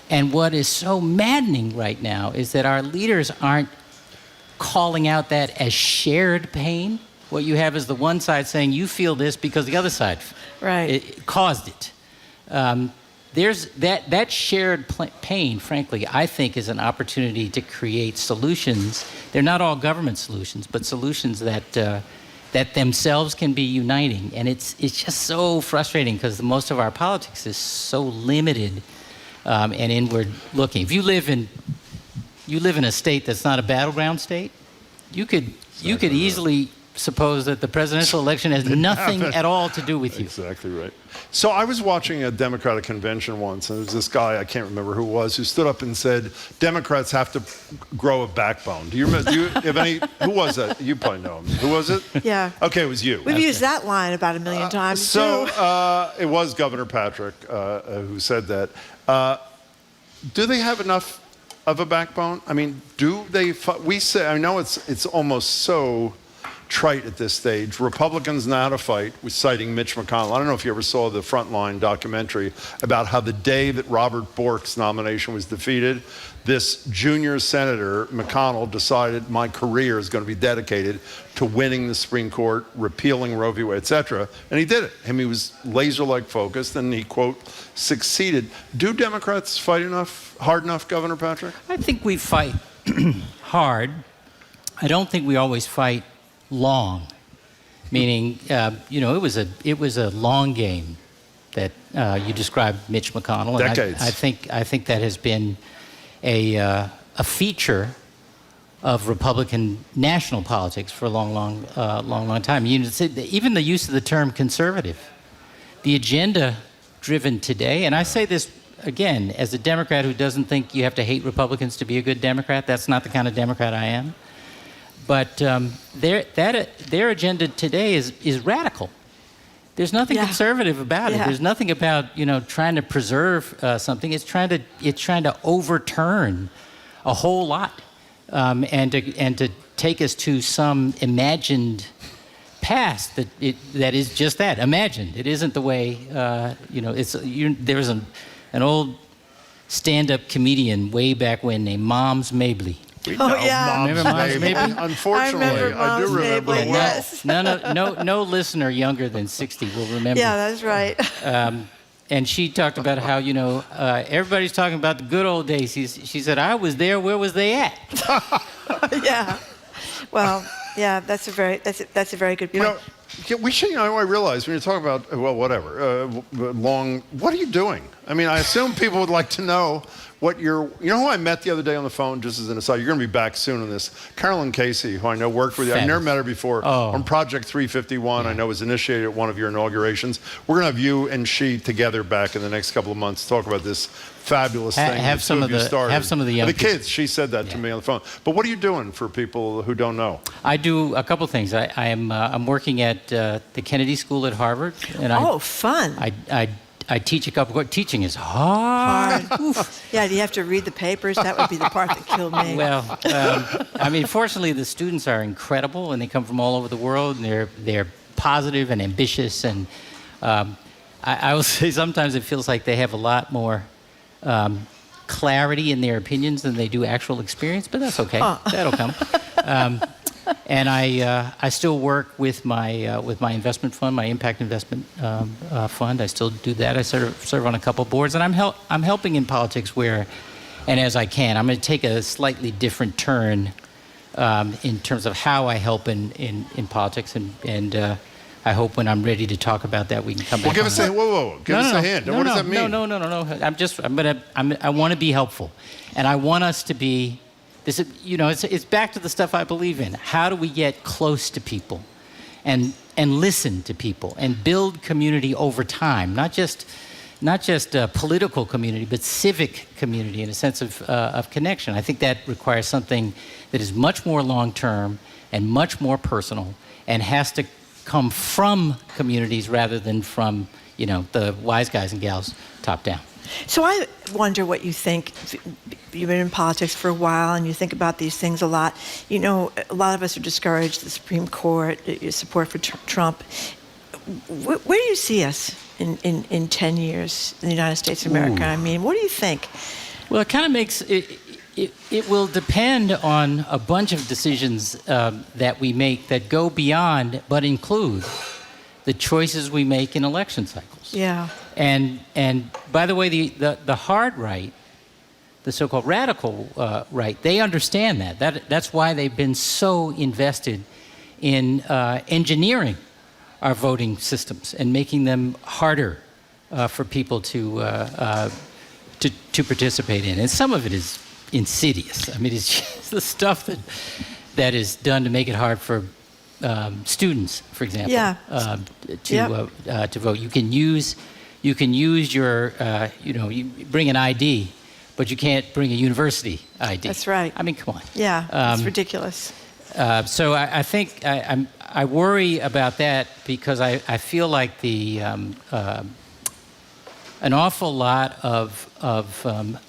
And what is so maddening right now is that our leaders aren't calling out that as shared pain. What you have is the one side saying, you feel this because the other side caused it. There's that shared pain, frankly, I think is an opportunity to create solutions. They're not all government solutions, but solutions that themselves can be uniting. And it's just so frustrating because most of our politics is so limited and inward looking. If you live in a state that's not a battleground state, you could easily suppose that the presidential election has nothing at all to do with you. Exactly right. So I was watching a Democratic convention once, and there was this guy, I can't remember who it was, who stood up and said, Democrats have to grow a backbone. Do you have any, who was that? You probably know him. Who was it? Yeah. Okay, it was you. We've used that line about a million times. So it was Governor Patrick who said that. Do they have enough of a backbone? I mean, do they, we say, I know it's almost so trite at this stage. Republicans know how to fight, with citing Mitch McConnell. I don't know if you ever saw the Frontline documentary about how the day that Robert Bork's nomination was defeated, this junior senator, McConnell, decided my career is going to be dedicated to winning the Supreme Court, repealing Roe v. Wade, et cetera. And he did it. He was laser-like focused, and he, quote, succeeded. Do Democrats fight hard enough, Governor Patrick? I think we fight hard. I don't think we always fight long, meaning it was a long game that you described Mitch McConnell. Decades. And I think that has been a feature of Republican national politics for a long time. Even the use of the term conservative, the agenda driven today, and I say this again as a Democrat who doesn't think you have to hate Republicans to be a good Democrat. That's not the kind of Democrat I am. But their agenda today is radical. There's nothing conservative about it. There's nothing about trying to preserve something. It's trying to overturn a whole lot, and to take us to some imagined past that is just that, imagined. It isn't the way there was an old stand-up comedian way back when named Moms Mabley. Remember Moms Mabley? Unfortunately, I do remember Mabley, well. yes. No listener younger than 60 will remember. Yeah, that's right. And she talked about how everybody's talking about the good old days. She said, "I was there. Where was they at?" Yeah. Well, yeah, that's a very good point. we should, I realize when you're talking about, well, whatever, what are you doing? I mean, I assume people would like to know what you know who I met the other day on the phone, just as an aside, you're going to be back soon on this, Carolyn Casey, who I know worked with you. I've never met her before. On Project 351, I know was initiated at one of your inaugurations. We're going to have you and she together back in the next couple of months to talk about this fabulous thing. Have some of the young kids. She said that to me on the phone. But what are you doing for people who don't know? I do a couple things. I'm working at the Kennedy School at Harvard. And fun. I teach a couple. Teaching is hard. Yeah, do you have to read the papers? That would be the part that killed me. Well, I mean, fortunately, the students are incredible, and they come from all over the world, and they're positive and ambitious. And I will say sometimes it feels like they have a lot more clarity in their opinions than they do actual experience, but that's okay. That'll come. And I still work with my investment fund, my impact investment fund. I still do that. I serve on a couple boards, and I'm helping in politics where, and as I can. I'm going to take a slightly different turn in terms of how I help in politics, and I hope when I'm ready to talk about that we can come back. Well, give us a give us a hint. What does that mean? No. I want to be helpful, and I want us to be. This is, it's back to the stuff I believe in. How do we get close to people, and listen to people, and build community over time? Not just political community, but civic community in a sense of connection. I think that requires something that is much more long term and much more personal, and has to come from communities rather than from the wise guys and gals top down. So I wonder what you think. You've been in politics for a while, and you think about these things a lot. A lot of us are discouraged. The Supreme Court, your support for Trump. Where do you see us in 10 years in the United States of America? I mean, what do you think? Well, it kind of makes it will depend on a bunch of decisions that we make that go beyond, but include the choices we make in election cycles. Yeah. And by the way, the hard right, the so-called radical right, they understand that. That's why they've been so invested in engineering our voting systems and making them harder for people to participate in. And some of it is insidious. I mean, it's just the stuff that is done to make it hard for students, for example, to vote. You can use your, you bring an ID, but you can't bring a university ID. That's right. I mean, come on. Yeah, it's ridiculous. So I think I worry about that because I feel like an awful lot of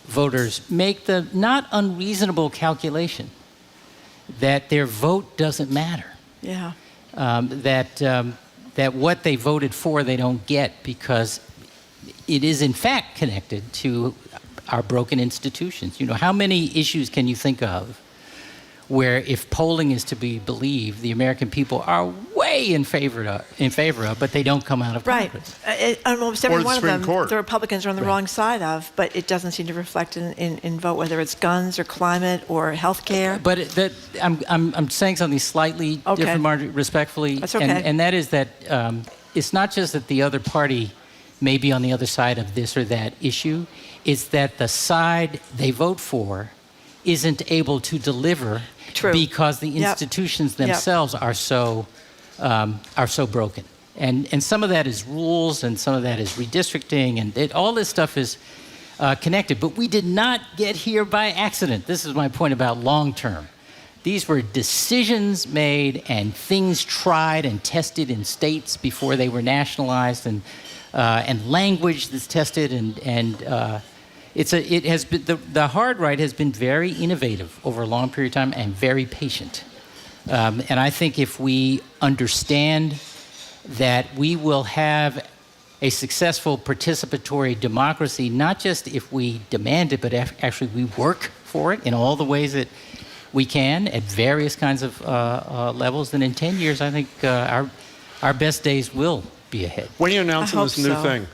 voters make the not unreasonable calculation that their vote doesn't matter. Yeah. That what they voted for they don't get because it is in fact connected to our broken institutions. How many issues can you think of where if polling is to be believed, the American people are way in favor of, but they don't come out of Congress? Right. Almost every one of them, Court. the Republicans are on the wrong side of, but it doesn't seem to reflect in vote, whether it's guns or climate or health care. But I'm saying something slightly different, Marjorie, respectfully. That's okay. And that is that it's not just that the other party may be on the other side of this or that issue. It's that the side they vote for isn't able to deliver because the institutions themselves are so broken. And some of that is rules, and some of that is redistricting, and all this stuff is connected. But we did not get here by accident. This is my point about long term. These were decisions made and things tried and tested in states before they were nationalized, and language that's tested, and it has been the hard right has been very innovative over a long period of time and very patient. And I think if we understand that we will have a successful participatory democracy, not just if we demand it, but actually we work for it in all the ways that we can at various kinds of levels, then in 10 years, I think our best days will be ahead. When are you announcing this new thing?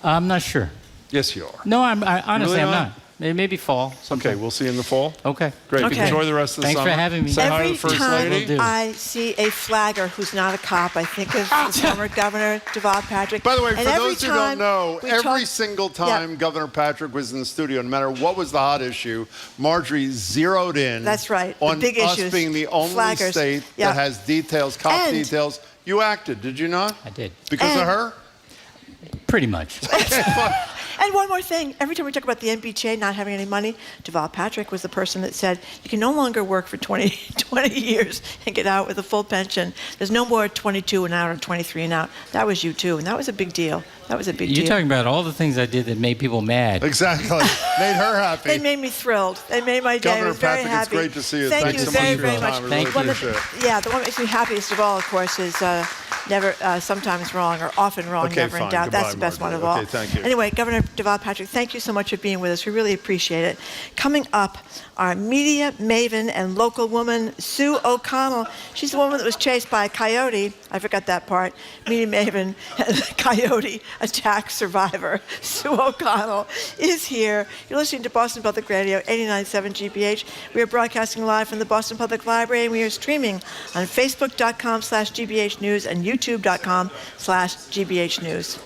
I'm not sure. Yes, you are. No, honestly, really I'm not. Maybe fall. sometime. Okay, we'll see you in the fall. Okay. Great. Okay. Enjoy the rest of the Thanks summer. for having me. Say hi to Every the First time Lady. I see a flagger who's not a cop, I think of the former Governor Deval Patrick. By the way, And for every those who time don't know, we every talk- single time Governor Patrick was in the studio, no matter what was the hot issue, Marjorie zeroed in That's right, the on big us issues, being the only flaggers. state Yeah. that has details, cop And- details. You acted, did you not? I did. Because of And- her? Pretty much. And one more thing, every time we talk about the MBTA not having any money, Deval Patrick was the person that said, you can no longer work for 20 years and get out with a full pension. There's no more 22 and out or 23 and out. That was you too, and that was a big deal. That was a big You're deal. talking about all the things I did that made people mad. Exactly. Made her happy. They made me thrilled. They made my day. Governor I was very Patrick, happy. it's great to see you. Thank Thanks you so much very, for very your much. time. We Thank really you. appreciate it. Yeah, the one that makes me happiest of all, of course, is never, sometimes wrong or often wrong, Okay, never in fine. doubt. That's Goodbye, the best one of Marjorie. all. Okay, thank you. Anyway, Governor Deval Patrick, thank you so much for being with us. We really appreciate it. Coming up, our media maven and local woman, Sue O'Connell. She's the woman that was chased by a coyote. I forgot that part. Media maven and coyote attack survivor. Sue O'Connell is here. You're listening to Boston Public Radio, 89.7 GBH. We are broadcasting live from the Boston Public Library, and we are streaming on Facebook.com/GBH News and YouTube.com/GBH News.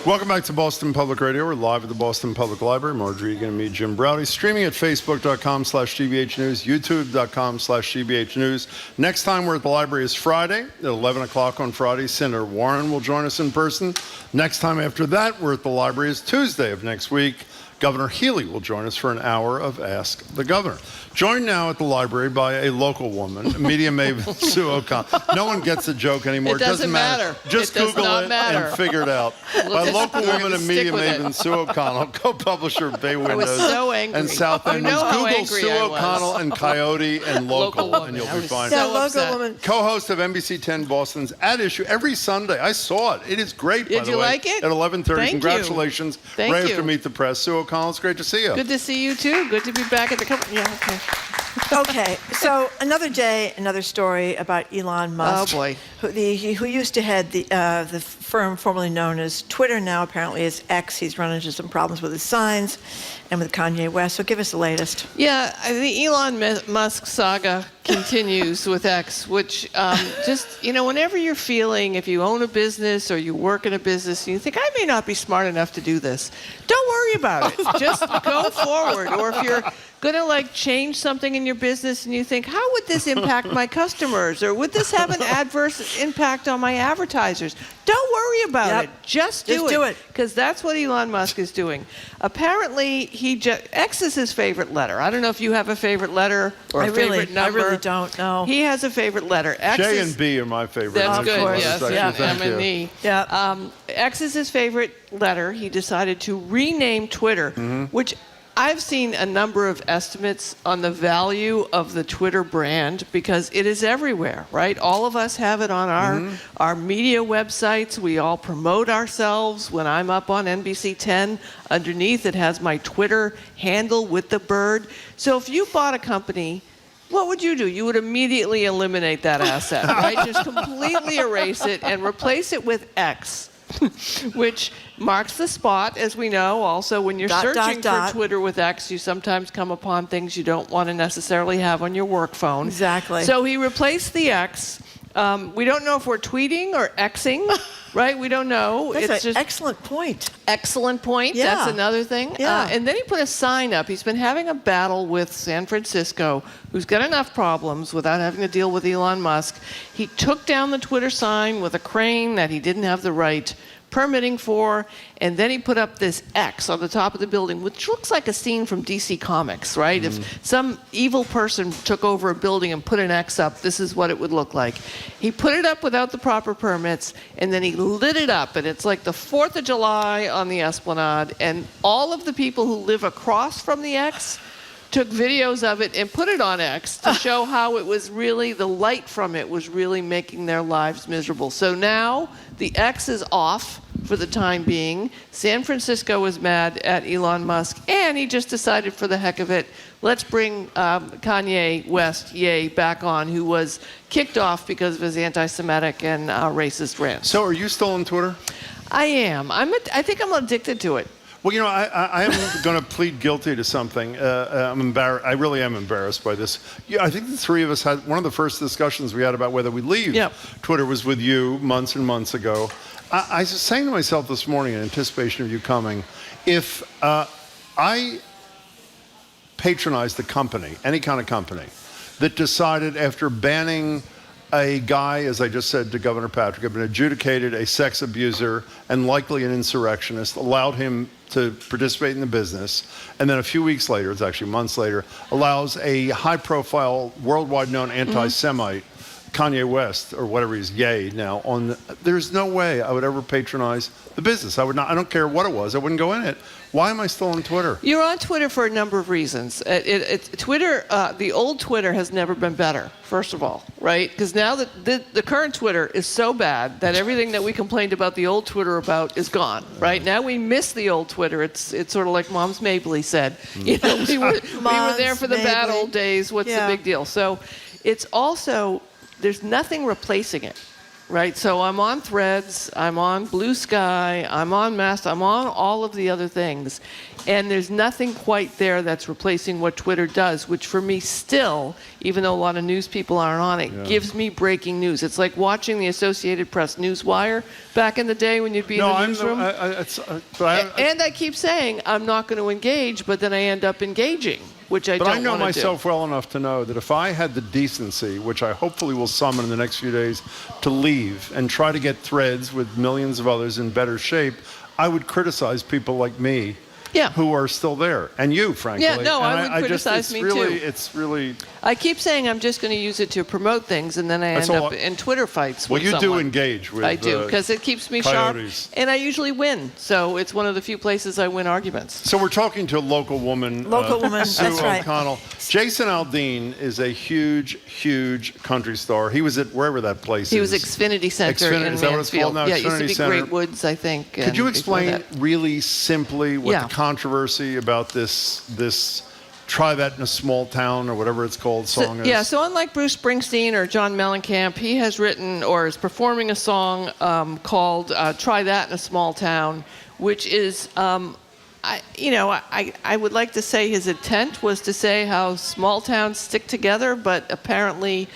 Welcome back to Boston Public Radio. We're live at the Boston Public Library. Marjorie, you're going to meet Jim Browdy. Streaming at Facebook.com/GBH News, YouTube.com/GBH News. Next time we're at the library is Friday at 11 o'clock on Friday. Senator Warren will join us in person. Next time after that, we're at the library is Tuesday of next week. Governor Healy will join us for an hour of Ask the Governor. Joined now at the library by a local woman, media maven Sue O'Connell. No one gets the joke anymore. It doesn't matter. Just It does Google not it matter. and figure it out. By local we're woman gonna and media stick with it. maven Sue O'Connell, co-publisher of Bay I was Windows so angry. and South End You know News. how Google angry Sue I was. O'Connell and Coyote and local, woman. and you'll I be was fine. so local upset. woman. Co-host of NBC 10 Boston's At Issue every Sunday. I saw it. It is great, by Did the you way. like it? At 11:30. Thank you. Congratulations. Thank right you. after Meet the Press. Sue O'Connell, it's great to see you. Good to see you too. Good to be back at the company. Yeah, okay. Okay, so another day, another story about Elon Musk. Oh, boy. Who used to head the firm formerly known as Twitter, now apparently is X. He's run into some problems with his signs and with Kanye West. So give us the latest. Yeah, the Elon Musk saga continues with X, which just, whenever you're feeling, if you own a business or you work in a business and you think, I may not be smart enough to do this, don't worry about it. Just go forward. Or if you're going to change something in your business and you think, how would this impact my customers? Or would this have an adverse impact on my advertisers? Don't worry about it. Just do it. Because that's what Elon Musk is doing. Apparently, X is his favorite letter. I don't know if you have a favorite letter or a favorite number. I really don't know. He has a favorite letter. X J is, and B are my favorite. That's Of good, course. yes. Actually, Yeah, thank M and you. E. Yeah. X is his favorite letter. He decided to rename Twitter, which I've seen a number of estimates on the value of the Twitter brand because it is everywhere, right? All of us have it on our media websites. We all promote ourselves. When I'm up on NBC 10, underneath it has my Twitter handle with the bird. So if you bought a company, what would you do? You would immediately eliminate that asset, right? Just completely erase it and replace it with X. Which marks the spot, as we know. Also, when you're searching for Twitter with X, you sometimes come upon things you don't want to necessarily have on your work phone. Exactly. So he replaced the X. We don't know if we're tweeting or Xing, right? We don't know. That's an excellent point. Excellent point. Yeah. That's another thing. Yeah. And then he put a sign up. He's been having a battle with San Francisco, who's got enough problems without having to deal with Elon Musk. He took down the Twitter sign with a crane that he didn't have the right permitting for, and then he put up this X on the top of the building, which looks like a scene from DC Comics, right? If some evil person took over a building and put an X up, this is what it would look like. He put it up without the proper permits, and then he lit it up, and it's like the 4th of July on the Esplanade, and all of the people who live across from the X took videos of it and put it on X to show how it was really, the light from it was really making their lives miserable. So now the X is off for the time being. San Francisco is mad at Elon Musk, and he just decided for the heck of it, let's bring Kanye West, back on, who was kicked off because of his anti-Semitic and racist rants. So are you still on Twitter? I am. I think I'm addicted to it. Well, you know, I am going to plead guilty to something. I'm embarrassed. I really am embarrassed by this. Yeah, I think the three of us had one of the first discussions we had about whether we leave Twitter was with you months and months ago. I was saying to myself this morning in anticipation of you coming, if I patronized the company, any kind of company, that decided after banning a guy, as I just said to Governor Patrick, had been adjudicated a sex abuser and likely an insurrectionist, allowed him to participate in the business, and then a few weeks later, it's actually months later, allows a high-profile, worldwide known anti-Semite, Kanye West, or whatever he's, now, there's no way I would ever patronize the business. I would not. I don't care what it was. I wouldn't go in it. Why am I still on Twitter? You're on Twitter for a number of reasons. Twitter, the old Twitter has never been better, first of all, right? Because now the current Twitter is so bad that everything that we complained about the old Twitter about is gone, right? Now we miss the old Twitter. It's sort of like Mom's Mabley said. You know, we were there for the bad old days. What's the big deal? So it's also, there's nothing replacing it. Right, so I'm on Threads, I'm on Blue Sky, I'm on Mastodon, I'm on all of the other things, and there's nothing quite there that's replacing what Twitter does, which for me still, even though a lot of news people aren't on it, gives me breaking news. It's like watching the Associated Press Newswire back in the day when you'd be in the newsroom. And I keep saying I'm not going to engage, but then I end up engaging, which I don't want to do. But I know myself well enough to know that if I had the decency, which I hopefully will summon in the next few days, to leave and try to get Threads with millions of others in better shape, I would criticize people like me who are still there. And you, frankly. Yeah, no, I would criticize me too. It's really... I keep saying I'm just going to use it to promote things, and then I end up in Twitter fights with someone. Well, you do engage with I do, because it keeps me coyotes. sharp, and I usually win. So it's one of the few places I win arguments. So we're talking to a local woman, Sue that's right. O'Connell. Jason Aldean is a huge, huge country star. He was at wherever that place is. He was Xfinity Center in is that what it's called Mansfield. now? Yeah, it used to be Center. Great Woods, I think. Could you explain really simply what the controversy about this "Try That in a Small Town" or whatever it's called song is? Yeah, so unlike Bruce Springsteen or John Mellencamp, he has written or is performing a song called "Try That in a Small Town," which is, I would like to say his intent was to say how small towns stick together, but apparently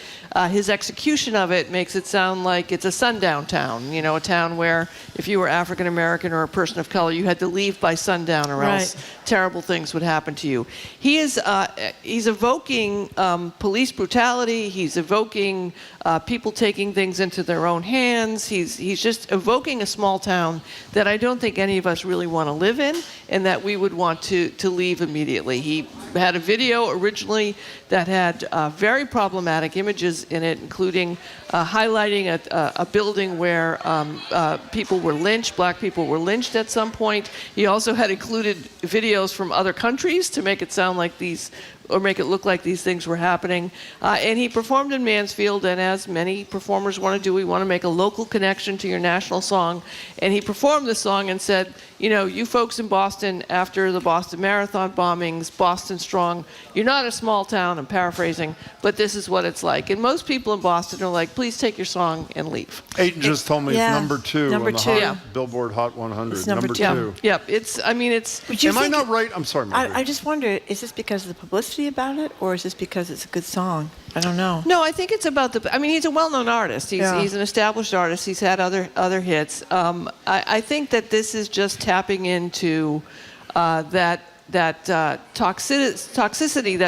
his execution of it makes it sound like it's a sundown town, you know, a town where if you were African American or a person of color, you had to leave by sundown or else terrible things would happen to you. He's evoking police brutality. He's evoking people taking things into their own hands. He's just evoking a small town that I don't think any of us really want to live in and that we would want to leave immediately. He had a video originally that had very problematic images images in it, including highlighting a building where people were lynched, black people were lynched at some point. He also had included videos from other countries to make it sound like make it look like these things were happening. And he performed in Mansfield, and as many performers want to do, we want to make a local connection to your national song. And he performed the song and said, you folks in Boston, after the Boston Marathon bombings, Boston strong, you're not a small town, I'm paraphrasing, but this is what it's like. And most people in Boston are like, please take your song and leave. Aiden just told me it's number 2 on the Billboard Hot 100. It's number 2. Yep. Am I not right? I'm sorry, Margaret. I just wonder, is this because of the publicity about it, or is this because it's a good song? I don't know. No, I think it's about he's a well-known artist. He's an established artist. He's had other hits. I think that this is just tapping into that toxicity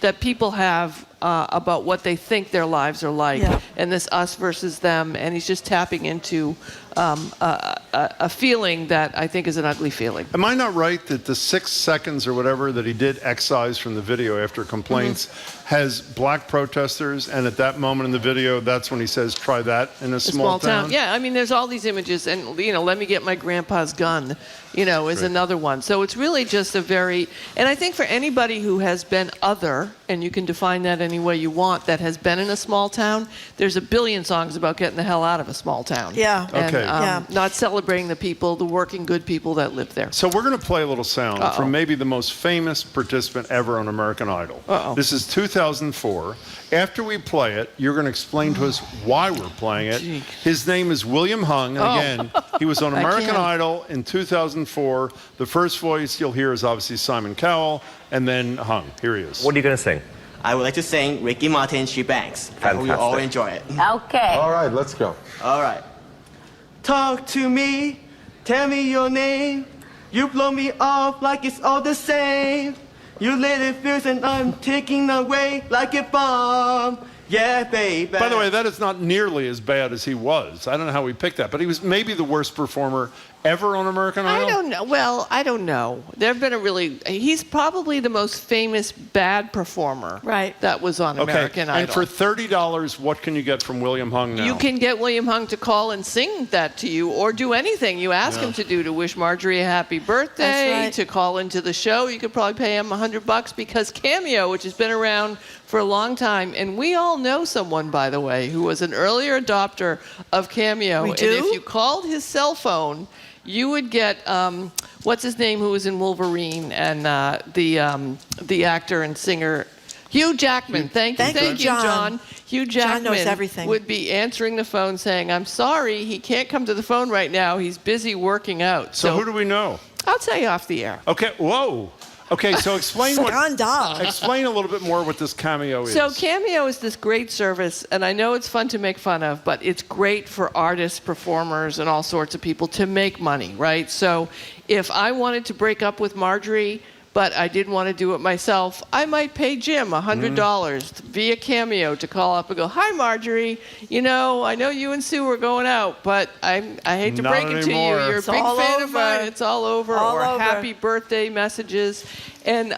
that people have about what they think their lives are like, and this us versus them. And he's just tapping into a feeling that I think is an ugly feeling. Am I not right that the 6 seconds or whatever that he did excise from the video after complaints has black protesters, and at that moment in the video, that's when he says, try that in a small town? Yeah, there's all these images, and, let me get my grandpa's gun, is another one. So it's really just and I think for anybody who has been other, and you can define that any way you want, that has been in a small town, there's a billion songs about getting the hell out of a small town. Yeah. And not celebrating the people, the working good people that live there. So we're going to play a little sound from maybe the most famous participant ever on American Idol. This is 2004. After we play it, you're going to explain to us why we're playing it. His name is William Hung, and again, he was on American Idol in 2004. The first voice you'll hear is obviously Simon Cowell, and then Hung. Here he is. What are you going to sing? I would like to sing Ricky Martin, She Banks. I hope you all enjoy it. Okay. All right, let's go. All right. Talk to me, tell me your name. You blow me off like it's all the same. You lit it fierce and I'm taking away like a bomb. Yeah, baby. By the way, that is not nearly as bad as he was. I don't know how we picked that, but he was maybe the worst performer ever on American Idol? I don't know. Well, I don't know. He's probably the most famous bad performer that was on American Idol. And for $30, what can you get from William Hung now? You can get William Hung to call and sing that to you, or do anything you ask him to do, to wish Marjorie a happy birthday, to call into the show. You could probably pay him $100 because Cameo, which has been around for a long time, and we all know someone, by the way, who was an earlier adopter of Cameo. We do? And if you called his cell phone, you would get what's his name, who was in Wolverine, and the actor and singer Hugh Jackman. Thank you, John. Hugh Jackman knows everything. would be answering the phone saying, "I'm sorry, he can't come to the phone right now. He's busy working out." So who do we know? I'll tell you off the air. Okay. Whoa. Okay, so explain explain a little bit more what this Cameo is. So Cameo is this great service, and I know it's fun to make fun of, but it's great for artists, performers, and all sorts of people to make money, right? So if I wanted to break up with Marjorie, but I didn't want to do it myself, I might pay Jim $100 via Cameo to call up and go, "Hi, Marjorie. I know you and Sue are going out, but I hate to break it to you. You're a big fan of mine. It's all over." Or happy birthday messages. And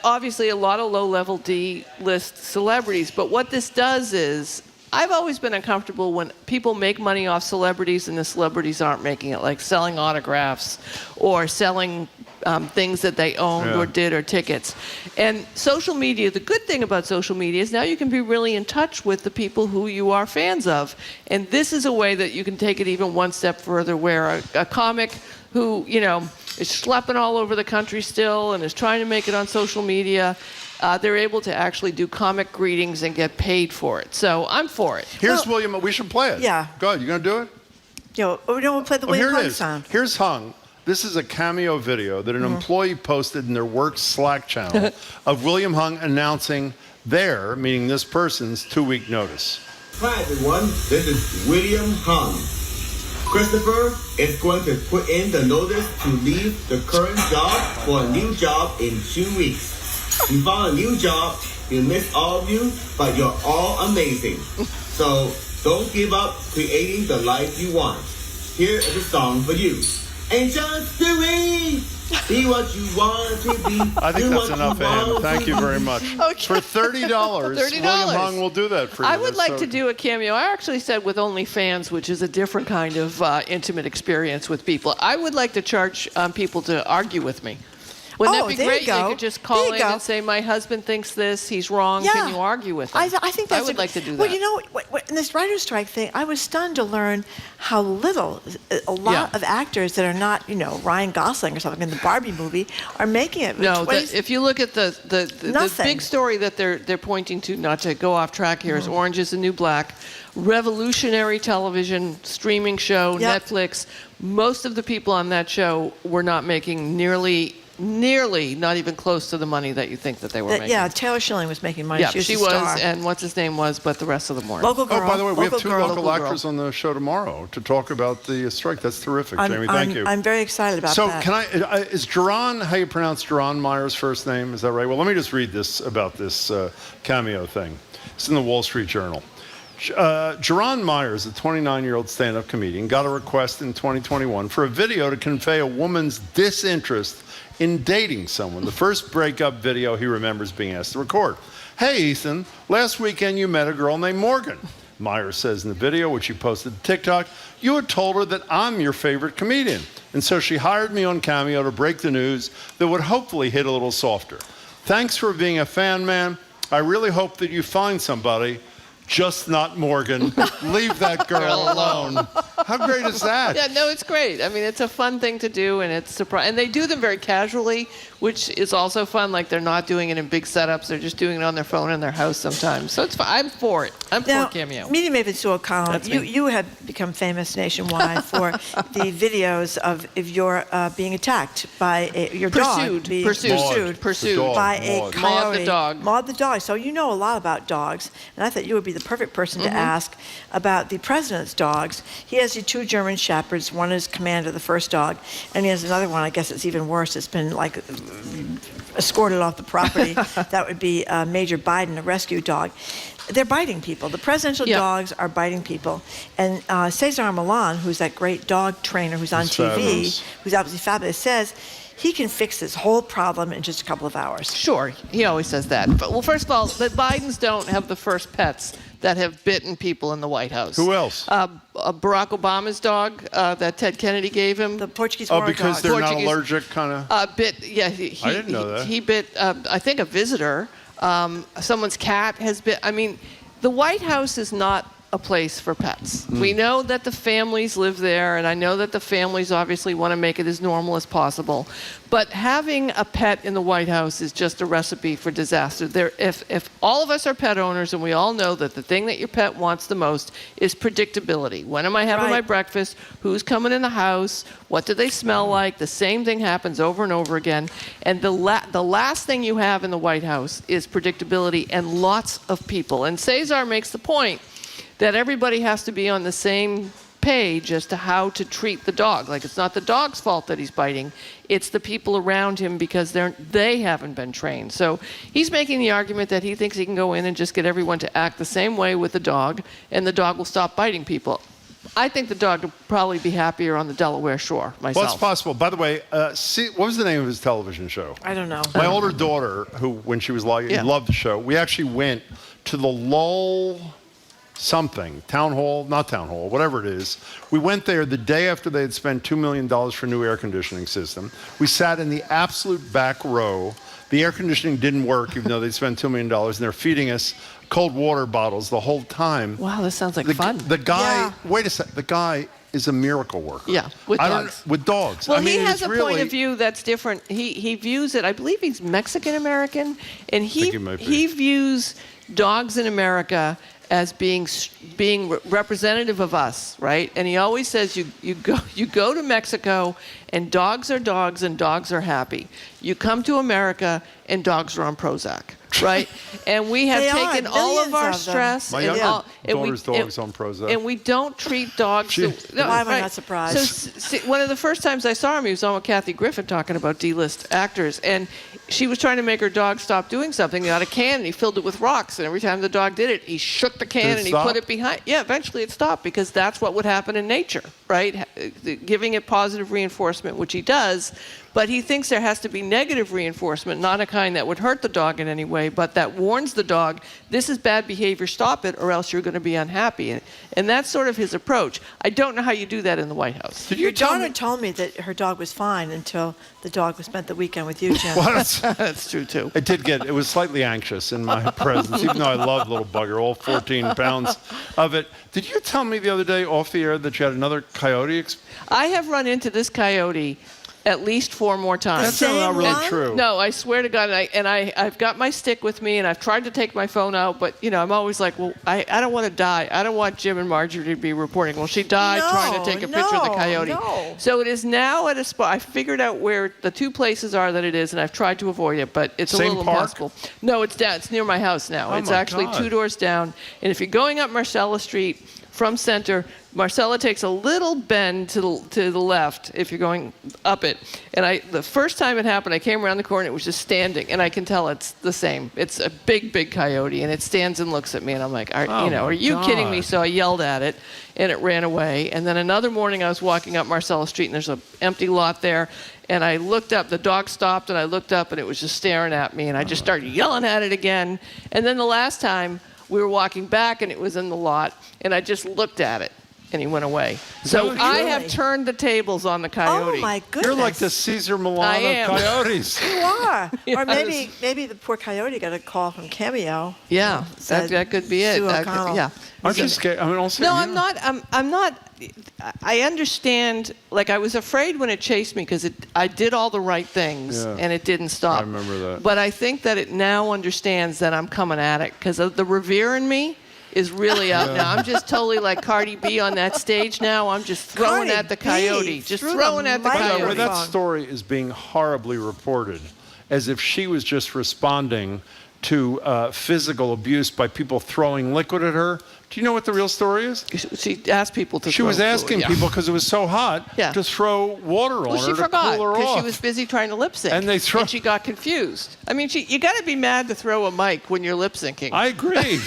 obviously a lot of low-level D-list celebrities. But what this does is, I've always been uncomfortable when people make money off celebrities and the celebrities aren't making it, like selling autographs or selling things that they owned or did, or tickets. And social media, the good thing about social media is now you can be really in touch with the people who you are fans of. And this is a way that you can take it even one step further, where a comic who, is schlepping all over the country still and is trying to make it on social media, they're able to actually do comic greetings and get paid for it. So I'm for it. Here's William. We should play it. Yeah. Go ahead. You going to do it? We don't play the William Hung sound. Here's Hung. This is a Cameo video that an employee posted in their work Slack channel of William Hung announcing their, meaning this person's, 2-week notice. Hi everyone, this is William Hung. Christopher is going to put in the notice to leave the current job for a new job in 2 weeks. We found a new job. We miss all of you, but you're all amazing. So don't give up creating the life you want. Here is a song for you. And just do it! Be what you want to be. I think Do that's what enough, you Ann. want Thank to you be. very much. Okay. For $30, $30. William Hung will do that for you. I would That's like so- to do a cameo. I actually said with OnlyFans, which is a different kind of intimate experience with people. I would like to charge people to argue with me. Wouldn't that be there great? you go. could just call There you in go. and say, my husband thinks this, he's wrong. Yeah. Can you argue with him? I think that's I would like to do that. Well, you know, in this writer's strike thing, I was stunned to learn how little a lot of actors that are not, you know, Ryan Gosling or something in the Barbie movie are making it. No, if you look at the Nothing. big story that they're pointing to, not to go off track here, is Orange is the New Black, revolutionary television streaming show, Netflix. Most of the people on that show were not making nearly, not even close to the money that you think that they were making. Yeah, Taylor Schilling was making money. Yeah, she was a star. and what's his name was, but the rest of them weren't. Local girl. Oh, by the way, we have two girl. local actors on the show tomorrow to talk about the strike. That's terrific, Jamie. Thank you. I'm very excited about So that. can is Jerron, how you pronounce Jerron Meyer's first name? Is that right? Well, let me just read this about this cameo thing. It's in the Wall Street Journal. Jerron Myers, a 29-year-old stand-up comedian, got a request in 2021 for a video to convey a woman's disinterest in dating someone. The first breakup video he remembers being asked to record. Hey, Ethan, last weekend you met a girl named Morgan. Myers says in the video, which he posted to TikTok, you had told her that I'm your favorite comedian. And so she hired me on Cameo to break the news that would hopefully hit a little softer. Thanks for being a fan, man. I really hope that you find somebody, just not Morgan. Leave that girl alone. How great is that? Yeah, no, it's great. I mean, it's a fun thing to do, and it's and they do them very casually, which is also fun. Like, they're not doing it in big setups; they're just doing it on their phone in their house sometimes. So it's fun. I'm for it. I'm for Cameo. Media Maven Sue O'Connell, That's me. you have become famous nationwide for the videos of your being attacked by your dog. Pursued by a coyote. Maud the dog. Maud the dog. So you know a lot about dogs, and I thought you would be the perfect person to ask about the president's dogs. He has the two German shepherds. One is commander, the first dog, and he has another one. I guess it's even worse. It's been like escorted off the property. That would be Major Biden, a rescue dog. They're biting people. The presidential dogs are biting people. And Cesar Millan, who's that great dog trainer who's on TV, fabulous. who's absolutely fabulous, says he can fix this whole problem in just a couple of hours. Sure, he always says that. But, well, first of all, the Bidens don't have the first pets that have bitten people in the White House. Who else? Barack Obama's dog that Ted Kennedy gave him. The Portuguese Oh, because they're not allergic, kind of? Bit, yeah. I didn't know that. He bit, I think, a visitor. Someone's cat has bit. I mean, the White House is not a place for pets. We know that the families live there, and I know that the families obviously want to make it as normal as possible. But having a pet in the White House is just a recipe for disaster. If all of us are pet owners, and we all know that the thing that your pet wants the most is predictability. When am I having my breakfast? Who's coming in the house? What do they smell like? The same thing happens over and over again. And the last thing you have in the White House is predictability and lots of people. And Cesar makes the point that everybody has to be on the same page as to how to treat the dog. Like, it's not the dog's fault that he's biting, it's the people around him because they haven't been trained. So he's making the argument that he thinks he can go in and just get everyone to act the same way with the dog, and the dog will stop biting people. I think the dog would probably be happier on the Delaware shore, myself. Well, it's possible. By the way, what was the name of his television show? I don't know. My older daughter, who, when she was loved the show, we actually went to the Lowell town hall, not town hall, whatever it is. We went there the day after they had spent $2 million for a new air conditioning system. We sat in the absolute back row. The air conditioning didn't work, even though they'd spent $2 million, and they're feeding us cold water bottles the whole time. Wow, this sounds like fun. The guy, wait a sec, the guy is a miracle worker. Yeah, with dogs. With dogs. Well, I mean, he has a really point of view that's different. He views it, I believe he's Mexican-American, and he views dogs in America as being representative of us, right? And he always says you go to Mexico and dogs are happy. You come to America and dogs are on Prozac, right? And we have taken all of our stress. My younger daughter's dog's on Prozac. And we don't treat dogs. Why am I not surprised? So one of the first times I saw him, he was on with Kathy Griffin talking about D-list actors, and she was trying to make her dog stop doing something. He got a can and he filled it with rocks, and every time the dog did it, he shook the can and he put it behind. Yeah, eventually it stopped because that's what would happen in nature, right? Giving it positive reinforcement, which he does, But he thinks there has to be negative reinforcement, not a kind that would hurt the dog in any way, but that warns the dog, this is bad behavior, stop it, or else you're going to be unhappy. And that's sort of his approach. I don't know how you do that in the White House. Your daughter told me that her dog was fine until the dog spent the weekend with you, Jim. Well, that's true, too. It was slightly anxious in my presence, even though I love little bugger, all 14 pounds of it. Did you tell me the other day off the air that you had another coyote? I have run into this coyote at least 4 more times. That's not really true. No, I swear to God, I've got my stick with me, and I've tried to take my phone out, but, I'm always like, well, I don't want to die. I don't want Jim and Marjorie to be reporting, well, she died trying to take a picture of the coyote. No. So it is now at a spot. I figured out where the 2 places are that it is, and I've tried to avoid it, but it's a little impossible. No, it's down. It's near my house now. It's actually 2 doors down, and if you're going up Marcella Street from Center, Marcella takes a little bend to the left if you're going up it. And the first time it happened, I came around the corner, it was just standing, and I can tell it's the same. It's a big, big coyote, and it stands and looks at me, and I'm like, are you kidding me? So I yelled at it, and it ran away. And then another morning, I was walking up Marcella Street, and there's an empty lot there, and I looked up, the dog stopped, and I looked up, and it was just staring at me, and I just started yelling at it again. And then the last time, we were walking back, and it was in the lot, and I just looked at it. And he went away. So I have turned the tables on the coyote. Oh, my goodness. You're like the Caesar Milan of coyotes. You are. Yes. Or maybe the poor coyote got a call from Cameo. Yeah, that could be it. Sue O'Connell. Yeah. Aren't you scared? I mean, also, no, I'm not. I'm not. I understand. Like, I was afraid when it chased me because I did all the right things and it didn't stop. I remember that. But I think that it now understands that I'm coming at it because of the Revere in me is really up now. I'm just totally like Cardi B on that stage now. I'm just throwing at the coyote. Just throwing at the coyote. That story is being horribly reported as if she was just responding to physical abuse by people throwing liquid at her. Do you know what the real story is? She asked people to She was asking people, because it was so hot, Yeah. to throw water on her She to forgot cool her because off. she was busy trying to lip sync. And she got confused. I mean, you got to be mad to throw a mic when you're lip syncing. I agree.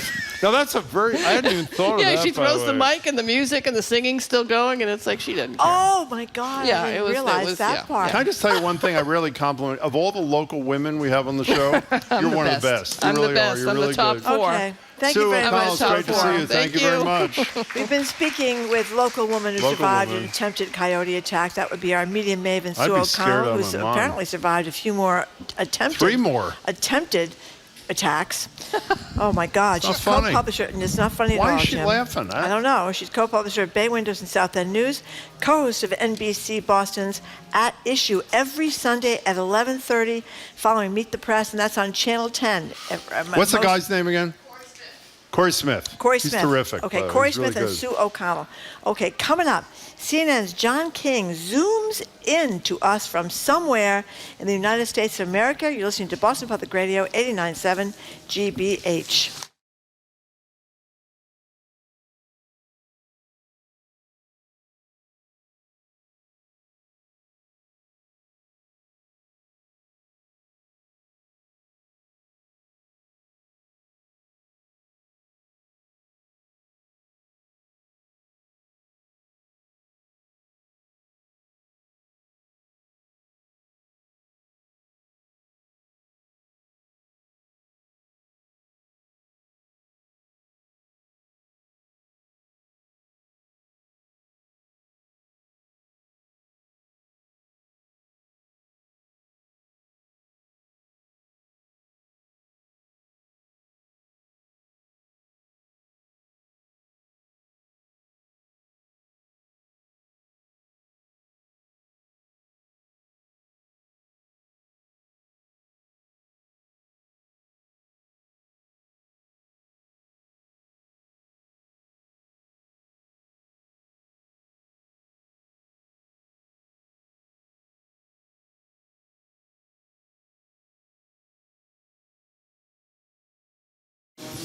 Now, that's I hadn't even thought of that. Yeah, she by throws the way. mic and the music and the singing's still going, and it's like she didn't care. Oh, my God. Yeah, I didn't it was- realize that part. Can I just tell you one thing I really compliment? Of all the local women we have on the show, you're one of the best. You I'm really the best. are. You're I'm really the top good. 4. Okay. Thank Sue you very O'Connell, much. it's great to see you. Thank you very much. We've been speaking with local woman who Local survived woman. an attempted coyote attack. That would be our media maven, I'd Sue be scared O'Connell, out of who's my mind. apparently survived a few more attempted. 3 more. Attempted attacks. Oh, my God. It's not She's funny. co-publisher, and it's not funny Why at all, is she Jim. laughing? I don't know. She's co-publisher of Bay Windows and South End News, co-host of NBC Boston's At Issue every Sunday at 11:30 following Meet the Press, and that's on Channel 10. What's the guy's name again? Corey Smith. Corey He's Smith. terrific. Okay, by the way. Corey He's really Smith and good. Sue O'Connell. Okay, coming up, CNN's John King zooms in to us from somewhere in the United States of America. You're listening to Boston Public Radio, 89.7 GBH.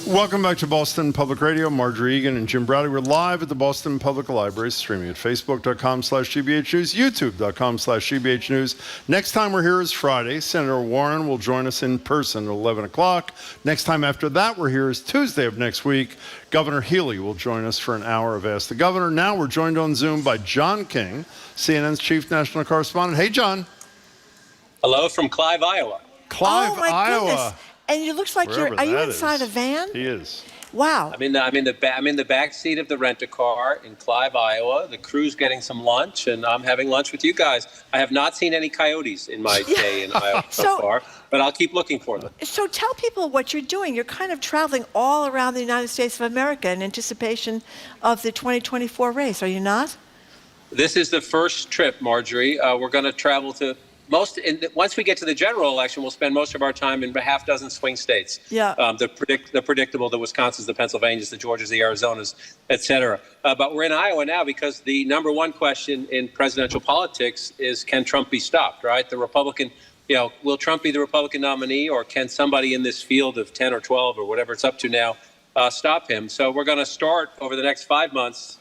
Welcome back to Boston Public Radio. Marjorie Egan and Jim Browdy. We're live at the Boston Public Library, streaming at facebook.com/GBH News, youtube.com/GBH News. Next time we're here is Friday. Senator Warren will join us in person at 11 o'clock. Next time after that we're here is Tuesday of next week. Governor Healy will join us for an hour of Ask the Governor. Now we're joined on Zoom by John King, CNN's chief national correspondent. Hey, John. Hello from Clive, Iowa. Clive, oh my Iowa. Goodness. And it looks like Wherever are you that inside is. a van? He is. Wow. I'm in the back seat of the rent-a-car in Clive, Iowa. The crew's getting some lunch, and I'm having lunch with you guys. I have not seen any coyotes in my day in Iowa so far, but I'll keep looking for them. So tell people what you're doing. You're kind of traveling all around the United States of America in anticipation of the 2024 race, are you not? This is the first trip, Marjorie. We're going to travel to once we get to the general election, we'll spend most of our time in a half dozen swing states. Yeah. The predictable, the Wisconsins, the Pennsylvanias, the Georgias, the Arizonas, et cetera. But we're in Iowa now because the number one question in presidential politics is, can Trump be stopped, right? The Republican, will Trump be the Republican nominee, or can somebody in this field of 10 or 12 or whatever it's up to now stop him? So we're going to start over the next 5 months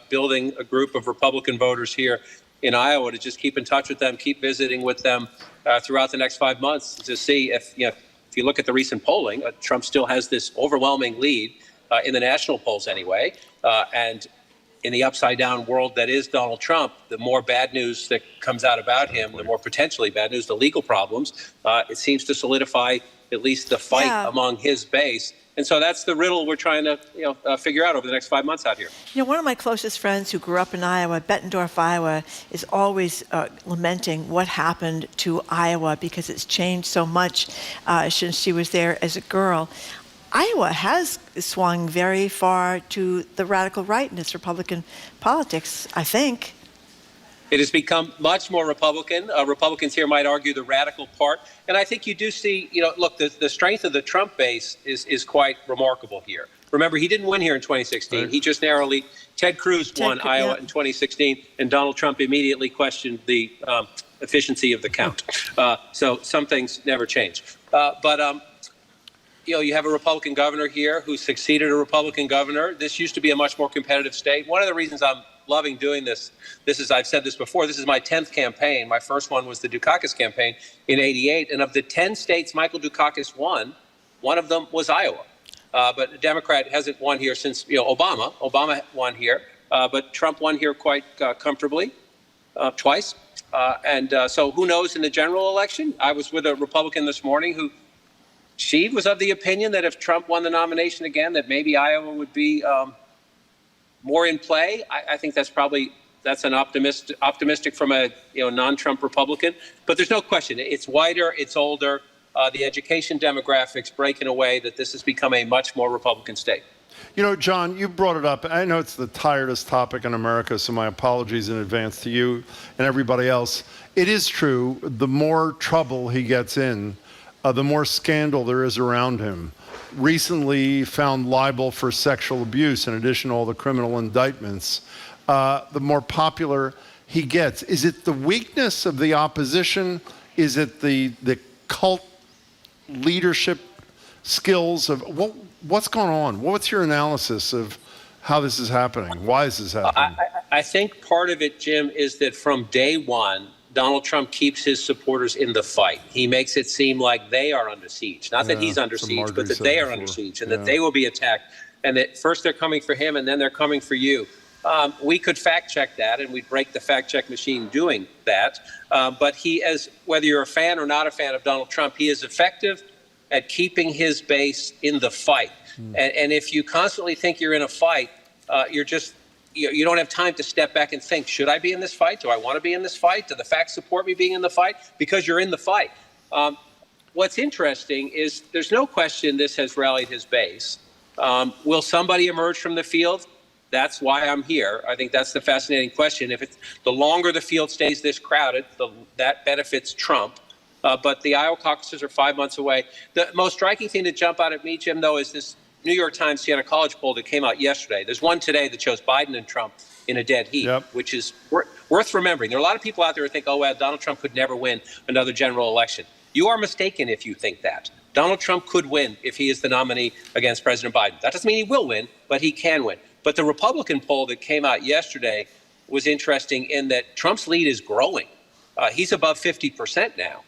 building a group of Republican voters here in Iowa to just keep in touch with them, keep visiting with them throughout the next 5 months to see if you look at the recent polling, Trump still has this overwhelming lead in the national polls anyway. And in the upside down world that is Donald Trump, the more bad news that comes out about him, the more potentially bad news, the legal problems, it seems to solidify at least the fight among his base. And so that's the riddle we're trying to figure out over the next 5 months out here. One of my closest friends who grew up in Iowa, Bettendorf, Iowa, is always lamenting what happened to Iowa because it's changed so much since she was there as a girl. Iowa has swung very far to the radical right in its Republican politics, I think. It has become much more Republican. Republicans here might argue the radical part. And I think you do see, look, the strength of the Trump base is quite remarkable here. Remember, he didn't win here in 2016. Right. He just narrowly, Ted Cruz won Iowa in 2016, and Donald Trump immediately questioned the efficiency of the count. So some things never change. You have a Republican governor here who succeeded a Republican governor. This used to be a much more competitive state. One of the reasons I'm loving doing this is, I've said this before, this is my 10th campaign. My first one was the Dukakis campaign in '88. And of the 10 states Michael Dukakis won, one of them was Iowa. But a Democrat hasn't won here since, Obama. Obama won here. But Trump won here quite comfortably twice. So who knows in the general election? I was with a Republican this morning who, she was of the opinion that if Trump won the nomination again, that maybe Iowa would be more in play. I think that's an optimistic from a non-Trump Republican. But there's no question, it's whiter, it's older. The education demographics break in a way that this has become a much more Republican state. John, you brought it up. I know it's the tiredest topic in America, so my apologies in advance to you and everybody else. It is true, the more trouble he gets in, the more scandal there is around him. Recently found liable for sexual abuse in addition to all the criminal indictments. The more popular he gets. Is it the weakness of the opposition? Is it the cult leadership skills of what's going on? What's your analysis of how this is happening? Why is this happening? I think part of it, Jim, is that from day one, Donald Trump keeps his supporters in the fight. He makes it seem like they are under siege. Not that he's under siege, but that they are under siege and that they will be attacked. And that first they're coming for him and then they're coming for you. We could fact check that, and we'd break the fact check machine doing that. But whether you're a fan or not a fan of Donald Trump, he is effective at keeping his base in the fight. And if you constantly think you're in a fight, you don't have time to step back and think, should I be in this fight? Do I want to be in this fight? Do the facts support me being in the fight? Because you're in the fight. What's interesting is there's no question this has rallied his base. Will somebody emerge from the field? That's why I'm here. I think that's the fascinating question. The longer the field stays this crowded, that benefits Trump. But the Iowa caucuses are 5 months away. The most striking thing to jump out at me, Jim, though, is this New York Times Siena College poll that came out yesterday. There's one today that shows Biden and Trump in a dead heat, which is worth remembering. There are a lot of people out there who think, oh, well, Donald Trump could never win another general election. You are mistaken if you think that. Donald Trump could win if he is the nominee against President Biden. That doesn't mean he will win, but he can win. But the Republican poll that came out yesterday was interesting in that Trump's lead is growing. He's above 50% now.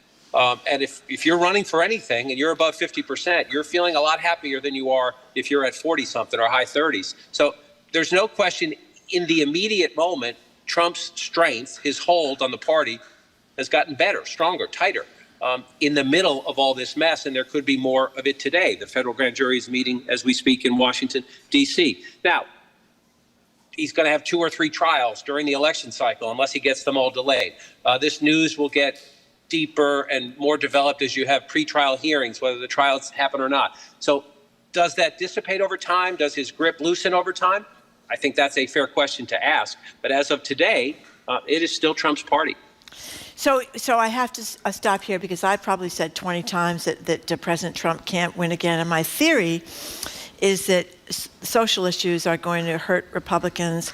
And if you're running for anything and you're above 50%, you're feeling a lot happier than you are if you're at 40-something or high 30s. So there's no question in the immediate moment, Trump's strength, his hold on the party, has gotten better, stronger, tighter. in the middle of all this mess, and there could be more of it today. The federal grand jury is meeting as we speak in Washington, D.C. Now, he's going to have 2 or 3 trials during the election cycle unless he gets them all delayed. This news will get deeper and more developed as you have pretrial hearings, whether the trials happen or not. So does that dissipate over time? Does his grip loosen over time? I think that's a fair question to ask. But as of today, it is still Trump's party. So I have to stop here because I probably said 20 times that President Trump can't win again. And my theory is that social issues are going to hurt Republicans,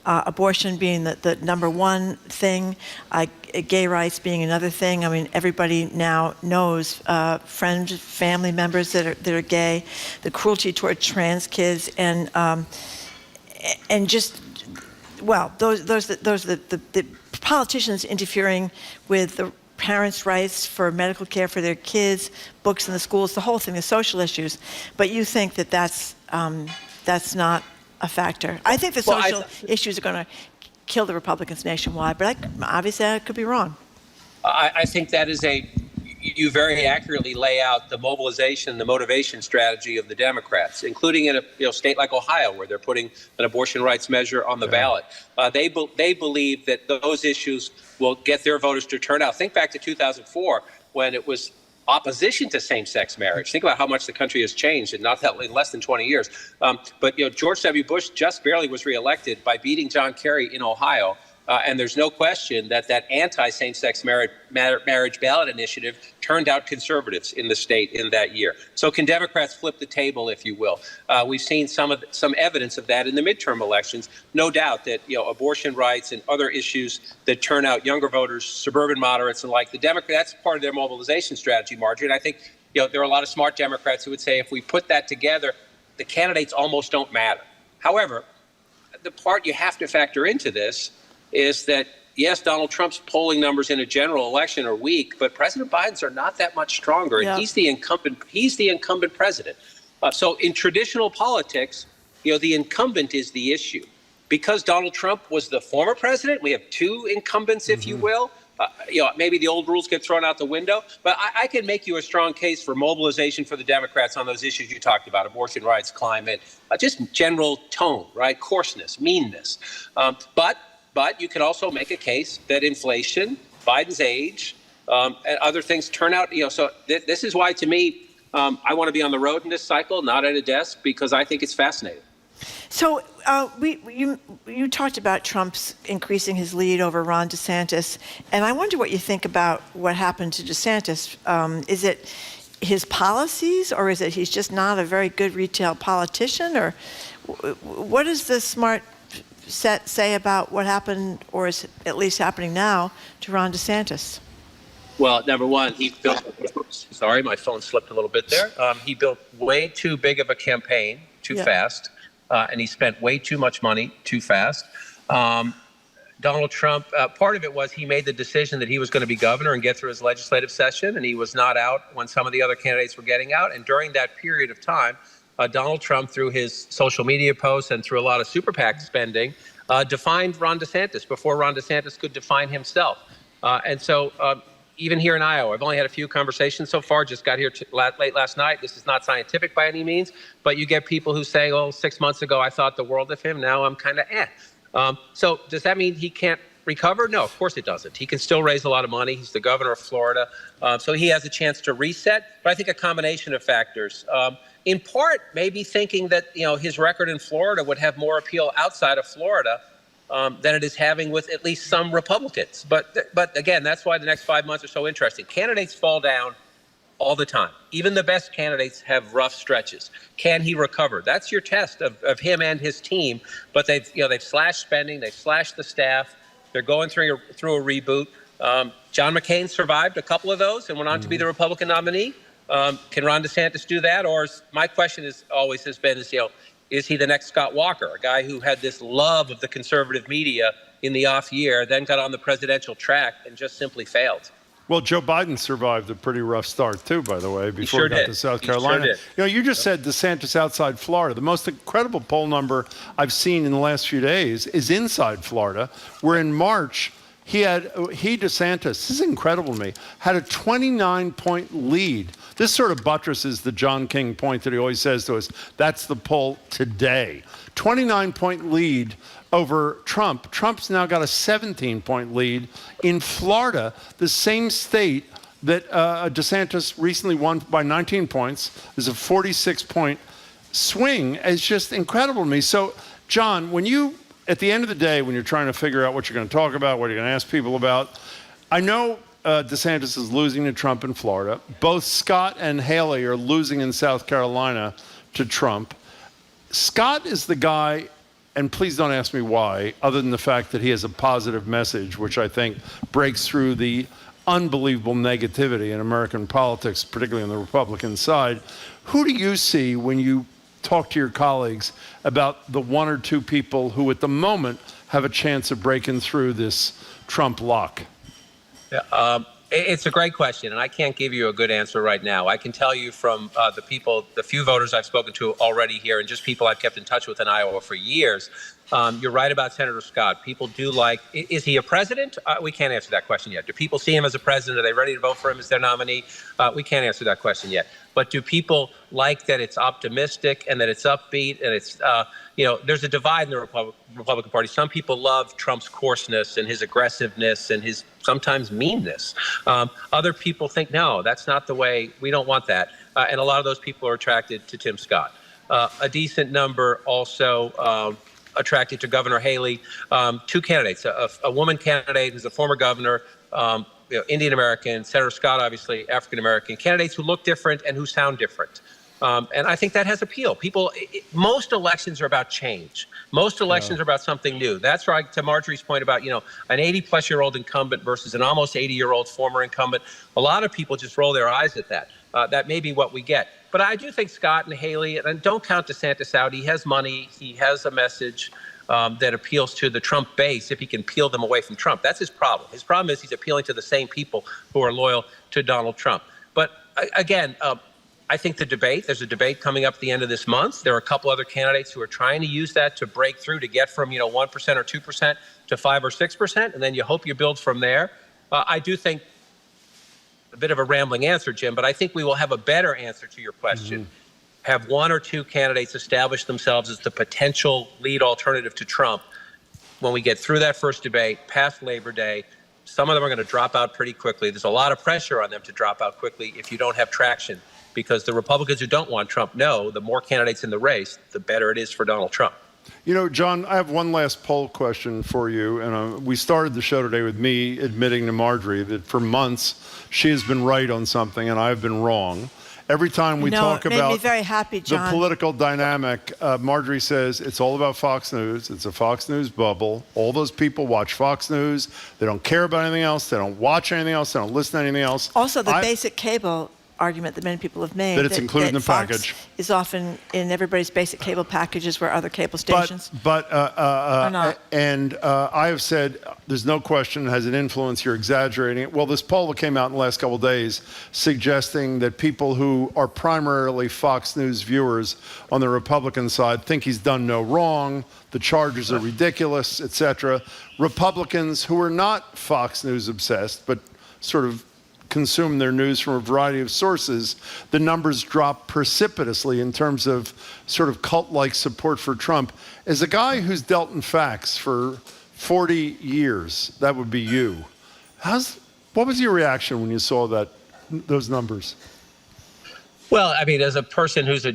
abortion being the number one thing, gay rights being another thing. I mean, everybody now knows friends, family members that are gay, the cruelty toward trans kids, and just, well, those the politicians interfering with the parents' rights for medical care for their kids, books in the schools, the whole thing, the social issues. But you think that that's not a factor. I think the social issues are going to kill the Republicans nationwide, but obviously I could be wrong. I think that is you very accurately lay out the mobilization, the motivation strategy of the Democrats, including in a state like Ohio, where they're putting an abortion rights measure on the ballot. They believe that those issues will get their voters to turn out. Think back to 2004, when it was opposition to same-sex marriage. Think about how much the country has changed in less than 20 years. But George W. Bush just barely was reelected by beating John Kerry in Ohio. And there's no question that anti-same-sex marriage ballot initiative turned out conservatives in the state in that year. So can Democrats flip the table, if you will? We've seen some evidence of that in the midterm elections. No doubt that abortion rights and other issues that turn out younger voters, suburban moderates, and like the Democrats, that's part of their mobilization strategy, Marjorie. And I think there are a lot of smart Democrats who would say if we put that together, the candidates almost don't matter. However, the part you have to factor into this is that, yes, Donald Trump's polling numbers in a general election are weak, but President Biden's are not that much stronger, and he's the incumbent president. So in traditional politics, the incumbent is the issue. Because Donald Trump was the former president, we have 2 incumbents, if you will. Maybe the old rules get thrown out the window, but I can make you a strong case for mobilization for the Democrats on those issues you talked about: abortion rights, climate, just general tone, right? Coarseness, meanness. But you can also make a case that inflation, Biden's age, and other things turn out, so this is why, to me, I want to be on the road in this cycle, not at a desk, because I think it's fascinating. So you talked about Trump's increasing his lead over Ron DeSantis, and I wonder what you think about what happened to DeSantis. Is it his policies, or is it he's just not a very good retail politician, or what is the smart say about what happened, or is at least happening now, to Ron DeSantis? Well, number one, he built, sorry, my phone slipped a little bit there. He built way too big of a campaign too fast, and he spent way too much money too fast. Donald Trump, part of it was he made the decision that he was going to be governor and get through his legislative session, and he was not out when some of the other candidates were getting out. And during that period of time, Donald Trump, through his social media posts and through a lot of super PAC spending, defined Ron DeSantis before Ron DeSantis could define himself. And so even here in Iowa, I've only had a few conversations so far, just got here late last night. This is not scientific by any means, but you get people who say, 6 months ago, I thought the world of him. Now I'm kind of So does that mean he can't recover? No, of course it doesn't. He can still raise a lot of money. He's the governor of Florida. So he has a chance to reset. But I think a combination of factors. In part, maybe thinking that his record in Florida would have more appeal outside of Florida than it is having with at least some Republicans. But again, that's why the next 5 months are so interesting. Candidates fall down all the time. Even the best candidates have rough stretches. Can he recover? That's your test of him and his team. But they've slashed spending, they've slashed the staff. They're going through a reboot. John McCain survived a couple of those and went on to be the Republican nominee. Can Ron DeSantis do that? Or my question always has been, is he the next Scott Walker, a guy who had this love of the conservative media in the off year, then got on the presidential track and just simply failed? Well, Joe Biden survived a pretty rough start, too, by the way, before he got to South Carolina. You just said DeSantis outside Florida. The most incredible poll number I've seen in the last few days is inside Florida, where in March, DeSantis, this is incredible to me, had a 29-point lead. This sort of buttresses the John King point that he always says to us, that's the poll today. 29-point lead over Trump. Trump's now got a 17-point lead in Florida, the same state that DeSantis recently won by 19 points. There's a 46-point swing. It's just incredible to me. So, John, when you, at the end of the day, when you're trying to figure out what you're going to talk about, what you're going to ask people about, I know DeSantis is losing to Trump in Florida. Both Scott and Haley are losing in South Carolina to Trump. Scott is the guy, and please don't ask me why, other than the fact that he has a positive message, which I think breaks through the unbelievable negativity in American politics, particularly on the Republican side. Who do you see when you talk to your colleagues about the one or two people who at the moment have a chance of breaking through this Trump lock? It's a great question, and I can't give you a good answer right now. I can tell you from the few voters I've spoken to already here, and just people I've kept in touch with in Iowa for years. You're right about Senator Scott. People do like, is he a president? We can't answer that question yet. Do people see him as a president? Are they ready to vote for him as their nominee? We can't answer that question yet. But do people like that it's optimistic and that it's upbeat and it's, there's a divide in the Republican Party. Some people love Trump's coarseness and his aggressiveness and his sometimes meanness. Other people think, no, that's not the way, we don't want that. And a lot of those people are attracted to Tim Scott. A decent number also attracted to Governor Haley. Two candidates, a woman candidate who's a former governor, Indian American, Senator Scott, obviously African American, candidates who look different and who sound different. And I think that has appeal. Most elections are about change. Most elections are about something new. That's right, to Marjorie's point about, an 80-plus-year-old incumbent versus an almost 80-year-old former incumbent. A lot of people just roll their eyes at that. That may be what we get. But I do think Scott and Haley, and don't count DeSantis out. He has money. He has a message that appeals to the Trump base if he can peel them away from Trump. That's his problem. His problem is he's appealing to the same people who are loyal to Donald Trump. But again, I think there's a debate coming up at the end of this month. There are a couple other candidates who are trying to use that to break through to get from 1% or 2% to 5 or 6%, and then you hope you build from there. I do think, a bit of a rambling answer, Jim, but I think we will have a better answer to your question. Have one or two candidates establish themselves as the potential lead alternative to Trump when we get through that first debate, past Labor Day. Some of them are going to drop out pretty quickly. There's a lot of pressure on them to drop out quickly if you don't have traction, because the Republicans who don't want Trump know the more candidates in the race, the better it is for Donald Trump. John, I have one last poll question for you. And we started the show today with me admitting to Marjorie that for months she has been right on something and I've been wrong. Every time we talk about me very happy, John. The political dynamic, Marjorie says it's all about Fox News. It's a Fox News bubble. All those people watch Fox News. They don't care about anything else. They don't watch anything else. They don't listen to anything else. Also, the basic cable argument that many people have made that it's included in the Fox package is often in everybody's basic cable packages where other cable stations are not. And I have said there's no question, has an influence, you're exaggerating it. Well, this poll that came out in the last couple of days suggesting that people who are primarily Fox News viewers on the Republican side think he's done no wrong, the charges are ridiculous, etc. Republicans who are not Fox News obsessed but sort of consume their news from a variety of sources, the numbers drop precipitously in terms of sort of cult-like support for Trump. As a guy who's dealt in facts for 40 years, that would be you. What was your reaction when you saw those numbers? Well, I mean, as a person who's a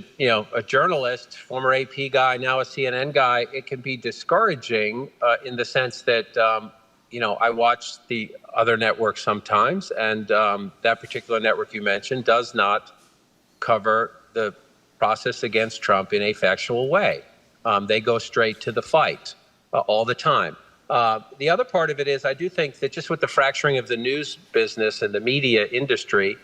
journalist, former AP guy, now a CNN guy, it can be discouraging in the sense that I watch the other networks sometimes, and that particular network you mentioned does not cover the process against Trump in a factual way. They go straight to the fight all the time. The other part of it is I do think that just with the fracturing of the news business and the media industry,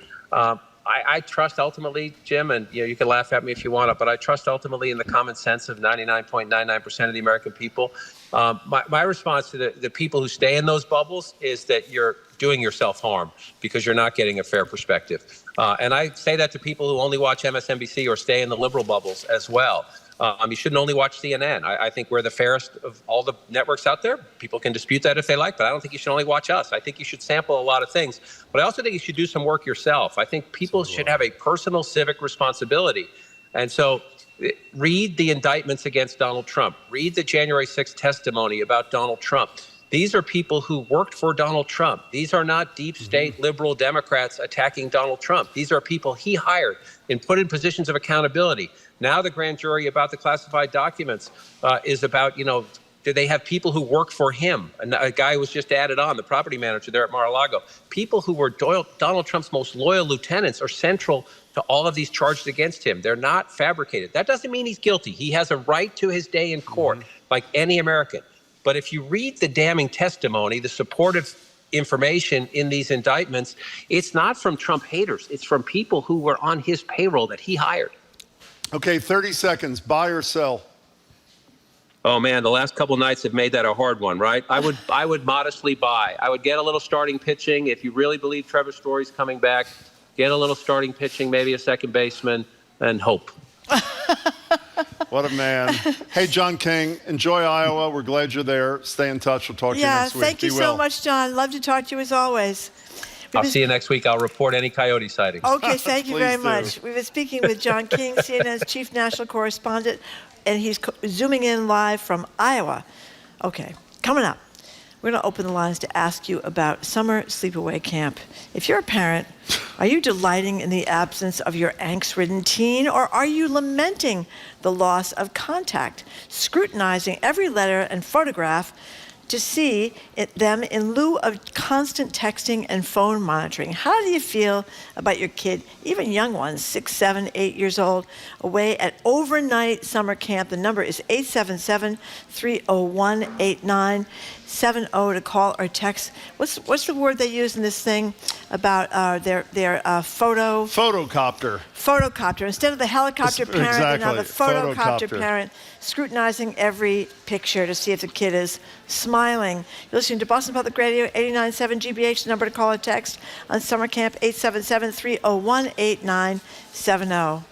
I trust ultimately, Jim, and you can laugh at me if you want to, but I trust ultimately in the common sense of 99.99% of the American people. My response to the people who stay in those bubbles is that you're doing yourself harm because you're not getting a fair perspective. And I say that to people who only watch MSNBC or stay in the liberal bubbles as well. You shouldn't only watch CNN. I think we're the fairest of all the networks out there. People can dispute that if they like, but I don't think you should only watch us. I think you should sample a lot of things. But I also think you should do some work yourself. I think people should have a personal civic responsibility. And so read the indictments against Donald Trump. Read the January 6th testimony about Donald Trump. These are people who worked for Donald Trump. These are not deep state liberal Democrats attacking Donald Trump. These are people he hired and put in positions of accountability. Now the grand jury about the classified documents is about, do they have people who work for him? And a guy was just added on, the property manager there at Mar-a-Lago. People who were Donald Trump's most loyal lieutenants are central to all of these charges against him. They're not fabricated. That doesn't mean he's guilty. He has a right to his day in court, like any American. But if you read the damning testimony, the supportive information in these indictments, it's not from Trump haters. It's from people who were on his payroll that he hired. Okay, 30 seconds. Buy or sell? Oh man, the last couple nights have made that a hard one, right? I would modestly buy. I would get a little starting pitching. If you really believe Trevor Story's coming back, get a little starting pitching, maybe a second baseman, and hope. What a man. Hey, John King, enjoy Iowa. We're glad you're there. Stay in touch. We'll talk to you next week. Thank you so much, John. Love to talk to you as always. I'll see you next week. I'll report any coyote sightings. Okay, thank you very much. We've been speaking with John King, CNN's chief national correspondent, and he's zooming in live from Iowa. Okay, coming up, we're going to open the lines to ask you about summer sleepaway camp. If you're a parent, are you delighting in the absence of your angst-ridden teen, or are you lamenting the loss of contact, scrutinizing every letter and photograph to see them in lieu of constant texting and phone monitoring? How do you feel about your kid, even young ones, 6, 7, 8 years old, away at overnight summer camp? The number is 877-301-8970 to call or text. What's the word they use in this thing about their photo? Photocopter. Photocopter. Instead of the helicopter parent, now the photocopter Photocopter. parent, scrutinizing every picture to see if the kid is smiling. You're listening to Boston Public Radio, 89.7 GBH, the number to call or text on summer camp, 877-301-8970.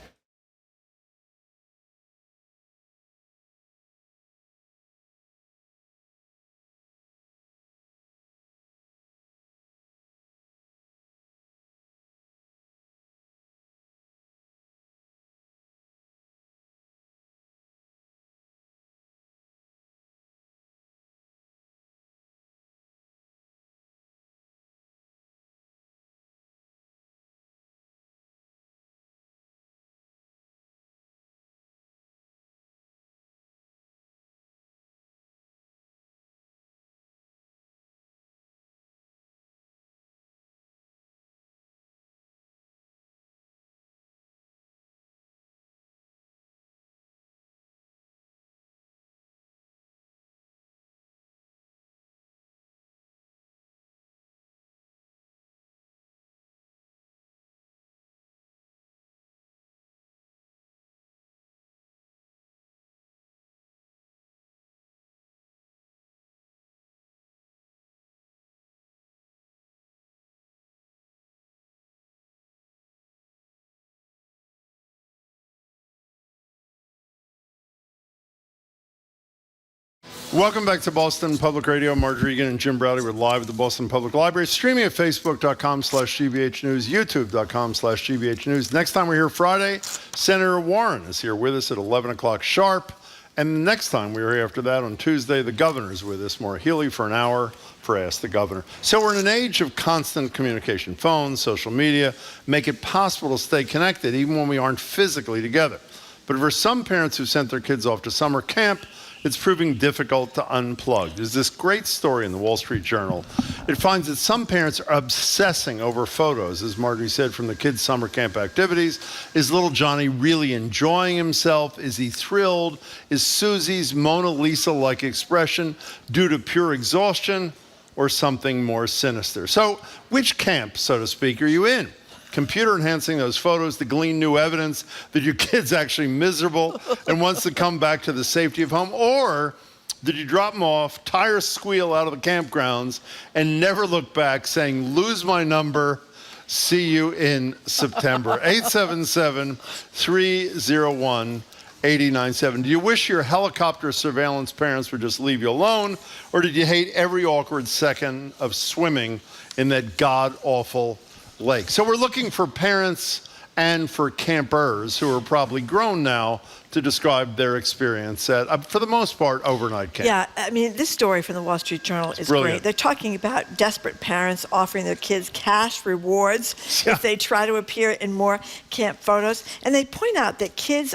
Welcome back to Boston Public Radio. Mark Regan and Jim Browdy. We're live at the Boston Public Library, streaming at facebook.com/GBH News, youtube.com/GBH News. Next time we're here Friday, Senator Warren is here with us at 11 o'clock sharp. And the next time we're here after that on Tuesday, the governor's with us, Maura Healey, for an hour for Ask the Governor. So we're in an age of constant communication. Phones, social media make it possible to stay connected even when we aren't physically together. But for some parents who sent their kids off to summer camp, it's proving difficult to unplug. There's this great story in the Wall Street Journal. It finds that some parents are obsessing over photos, as Marty said, from the kids' summer camp activities. Is little Johnny really enjoying himself? Is he thrilled? Is Susie's Mona Lisa-like expression due to pure exhaustion or something more sinister? So which camp, so to speak, are you in? Computer enhancing those photos to glean new evidence that your kid's actually miserable and wants to come back to the safety of home? Or did you drop them off, tires squeal out of the campgrounds, and never look back saying, lose my number, see you in September? 877-301-8970. 8970. Do you wish your helicopter surveillance parents would just leave you alone, or did you hate every awkward second of swimming in that god-awful lake? So we're looking for parents and for campers who are probably grown now to describe their experience at, for the most part, overnight camp. Yeah, I mean, this story from the Wall Street Journal is brilliant. great. They're talking about desperate parents offering their kids cash rewards if they try to appear in more camp photos. And they point out that kids,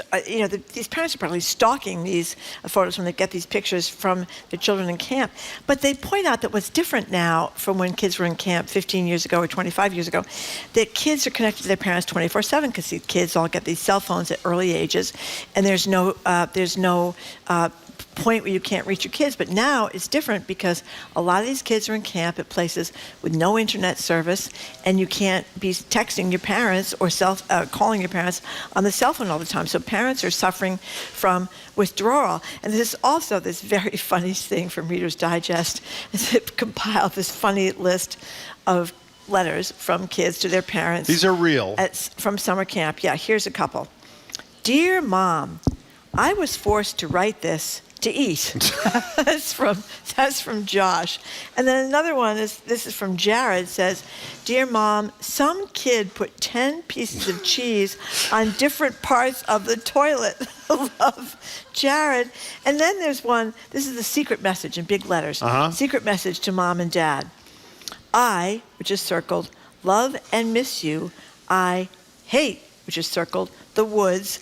these parents are probably stalking these photos when they get these pictures from their children in camp. But they point out that what's different now from when kids were in camp 15 years ago or 25 years ago, that kids are connected to their parents 24/7 because these kids all get these cell phones at early ages, and there's no point where you can't reach your kids. But now it's different because a lot of these kids are in camp at places with no internet service, and you can't be texting your parents or calling your parents on the cell phone all the time. So parents are suffering from withdrawal. And there's also this very funny thing from Reader's Digest. They compiled this funny list of letters from kids to their parents. These are real. From summer camp. Yeah, here's a couple. Dear Mom, I was forced to write this to eat. That's from Josh. And then another one this is from Jared, says, Dear Mom, some kid put 10 pieces of cheese on different parts of the toilet. Love, Jared. And then there's one, this is the secret message in big letters. Secret message to Mom and Dad. I, which is circled, love and miss you. I hate, which is circled, the woods.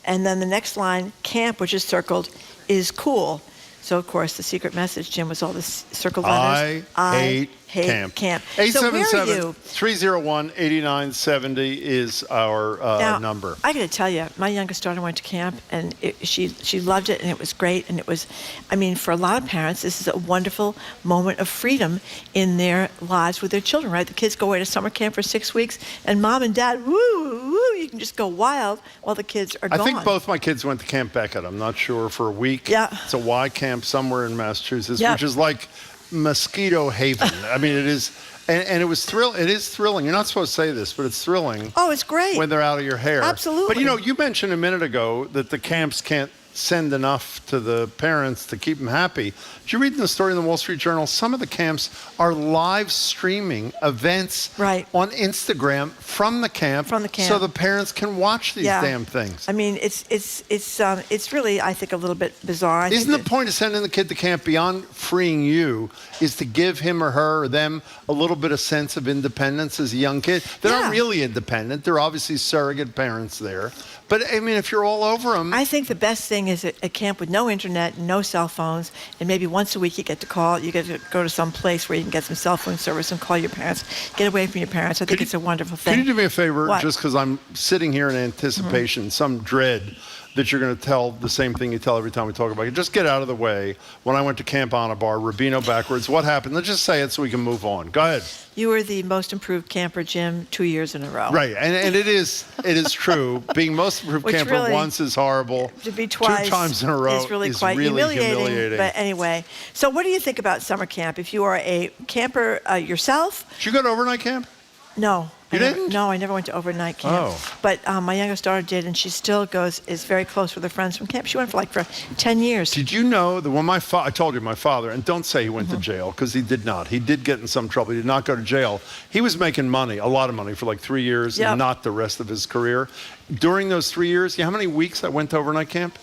And then the next line, camp, which is circled, is cool. So, of course, the secret message, Jim, was all the circled letters. I hate camp. So where are you? 877-301-8970 is our number. I got to tell you, my youngest daughter went to camp, and she loved it, and it was great. And it was, I mean, for a lot of parents, this is a wonderful moment of freedom in their lives with their children, right? The kids go away to summer camp for 6 weeks, and Mom and Dad, woo, you can just go wild while the kids are gone. I think both my kids went to Camp Beckett. I'm not sure, for a week. Yeah. It's a Y camp somewhere in Massachusetts, Yeah. which is like mosquito haven. I mean, it is, and it was it is thrilling. You're not supposed to say this, but it's thrilling. Oh, it's great. When they're out of your hair. Absolutely. But you mentioned a minute ago that the camps can't send enough to the parents to keep them happy. Did you read in the story in the Wall Street Journal, some of the camps are live streaming events on Instagram from the camp. So the parents can watch these damn things. I mean, it's really, I think, a little bit bizarre. Isn't the point of sending the kid to camp, beyond freeing you, is to give him or her or them a little bit of sense of independence as a young kid? They're not really independent. They're obviously surrogate parents there. But, I mean, if you're all over them... I think the best thing is a camp with no internet, no cell phones, and maybe once a week you get to go to some place where you can get some cell phone service and call your parents. Get away from your parents. I think it's a wonderful thing. Can you do me a favor, What? just because I'm sitting here in anticipation, some dread that you're going to tell the same thing you tell every time we talk about it. Just get out of the way. When I went to Camp Anna Bar, Rubino backwards, what happened? Let's just say it so we can move on. Go ahead. You were the most improved camper, Jim, 2 years in a row. Right, and it is true. Being most improved Which camper really, once is horrible. To be twice 2 times in a row is really quite humiliating. But anyway, so what do you think about summer camp? If you are a camper yourself? Did you go to overnight camp? No. You didn't? No, I never went to overnight camp. Oh. But my youngest daughter did, and she still is very close with her friends from camp. She went for 10 years. Did you know that when I told you my father, and don't say he went to jail, because he did not. He did get in some trouble. He did not go to jail. He was making money, a lot of money, for like 3 years, and not the rest of his career. During those 3 years, you know how many weeks I went to overnight camp?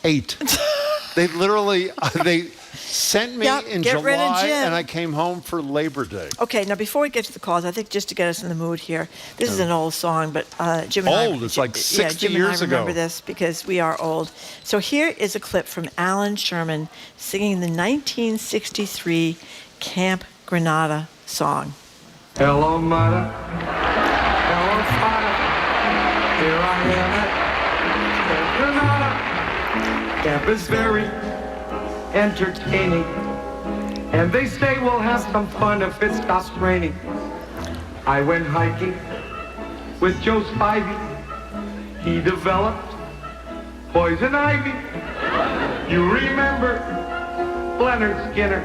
8. They literally, they sent me in July, and I came home for Labor Day. Okay, now before we get to the calls, I think just to get us in the mood here, this is an old song, but Jim and I... Old? It's like 60 Jim years and I remember ago. this because we are old. So here is a clip from Alan Sherman singing the 1963 Camp Granada song. Hello, mother. Hello, father. Here I am at Camp Granada. Camp is very entertaining, and they say we'll have some fun if it stops raining. I went hiking with Joe Spivey. He developed poison ivy. You remember Leonard Skinner?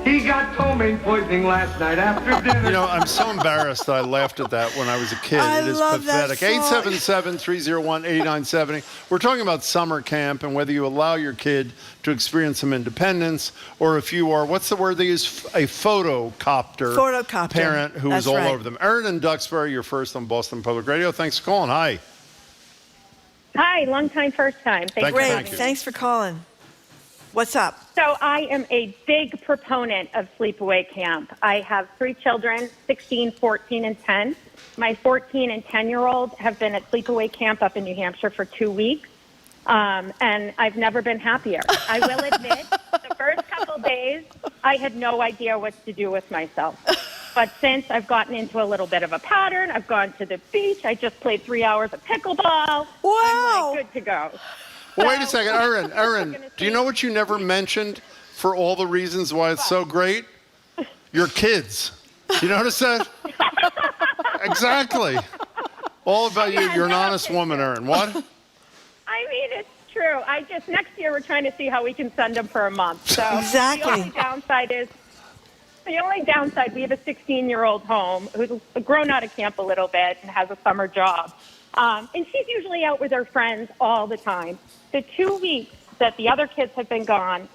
He got ptomaine poisoning last night after dinner. You know, I'm so embarrassed that I laughed at that when I was a kid. I It is love that pathetic. song. 877-301-8970. We're talking about summer camp and whether you allow your kid to experience some independence, or if you are, what's the word they use? A photocopter parent who is all over them. Erin in Duxbury, you're first on Boston Public Radio. Thanks for calling. Hi. Hi, long time, first time. Thanks for calling. What's up? So I am a big proponent of sleepaway camp. I have 3 children, 16, 14, and 10. My 14 and 10-year-old have been at sleepaway camp up in New Hampshire for 2 weeks, and I've never been happier. I will admit, the first couple days, I had no idea what to do with myself. But since I've gotten into a little bit of a pattern, I've gone to the beach, I just played 3 hours of pickleball. Wow. I'm like, good to go. Well, wait a second, Erin, do you know what you never mentioned for all the reasons why it's so great? Your kids. You notice that? Exactly. All about you. You're an honest woman, Erin. What? I mean, it's true. Next year we're trying to see how we can send them for a month. So Exactly. The only downside, we have a 16-year-old home who's grown out of camp a little bit and has a summer job. And she's usually out with her friends all the time. The 2 weeks that the other kids have been gone,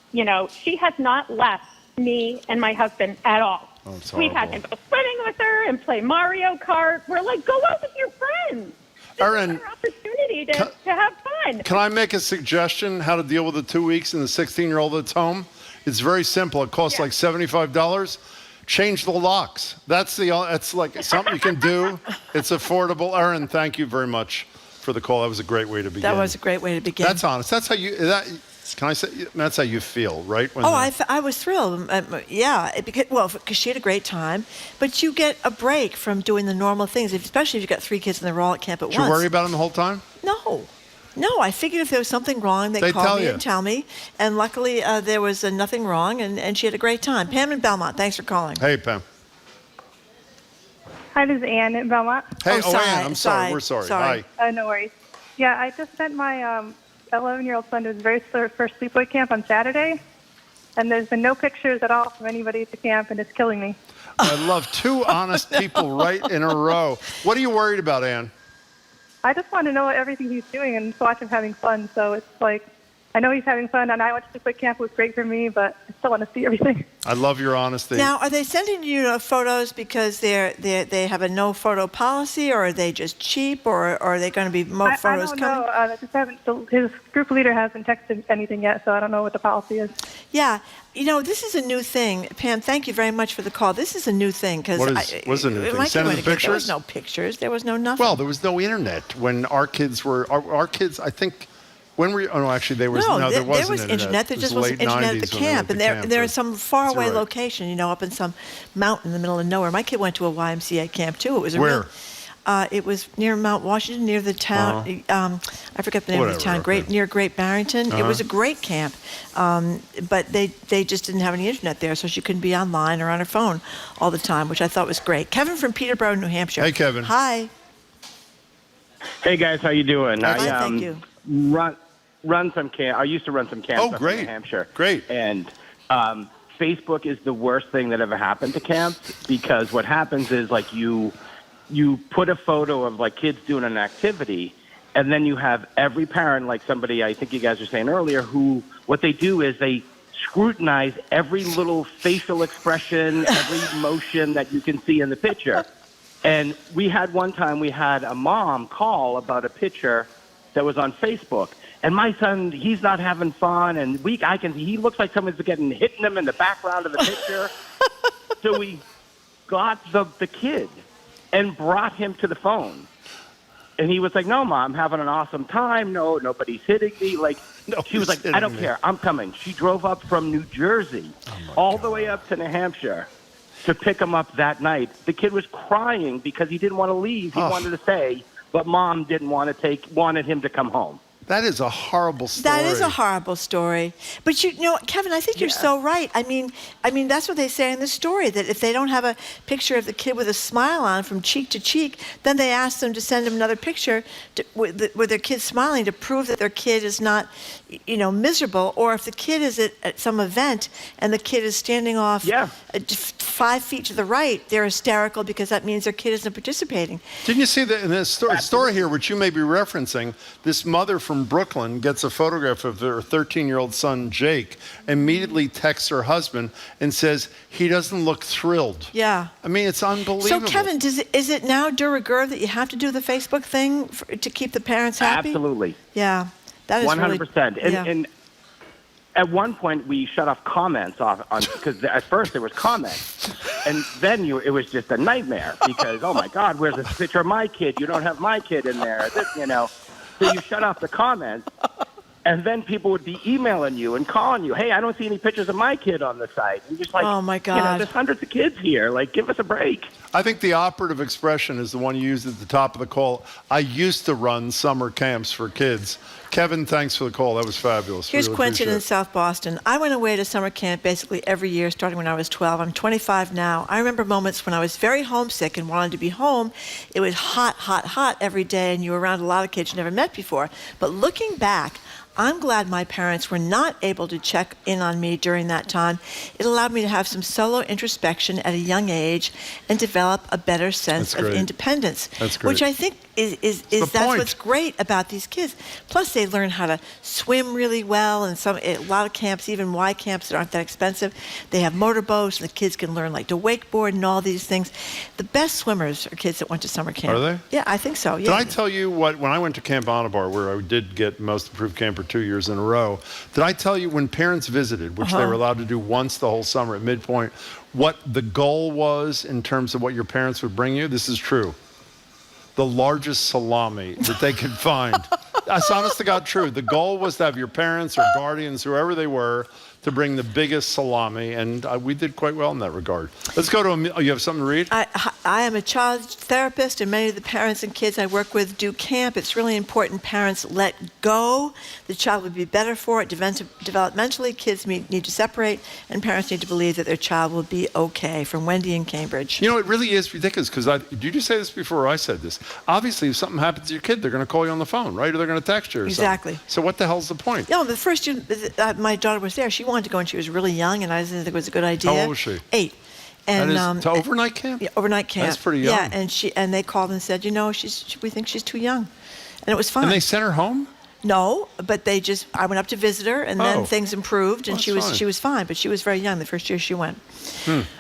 she has not left me and my husband at all. Oh, it's We've had to go swimming with her and play Mario Kart. We're like, go out with your friends. Erin, This is our opportunity to have fun. can I make a suggestion how to deal with the 2 weeks and the 16-year-old that's home? It's very simple. It costs like $75. Change the locks. That's like something you can do. It's affordable. Erin, thank you very much for the call. That was a great way to begin. That was a great way to begin. That's honest. That's how you. Can I say? That's how you feel, right? I was thrilled. Because she had a great time. But you get a break from doing the normal things, especially if you've got 3 kids and they're all at camp at once. Did you worry about them the whole time? No, I figured if there was something wrong, they'd call me and tell me. And luckily, there was nothing wrong, and she had a great time. Pam in Belmont, thanks for calling. Hey, Pam. Hi, this is Ann in Belmont. Hey, Ann, I'm sorry. We're sorry. Hi. No worries. Yeah, I just sent my 11-year-old son to his very first sleepaway camp on Saturday, and there's been no pictures at all from anybody at the camp, and it's killing me. I love 2 honest people right in a row. What are you worried about, Ann? I just want to know everything he's doing and watch him having fun. So it's like, I know he's having fun, and I went to sleepaway camp. It was great for me, but I still want to see everything. I love your honesty. Now, are they sending you photos because they have a no photo policy, or are they just cheap, or are they going to be more photos I don't coming? know. His group leader hasn't texted anything yet, so I don't know what the policy is. Yeah. This is a new thing. Pam, thank you very much for the call. This is a new thing. What is a new thing? Sending the pictures? There was no pictures. There was no nothing. Well, there was no internet when our kids were, our kids, I think, when we, actually, there was, there was internet. There just wasn't internet at the camp. And they're in some faraway location, up in some mountain in the middle of nowhere. My kid went to a YMCA camp, too. It was Where? It was near Mount Washington, near the town. I forget the name of the town. Near Great Barrington. It was a great camp, but they just didn't have any internet there, so she couldn't be online or on her phone all the time, which I thought was great. Kevin from Peterborough, New Hampshire. Hey, Kevin. Hi. Hey guys, how you doing? Thank you. Run some camp. I used to run some camps up in New Hampshire. Great. And Facebook is the worst thing that ever happened to camps, because what happens is you put a photo of kids doing an activity, and then you have every parent, like somebody I think you guys were saying earlier, who what they do is they scrutinize every little facial expression, every emotion that you can see in the picture. And we had a mom call about a picture that was on Facebook. And my son, he's not having fun, and he looks like someone's hitting him in the background of the picture. So we got the kid and brought him to the phone. And he was like, "No, Mom, I'm having an awesome time. No, nobody's hitting me." She was like, "I don't care. I'm coming." She drove up from New Jersey all the way up to New Hampshire to pick him up that night. The kid was crying because he didn't want to leave. He wanted to stay, but Mom wanted him to come home. That is a horrible story. That is a horrible story. But you know, Kevin, I think you're so right. I mean, that's what they say in the story, that if they don't have a picture of the kid with a smile on from cheek to cheek, then they ask them to send them another picture with their kid smiling to prove that their kid is not, miserable. Or if the kid is at some event and the kid is standing off 5 feet to the right, they're hysterical because that means their kid isn't participating. Didn't you see that in this story here, which you may be referencing, this mother from Brooklyn gets a photograph of her 13-year-old son, Jake, immediately texts her husband and says he doesn't look thrilled. Yeah. I mean, it's unbelievable. So, Kevin, is it now de rigueur that you have to do the Facebook thing to keep the parents happy? Absolutely. Yeah. That is 100%. Really, and at one point, we shut off comments because at first there was comments, and then it was just a nightmare because, oh my God, where's this picture of my kid? You don't have my kid in there. So you shut off the comments, and then people would be emailing you and calling you, hey, I don't see any pictures of my kid on the site. And you're just like, oh my God, there's hundreds of kids here. Like, give us a break. I think the operative expression is the one you used at the top of the call. I used to run summer camps for kids. Kevin, thanks for the call. That was fabulous. Here's really Quentin in South Boston. I went away to summer camp basically every year starting when I was 12. I'm 25 now. I remember moments when I was very homesick and wanted to be home. It was hot, hot, hot every day, and you were around a lot of kids you never met before. But looking back, I'm glad my parents were not able to check in on me during that time. It allowed me to have some solo introspection at a young age and develop a better sense of independence. That's great. Which I think is that's what's great about these kids. Plus, they learn how to swim really well, and a lot of camps, even Y camps that aren't that expensive, they have motorboats, and the kids can learn to wakeboard and all these things. The best swimmers are kids that went to summer camp. Are they? Yeah, I think so. Yeah. Did I tell you when I went to Camp Anabar, where I did get most approved camper 2 years in a row, did I tell you when parents visited, which they were allowed to do once the whole summer at midpoint, what the goal was in terms of what your parents would bring you? This is true. The largest salami that they could find. That's honest to God true. The goal was to have your parents or guardians, whoever they were, to bring the biggest salami, and we did quite well in that regard. Let's go to you have something to read? I am a child therapist, and many of the parents and kids I work with do camp. It's really important parents let go. The child would be better for it. Developmentally, kids need to separate, and parents need to believe that their child will be okay. From Wendy in Cambridge. You know, it really is ridiculous, because did you say this before or I said this? Obviously, if something happens to your kid, they're going to call you on the phone, right? Or they're going to text you or Exactly. something. So what the hell's the point? No, the first year my daughter was there, she wanted to go when she was really young, and I didn't think it was a good idea. How old was she? 8. And that is to overnight camp? Yeah, overnight camp. That's pretty young. Yeah, and they called and said, we think she's too young. And it was fine. And they sent her home? No, but I went up to visit her, and then things improved, and she was fine, but she was very young the first year she went.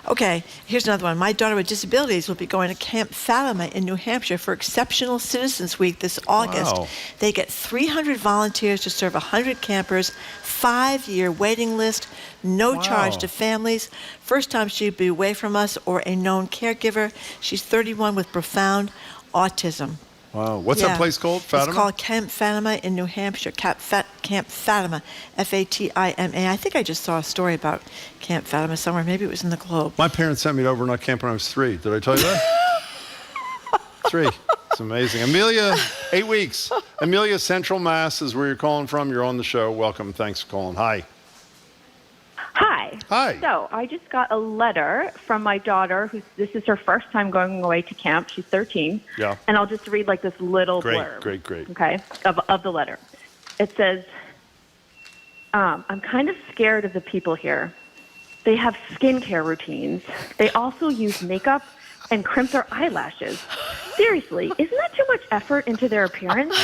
Okay, here's another one. My daughter with disabilities will be going to Camp Fatima in New Hampshire for Exceptional Citizens Week this August. Wow. They get 300 volunteers to serve 100 campers, 5-year waiting list, no charge to families. First time she'd be away from us or a known caregiver. She's 31 with profound autism. Wow. What's that place called? Fatima? It's called Camp Fatima in New Hampshire. Camp Fatima, Fatima. I think I just saw a story about Camp Fatima somewhere. Maybe it was in the Globe. My parents sent me to overnight camp when I was 3. Did I tell you that? 3. It's amazing. Amelia, 8 weeks. Amelia, Central Mass is where you're calling from. You're on the show. Welcome. Thanks for calling. Hi. Hi. Hi. So I just got a letter from my daughter, this is her first time going away to camp. She's 13. Yeah. And I'll just read this little blurb. Great. Okay, of the letter. It says, I'm kind of scared of the people here. They have skincare routines. They also use makeup and crimp their eyelashes. Seriously, isn't that too much effort into their appearance?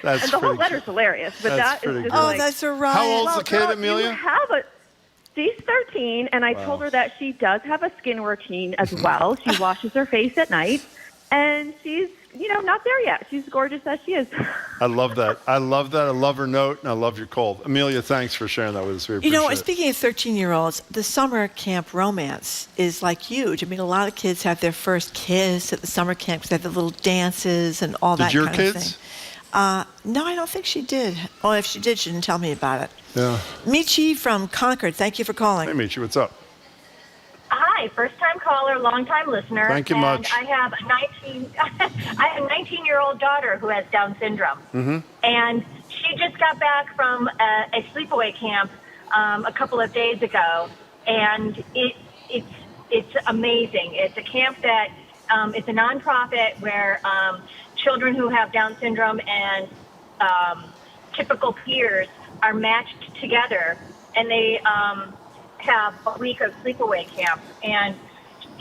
That's and the whole pretty letter's hilarious, but that's that is just Oh, that's a riot. How old's the kid, Amelia? She's 13, and I told her that she does have a skin routine as well. She washes her face at night, and she's, not there yet. She's gorgeous as she is. I love that. I love her note, and I love your call. Amelia, thanks for sharing that with us. We appreciate it. Speaking of 13-year-olds, the summer camp romance is huge. I mean, a lot of kids have their first kiss at the summer camp because they have the little dances and all that kind of thing. Did your kids? No, I don't think she did. Oh, if she did, she didn't tell me about it. Yeah. Michi from Concord, thank you for calling. Hey, Michi, what's up? Hi. Hi, first-time caller, long-time listener. Thank you and much. I have a 19-year-old daughter who has Down syndrome, and she just got back from a sleepaway camp a couple of days ago, and it's amazing. It's a camp that it's a nonprofit where children who have Down syndrome and typical peers are matched together, and they have a week of sleepaway camp. And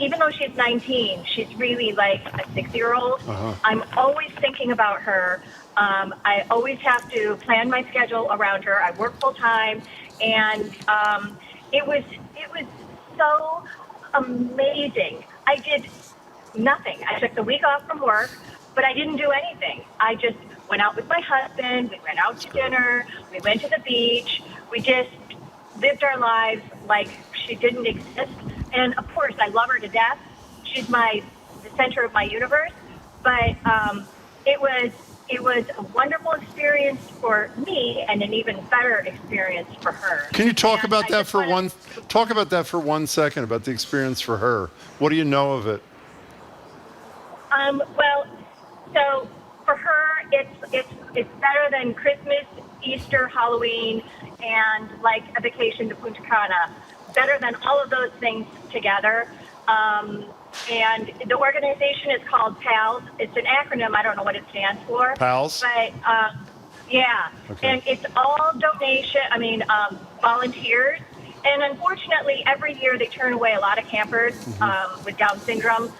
even though she's 19, she's really like a 6-year-old. I'm always thinking about her. I always have to plan my schedule around her. I work full time, and it was so amazing. I did nothing. I took the week off from work, but I didn't do anything. I just went out with my husband. We went out to dinner. We went to the beach. We just lived our lives like she didn't exist. And of course, I love her to death. She's the center of my universe. But it was a wonderful experience for me, and an even better experience for her. Can you talk about that for 1 second, about the experience for her? What do you know of it? Well, so for her, it's better than Christmas, Easter, Halloween, and like a vacation to Punta Cana. Better than all of those things together. And the organization is called PALS. It's an acronym. I don't know what it stands for. PALS? But, yeah. Okay. And it's all volunteers. And unfortunately, every year they turn away a lot of campers with Down syndrome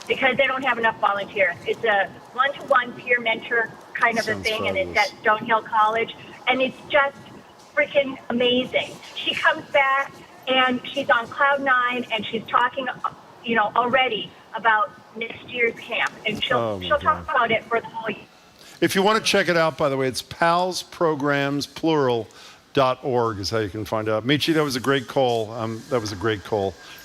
because they don't have enough volunteers. It's a one-to-one peer mentor kind of a thing, and it's at Stonehill College. And it's just freaking amazing. She comes back, and she's on cloud 9, and she's talking already about next year's camp, and she'll talk about it for the whole year. If you want to check it out, by the way, it's palsprograms.org is how you can find out. Michi, that was a great call.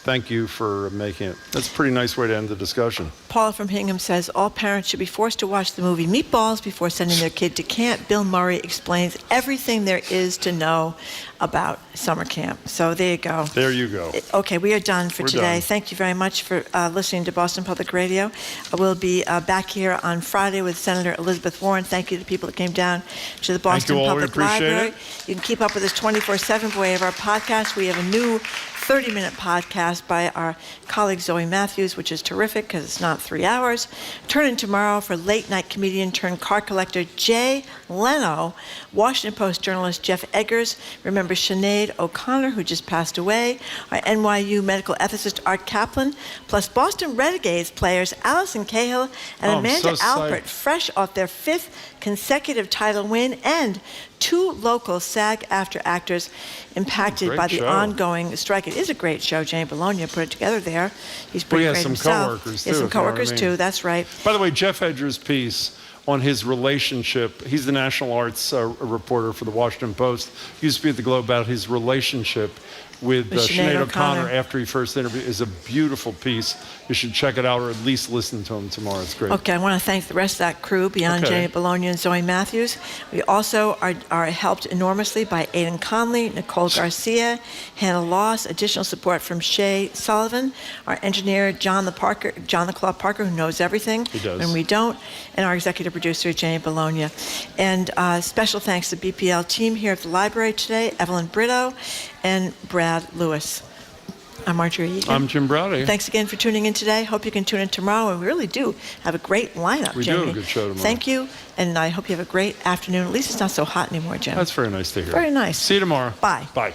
Thank you for making it. That's a pretty nice way to end the discussion. Paula from Hingham says all parents should be forced to watch the movie Meatballs before sending their kid to camp. Bill Murray explains everything there is to know about summer camp. So there you go. There you go. Okay, we are done for today. Done. Thank you very much for listening to Boston Public Radio. We'll be back here on Friday with Senator Elizabeth Warren. Thank you to the people that came down to the Boston Public Library. You can keep up with us 24/7 by way of our podcast. We have a new 30-minute podcast by our colleague Zoe Matthews, which is terrific because it's not 3 hours. Turn in tomorrow for late-night comedian turned car collector Jay Leno, Washington Post journalist Jeff Eggers, remember Sinead O'Connor, who just passed away, our NYU medical ethicist Art Kaplan, plus Boston Renegades players Allison Cahill and Amanda Alpert, fresh off their 5th consecutive title win, and 2 local SAG-AFTRA actors impacted by the ongoing strike. It is a great show. Jane Bologna put it together there. He's pretty great himself. He has some coworkers too. That's right. By the way, Jeff Eggers' piece on his relationship, he's the national arts reporter for the Washington Post, used to be at the Globe, about his relationship with Sinead O'Connor after he first interviewed, is a beautiful pice. You should check it out, or at least listen to him tomorrow. It's great. Okay, I want to thank the rest of that crew beyond Jay Bologna and Zoe Matthews. We also are helped enormously by Aidan Conley, Nicole Garcia, Hannah Loss, additional support from Shay Sullivan, our engineer John the Claw Parker, who knows everything when we don't, and our executive producer Jay Bologna. And special thanks to the BPL team here at the library today, Evelyn Brito and Brad Lewis. I'm Marjorie Egan. I'm Jim Browdy. Thanks again for tuning in today. Hope you can tune in tomorrow. And we really do have a great lineup, We Jamie. do have a good show tomorrow. Thank you, and I hope you have a great afternoon. At least it's not so hot anymore, Jim. That's very nice to hear. Very nice. See you tomorrow. Bye. Bye.